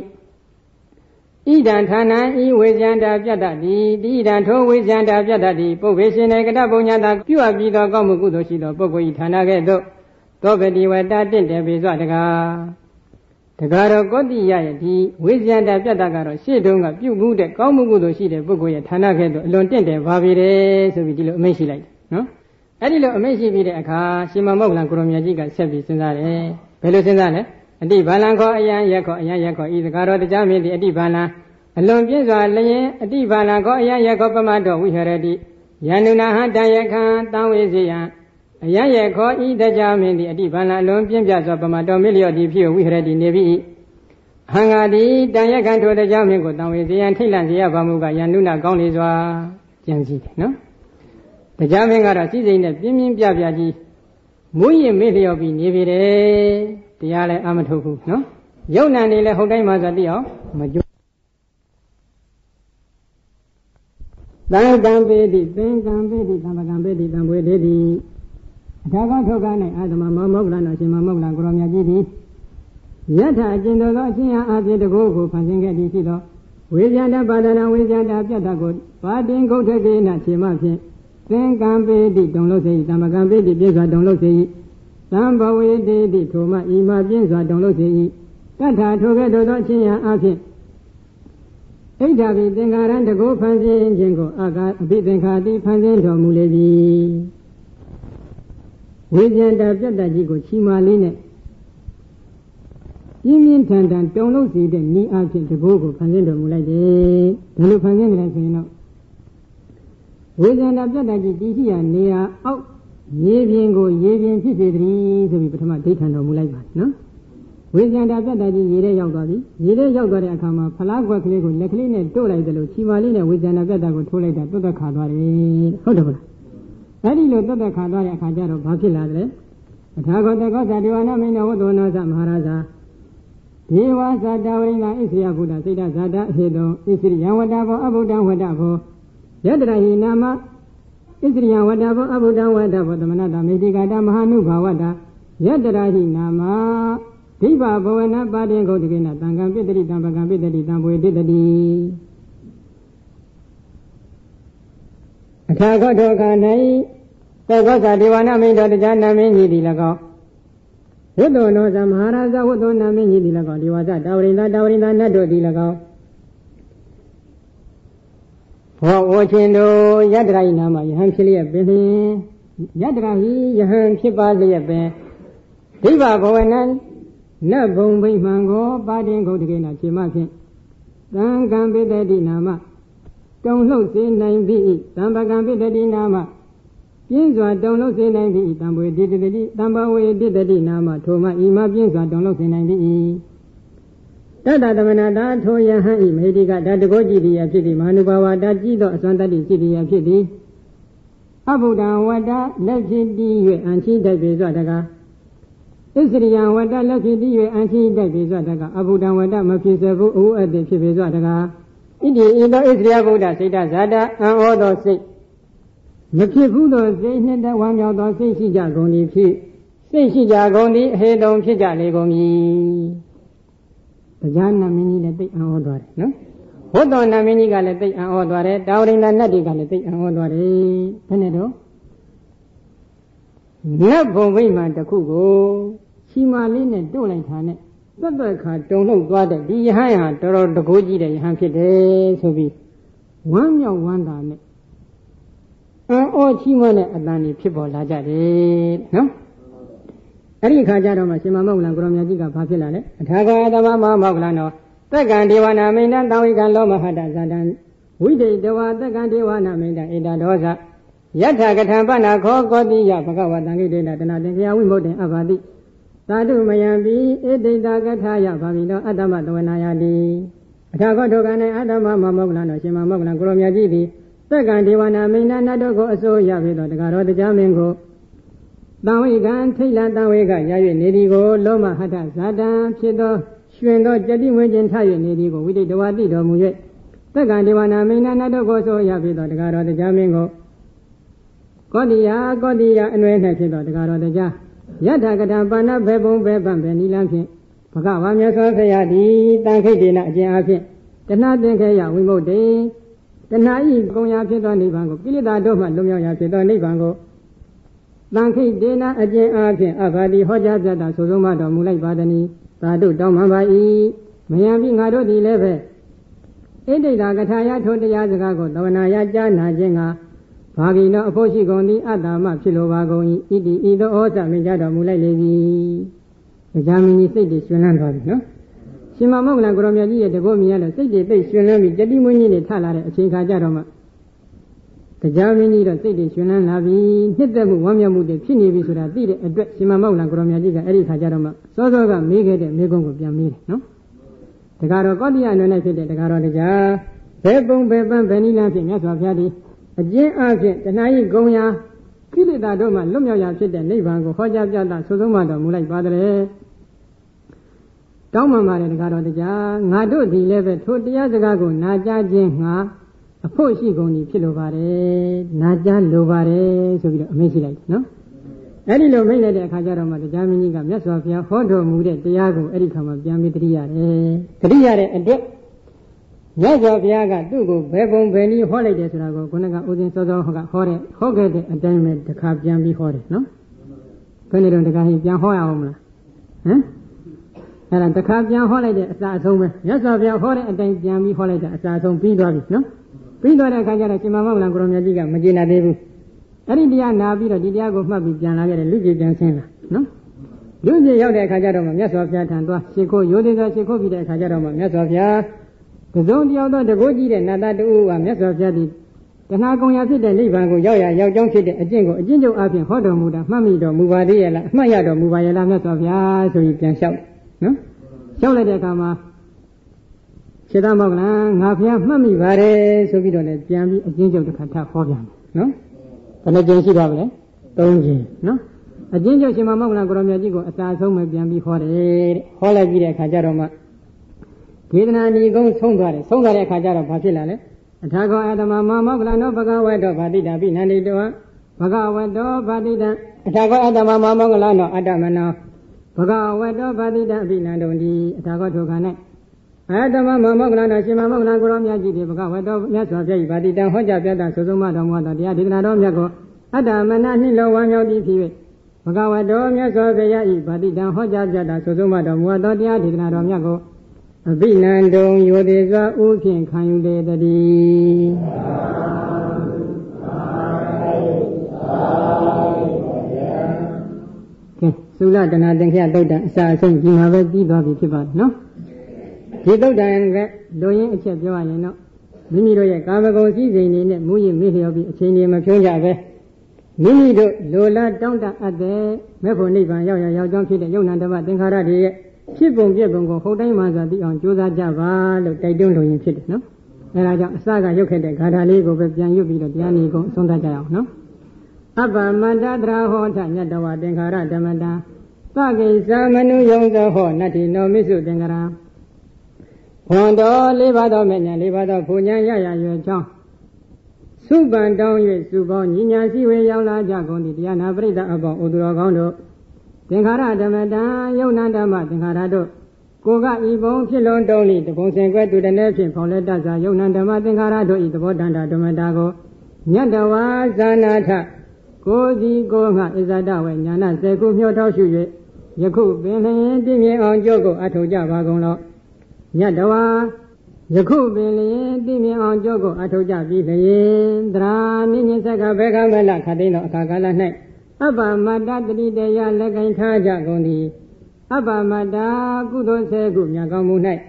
A: ဣဒံဌာနံဤဝေဇန္တာပြတ္တတိတိဣဒံထိုဝေဇန္တာပြတ္တတိပုဗ္ဗေရှင်နေကတပုံညာတာပြုအပ်ပြီးသောကောင်းမှုကုသိုလ်ရှိသောပုဂ္ဂိုလ်ဤဌာနကဲ့သို့သောပတိဝတ္တတင့်တယ်ပေစွာတကားတော်ကောတိယရဲ့ဒီဝေဇန္တာပြတ္တကတော့ရှေ့တုန်းကပြုမှုတဲ့ကောင်းမှုကုသိုလ်ရှိတဲ့ပုဂ္ဂိုလ်ရဲ့ဌာနကဲ့သို့အလွန်တင့်တယ်ပါပြီတဲ့ဆိုပြီးဒီလိုအမိန့်ရှိလိုက်တယ်နော်အဲ့ဒီလိုအမိန့်ရှိပြီးတဲ့အခါရှင်မမောက္ခလံကိုရမြတ်ကြီးကဆက်ပြီးစဉ်းစားတယ်ဘယ်လိုစဉ်းစားလဲအတိဘာလံခောအယံရက်ခောအယံရက်ခောဤတကားတော်တရားမင်းဒီအတိဘာလံအလွန်ပြည့်စွာလျင်အတိဘာလံခောအယံရက်ခောပမတော်ဝိဟရတိယန္နုနာဟတံယခံတံဝေစီယံအယံရက်ခောဤတရားမင်းဒီအတိဘာလံအလွန်ပြည့်ပြစွာပမတော်မေလျော့ဒီဖြစ်ဝိဟရတိနေပြီဟံဃာတိတံယခံထိုတရားမင်းကိုတံဝေစီယံထိတ်လန့်စေရပါမှုကယန္နုနာကောင်းလေစွာကြံစည်တယ်နော်တရားမင်းကတော့စိစိမ်နဲ့ပြင်းပြင်းပြပြကြီးမွေးရင်မေ့လျော့ပြီးနေပြီတယ်တရားလည်းအမထုတ်ဘူးနော်ယုံနာနေလည်းဟုတ်တိုင်းမှာဆိုသိအောင်မကြွသံဃံပေတိသင်္ကံပေတိသံဃံပေတိသံဘွေတေတိအထာကထုတ်ကား၌အာသမမောမောက္ခလနာရှင်မောက္ခလကိုရောမြတ်ကြီးသည်ယထာအကျဉ်တော်သောအချင်းအားဖြင့်တကောကိုဖန်ဆင်းခဲ့သည်ဖြစ်သောဝေဇန္တပါဒနာဝေဇန္တပြတ္တကိုပါတင်ဂုတ်ထကေနခြေမဖြင့်သင်္ကံပေတိတုံလို့စေ၏သံဃံပေတိပြည့်စွာတုံလို့စေ၏သံဘဝေတေတိထိုမှဤမှာပြင်းစွာတုံလို့စေ၏တထာထိုကဲ့သို့သောအချင်းရာအဖြစ်ဣဒ္ဓဘိသင်္ခါရံတကောဖန်ဆင်းခြင်းကိုအာကာအဘိသင်္ခါတိဖန်ဆင်းတော်မူလေပြီဝိဇ္ဇန္တာပြတ္တကြီးကိုချီမာလေးနဲ့ပြင်းပြင်းထန်ထန်တုံလို့စေတဲ့ဤအဖြစ်တကောကိုဖန်ဆင်းတော်မူလိုက်တယ်ဘယ်လိုဖန်ဆင်းကြလဲဆိုရင်တော့ဝိဇ္ဇန္တာပြတ္တကြီးတည်ရှိရာနေရာအောက်ရေပြင်ကိုရေပြင်ဖြစ်စေတည်းဆိုပြီးပထမဒိဋ္ဌံတော်မူလိုက်ပါနော်ဝိဇ္ဇန္တာပြတ္တကြီးရေထဲရောက်သွားပြီရေထဲရောက်သွားတဲ့အခါမှာဖလားကွက်ကလေးကိုလက်ကလေးနဲ့တို့လိုက်တယ်လို့ခြေပါလေးနဲ့ဝိဇ္ဇန္တာပြတ္တကိုထိုးလိုက်တာတွတ်တက်ခါသွားတယ်ဟုတ်တယ်မလားအဲ့ဒီလိုတွတ်တက်ခါသွားတဲ့အခါကျတော့ဘာဖြစ်လာသလဲအထာဂောတကောသဒေဝနာမိန်ဝတ္တောနာသမဟာရာဇာဒေဝသတဝရိဏဣစ္ဆယဘုဒ္ဓစိတ်တဇာတဟေတုံဣစ္ဆရိယဝတ္တဘောအဘုဒ္ဓဝတ္တဘောယတရဟိနာမဣစ္ဆရိယဝတ္တဘောအဘုဒ္ဓဝတ္တဘောသမဏတမေတိကာတမဟာနုဘာဝတ္တယတရဟိနာမဒိဗ္ဗဘဝနာပါတိဂௌတကိနသံဃံပိတ္တိတံပကံပိတ္တိတံဘွေတိတ္တိအခါခောထောခါ၌သောကောသဒေဝနာမိန်တော်တရားနာမင်းကြီးသည်၎င်းဝတ္တောနောသမဟာရာဇဝတ္တောနာမင်းကြီးသည်၎င်းဒီဝါစတာဝရိန္ဒနတ်တို့သည်၎င်းဘောဝချင်းတို့ယတရာဤနာမယဟန်ဖြစ်လျက်ပင်ယတရာဟိယဟန်ဖြစ်ပါလျက်ပင်ဒိဗ္ဗဘဝနံနတ်ဘုံဗိမှန်ကိုပါတင်ဂုတ်တကေနာခြေမဖြင့်သံဃံပိတ္တိနာမတုံလှုပ်စေနိုင်ပြီသံပကံပိတ္တိနာမပြင်းစွာတုံလှုပ်စေနိုင်ပြီတံဘွေတိတတိတံဘဝေတိတတိနာမထိုမှဤမှာပြင်းစွာတုံလှုပ်စေနိုင်ပြီတတ္တသမဏတာထိုယဟန်ဤမေတိကဓာတကောကြည်တိယဖြစ်သည်မဟာနုဘာဝတာကြည်သောအစွမ်းတတ္တိจิตတိယဖြစ်သည်အဘုဒ္ဓဝတ္တလက်ဖြစ်တည်၍အံချိတိုက်ပေစွာတကားဣစ္ဆရိယဝတ္တလက်ဖြစ်တည်၍အံချိတိုက်ပေစွာတကားအဘုဒ္ဓဝတ္တမဖြစ်စေဘူးအဝအတ္တိဖြစ်ပေစွာတကားဣတိဤသောဣစ္ဆရိယဗုဒ္ဓစိတ်တဇာတအံဩသောစိတ်မဖြစ်ဘူးသောစိတ်နှင့်တဝမ်းမြောက်သောစိတ်ရှိကြကုန်သည်ဖြစ်စိတ်ရှိကြကုန်သည်အဟေတုံဖြစ်ကြလေကုန်၏တရားနာမင်းကြီးလည်းသိအံ့ဩသွားတယ်နော်ဝတ္တောနာမင်းကြီးကလည်းသိအံ့ဩသွားတယ်တာဝရိန္ဒနတ်တွေကလည်းသိအံ့ဩသွားတယ်ဘယ်နဲ့တော့နတ်ဘုံဗိမာန်တစ်ခုကိုချီမာလေးနဲ့တို့လိုက်တာနဲ့သက်ခါတုံလှုပ်သွားတဲ့ဒီယဟန်ဟာတော်တော်တကိုးကြီးတဲ့ယဟန်ဖြစ်တယ်ဆိုပြီးဝမ်းမြောက်ဝမ်းသာနဲ့အံ့ဩချီးမွမ်းတဲ့အတန်ကြီးဖြစ်ပေါ်လာကြတယ်နော်အဲ့ဒီအခါကျတော့မှရှင်မမောက္ခလံကိုရောမြတ်ကြီးကဘာဖြစ်လာလဲအထာဂောသမမမောက္ခလံတော်သက္ကံဒေဝနာမိန်တံတောဝိကံလောမဟတဇာတံဝိဒိတဝသက္ကံဒေဝနာမိန်တံဧတဒောဇယထကထံပဏခောကောတိယဘဂဝတံကိတေနတနာတင်ခယဝိမုတ်တေအဘာတိသာတုမယံပိဧတိတကထာယဘာဝိနောအတ္တမတဝနာယတိအထာဂောထောကံ၌အတ္တမမောက္ခလံတော်ရှင်မမောက္ခလံကိုရောမြတ်ကြီးသည်သက္ကံဒေဝနာမိန်တံနတ်တို့ကိုအစိုးရပြီးတော့တကားတော်တရားမင်းကိုတံဝိကံထိတ်လတံဝိကရ၍နေဒီကိုလောမဟထဇာတံဖြစ်သောရွှင်သောကြတိဝိကျင်ထ၍နေဒီကိုဝိတိတဝတိတော်မူ၍သက္ကံဒေဝနာမိန်တံနတ်တို့ကိုအစိုးရပြီးတော့တကားတော်တရားမင်းကိုကောတိယအနွယ်၌ဖြစ်သောတကားတော်တရား Yata Kata Pana Bebon Beban Benilampi, Pagawamia Sayadi, Tankadina Jafi, the Nadenkaya Wimote, the Nai Goya Pito Nibango, Pilida Doma Lumia Pito Nibango, Tankadina Ajafi, Abadi Hoja Zada, Suzuma Mulai Badani, Tadu Domabai, Mayami Nado di Leve, Ede Dagataya Toda Yazagago, Davanaya Jana Jenga, Pagino Poshigondi Adama Pilovago, Idi Ido Osa Mijado Mulai Levi. The Germany said this Yunan, no? Shimamogla Gromia, the Gomia, said they should not be Jadimuni, the Tala, Chinka Jaroma. The Germany said this Yunan Lavi, hit them one yamu, the Chini Visura, did address Shimamogla Gromia, Erika Jaroma, Sozoga, Mega, the Megon Yamir, no? The Garo Godia and I said the Garo de Ja, Bebon Beban Benina, Yaswadi, a J. Argent, the Nai Goya, Kilida Doma, Lumia said the Nibango, Hoja Jada, Suzuma, Mulai Padre. Doma Mare Garo de Ja, Nado di Leve, 2 years ago, Naja Jenga, a Poshi Goni Pilovare, Naja Lovare, so we don't make it, no? Eddie Lomela de Kajarama, the Germany, Yaswafia, Hodo Mude, Diago, Ericama, Jamitria, Triare, and Yazaviaga, Dugo, Bebon, Benny, Holidays, Rago, Gunaga, Udin Sozo, Hore, Hoga, and then the Cap Jambi Hore, no? Penny on the guy, Jan Hoya, eh? And the Kajan holiday as home, Yasavia Hore and then Jammy holiday as home, Pidori, no? Pidori Kajara Chimama and Gromia, Magina Devu. Aridia Nabi, Diago Mabi Jana, Luigi Jansena, no? Luigi Yoda Kajarama, Yasavia Tandua, Chico, Yoda, Chico, Vida Kajarama, Yasavia, the zone the other, the Goji, and Nada do, and Yasavia. The Nagoya did the Libango, Yoya, Young Kid, a jingo up in Hodomuda, Mamido, Muvadia, Mayado, Muvayala, Yasavia, so you can shout. No? So let it come. Shedamoglan, Nafia, Mammy Vare, so we don't let Jambi, a ginger to cut for them. No? And a ginger double, don't you? No? A ginger Shimamoglan Gromiago, a thousand may be for it, Hola Kajaroma. Kidnani goes home, Songare Kajara Papilale, a Tago Adama Mamoglan, no Bagawado, Badida, Binanidoa, Bagawado, Badida, a Tago Adama Mamoglan, Adamana. Paga Wado Badida Binandi, Tago Togane. Adama Mamoglan, Shimamoglan Gromia, Paga Wado, Yaswa, Badida, Hoja, Suzuma, Damada, the Adinadom Yago, Adamana, Nilo, one of the TV. Paga Wado, Yaswa, Badida, Hoja, Suzuma, Damada, the Adinadom Yago. Binando, Yodeza, Ukin, can you lay the D? Sula dana dengya doda sa song jima ve di ba bi phit ba no di doda ve lo yin a chet pyo yin no mimi do ye kama gong si sein ni ne mu yin mi lyo bi a chain ni ma phyon ja ve mimi do lo la taung ta at de me phon niban yaw yaw chang phit de yau nan dama thengkhara de ye phit pung piet pung ko hou dai ma sa ti aung josa ja ba lo tai tyon lo yin phit de no e da jaung a sa ka yuk khet de gada le ko be pyan yut pi do tya ni ko song tat ja yaung no Abba Mandadra Hota Yadawa Dengara Damada Pagi Samanu Yonga Ho Nati no Misu Dengara Hondo Livado Mena Livado Punya Yaya Yuchong Suban Dong Yu Subon Yinya Siwe Yala Jagondi Diana Brida Abo Uduro Gondo Dengara Damada Yonandama Dengarado Koga Ibon Pilon Doli the Ponsenque to the Nepin Poletaza Yonandama Dengarado is the Bodanda Domadago Yadawa Zanata Gozi Gonga is a dawa, Yana, Seku, Yotashu, Yaku, Bene, Dimi on Jogo, Atoja Vagono, Yadawa, Yaku, Bene, Dimi on Jogo, Atoja Vilayen, Dra, Mini Saka, Vega, Mela, Cadino, Kagala Net, Abba Madadri, de Ya Legan Taja Gondi, Abba Mada, Gudo Segu, Yagamu Net,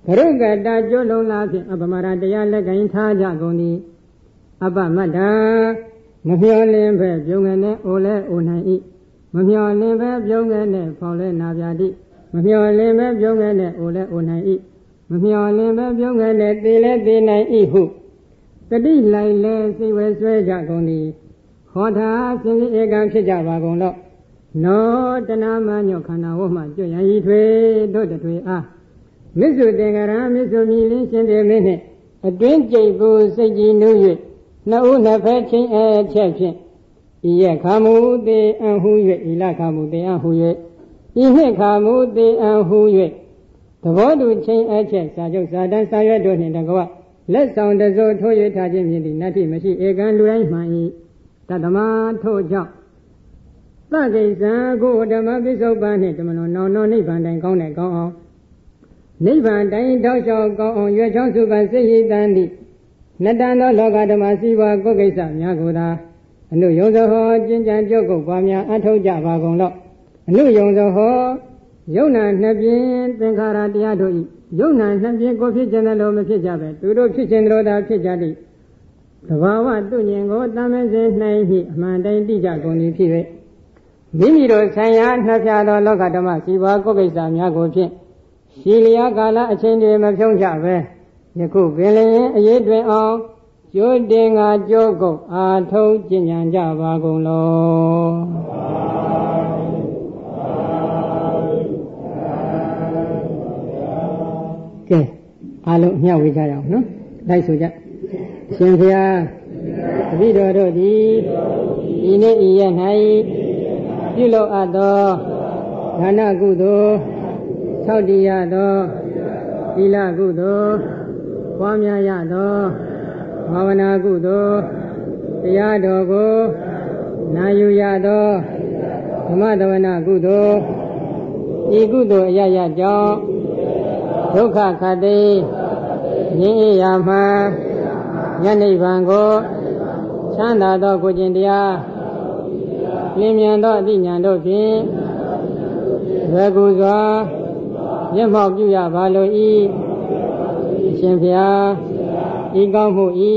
A: Peruga da Jolo Lati, Abba Mara, de Ya Legan Taja Gondi, Abba Mada. Mahiolin Beb, young and Ole Unai, Mahiolin Beb, young and Paul Naviadi, Mahiolin Beb, young and Ole Unai, Mahiolin Beb, young and Dele Dina Ihu. The D like less, he was Jagoni. Hota, Sing Egan Chijavagono. No, the Naman Yokana woman, Joya Itwe, do the way. Ah, Misu Degara, Misu Milin, send a minute. A drink Jago, say you knew it. No, never change a champion. ဤရခါမူတေအံဟု၍ဤလခါမူတေအံဟု၍ဤနှစ်ခါမူတေအံဟု၍သဘောတူချင်းအချက်စာချုပ်စာတမ်းစာရွက်တို့နှင့်တကွလက်ဆောင်တစိုးထိုး၍ထားခြင်းဖြင့်ဒီနတ္တိမရှိဧကံလူတိုင်းမှန်၏တတမထို့ကြောင့်သကိစ္စကိုဓမ္မပိစုပန်နှင့်ဓမ္မလုံးနောင်နောနိဗ္ဗာန်တိုင်ကောင်းတဲ့ကောင်းအောင်နိဗ္ဗာန်တိုင်တောက်လျှောက်ကောင်းအောင်ရွယ်ချောင်းစုပန်စိတ်ရည်တန်သည့်နတ္တန်သောလောကဓမ္မစီဝါကိုကိစ္စများကိုသာအနုယုံသောဟောကျင့်ကြံကြုတ်ကုတ်ပွားများအထောက်ကြပါကုန်လော့အနုယုံသောဟောယုံနာနှစ်ပြင်းသင်္ခါရတရားတို့၏ယုံနာနှစ်ပြင်းကိုဖြစ်ခြင်းလည်းမဖြစ်ကြပဲသူတို့ဖြစ်ခြင်းတို့သာဖြစ်ကြသည်သဘာဝတုညင်ကိုတမ်းမဲစေနိုင်၏အမှန်တိုင်းတိကြကုန်သည်ဖြစ်၍မိမိတို့ဆံရနှဖျားသောလောကဓမ္မစီဝါကိုကိစ္စများကိုဖြင့်ရှည်လျာကာလအချိန်တွေမဖြုံးကြပဲယခုပင်လျင်အရေးတွင်အောင်ကျိုးတင်ငါကြိုးကုတ်အာထုံးကျင့်ကြံကြပါကုန်လောကဲအားလုံးမျှဝေကြရအောင်နော်လိုက်ဆိုကြရှင်ဘုရားတပည့်တော်တို့သည်ဤနေ့ဤရက်၌ပြုလုပ်အပ်သောဒါနကုသိုလ်သောက်တည်ရသောသီလကုသိုလ်ပွားများရသောဘာဝနာကုသိုလ်တရားတော်ကိုနာယူရသောဓမ္မသဝနာကုသိုလ်ဤကုသိုလ်အရရကြောင့်ဒုက္ခခတ်သိငြိမ်းအေးရာမှညနိဗ္ဗာန်ကိုချမ်းသာသောကိုကျင့်တရားလင်းမြန်သောအသိဉာဏ်တို့ဖြင့်ဘယ်ကူစွာမျက်မှောက်ပြုရပါလို၏အရှင်ဘုရားဤကောင်းမှုဤ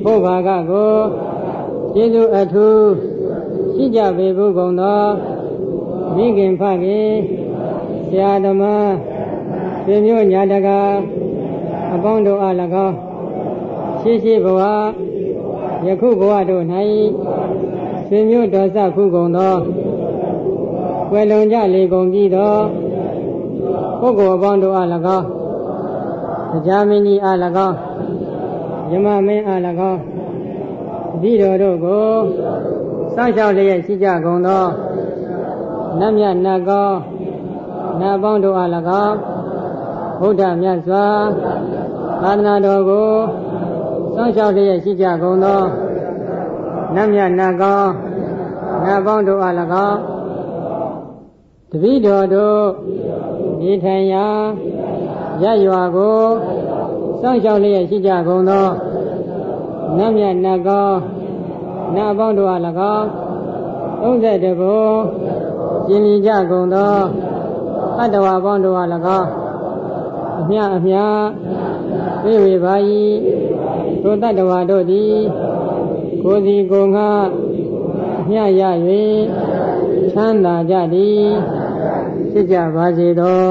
A: ဘုရားကကိုကျေးဇူးအထူးရှိကြပေဘူးကုန်သောမိခင်ဖခင်ဆရာသမားဆွေမျိုးညာတကာအပေါင်းတို့အား၎င်းရှိဘဝယခုဘဝတို့၌ဆွေမျိုးတော်စခုကုန်သောကွယ်လွန်ကြလေကုန်ပြီးသောပုဂ္ဂိုလ်အပေါင်းတို့အား၎င်းတရားမင်းကြီးအား၎င်းယမမင်းအား၎င်းဒီတော်တို့ကိုစောင့်ရှောက်လျက်ရှိကြကုန်သောနတ်မြတ်နတ်ကောင်းနတ်ပေါင်းတို့အား၎င်းဘုရားမြတ်စွာသာသနာတော်ကိုစောင့်ရှောက်လျက်ရှိကြကုန်သောနတ်မြတ်နတ်ကောင်းနတ်ပေါင်းတို့အား၎င်းတပည့်တော်တို့ဒီထိုင်ရာရရွာကိုစောင့်ရှောက်လျက်ရှိကြကုန်သောနတ်မြတ်နတ်ကောင်းနတ်ပေါင်းတို့အား၎င်း32ဘုံကျင်လီကြကုန်သောအတ္တဝါပေါင်းတို့အား၎င်းအမြပြေဝေပါ၏ထိုတတ္တဝါတို့သည်ကိုယ်စီကိုယ်ငှအမြရ၍ချမ်းသာကြသည်ဖြစ်ကြပါစေသော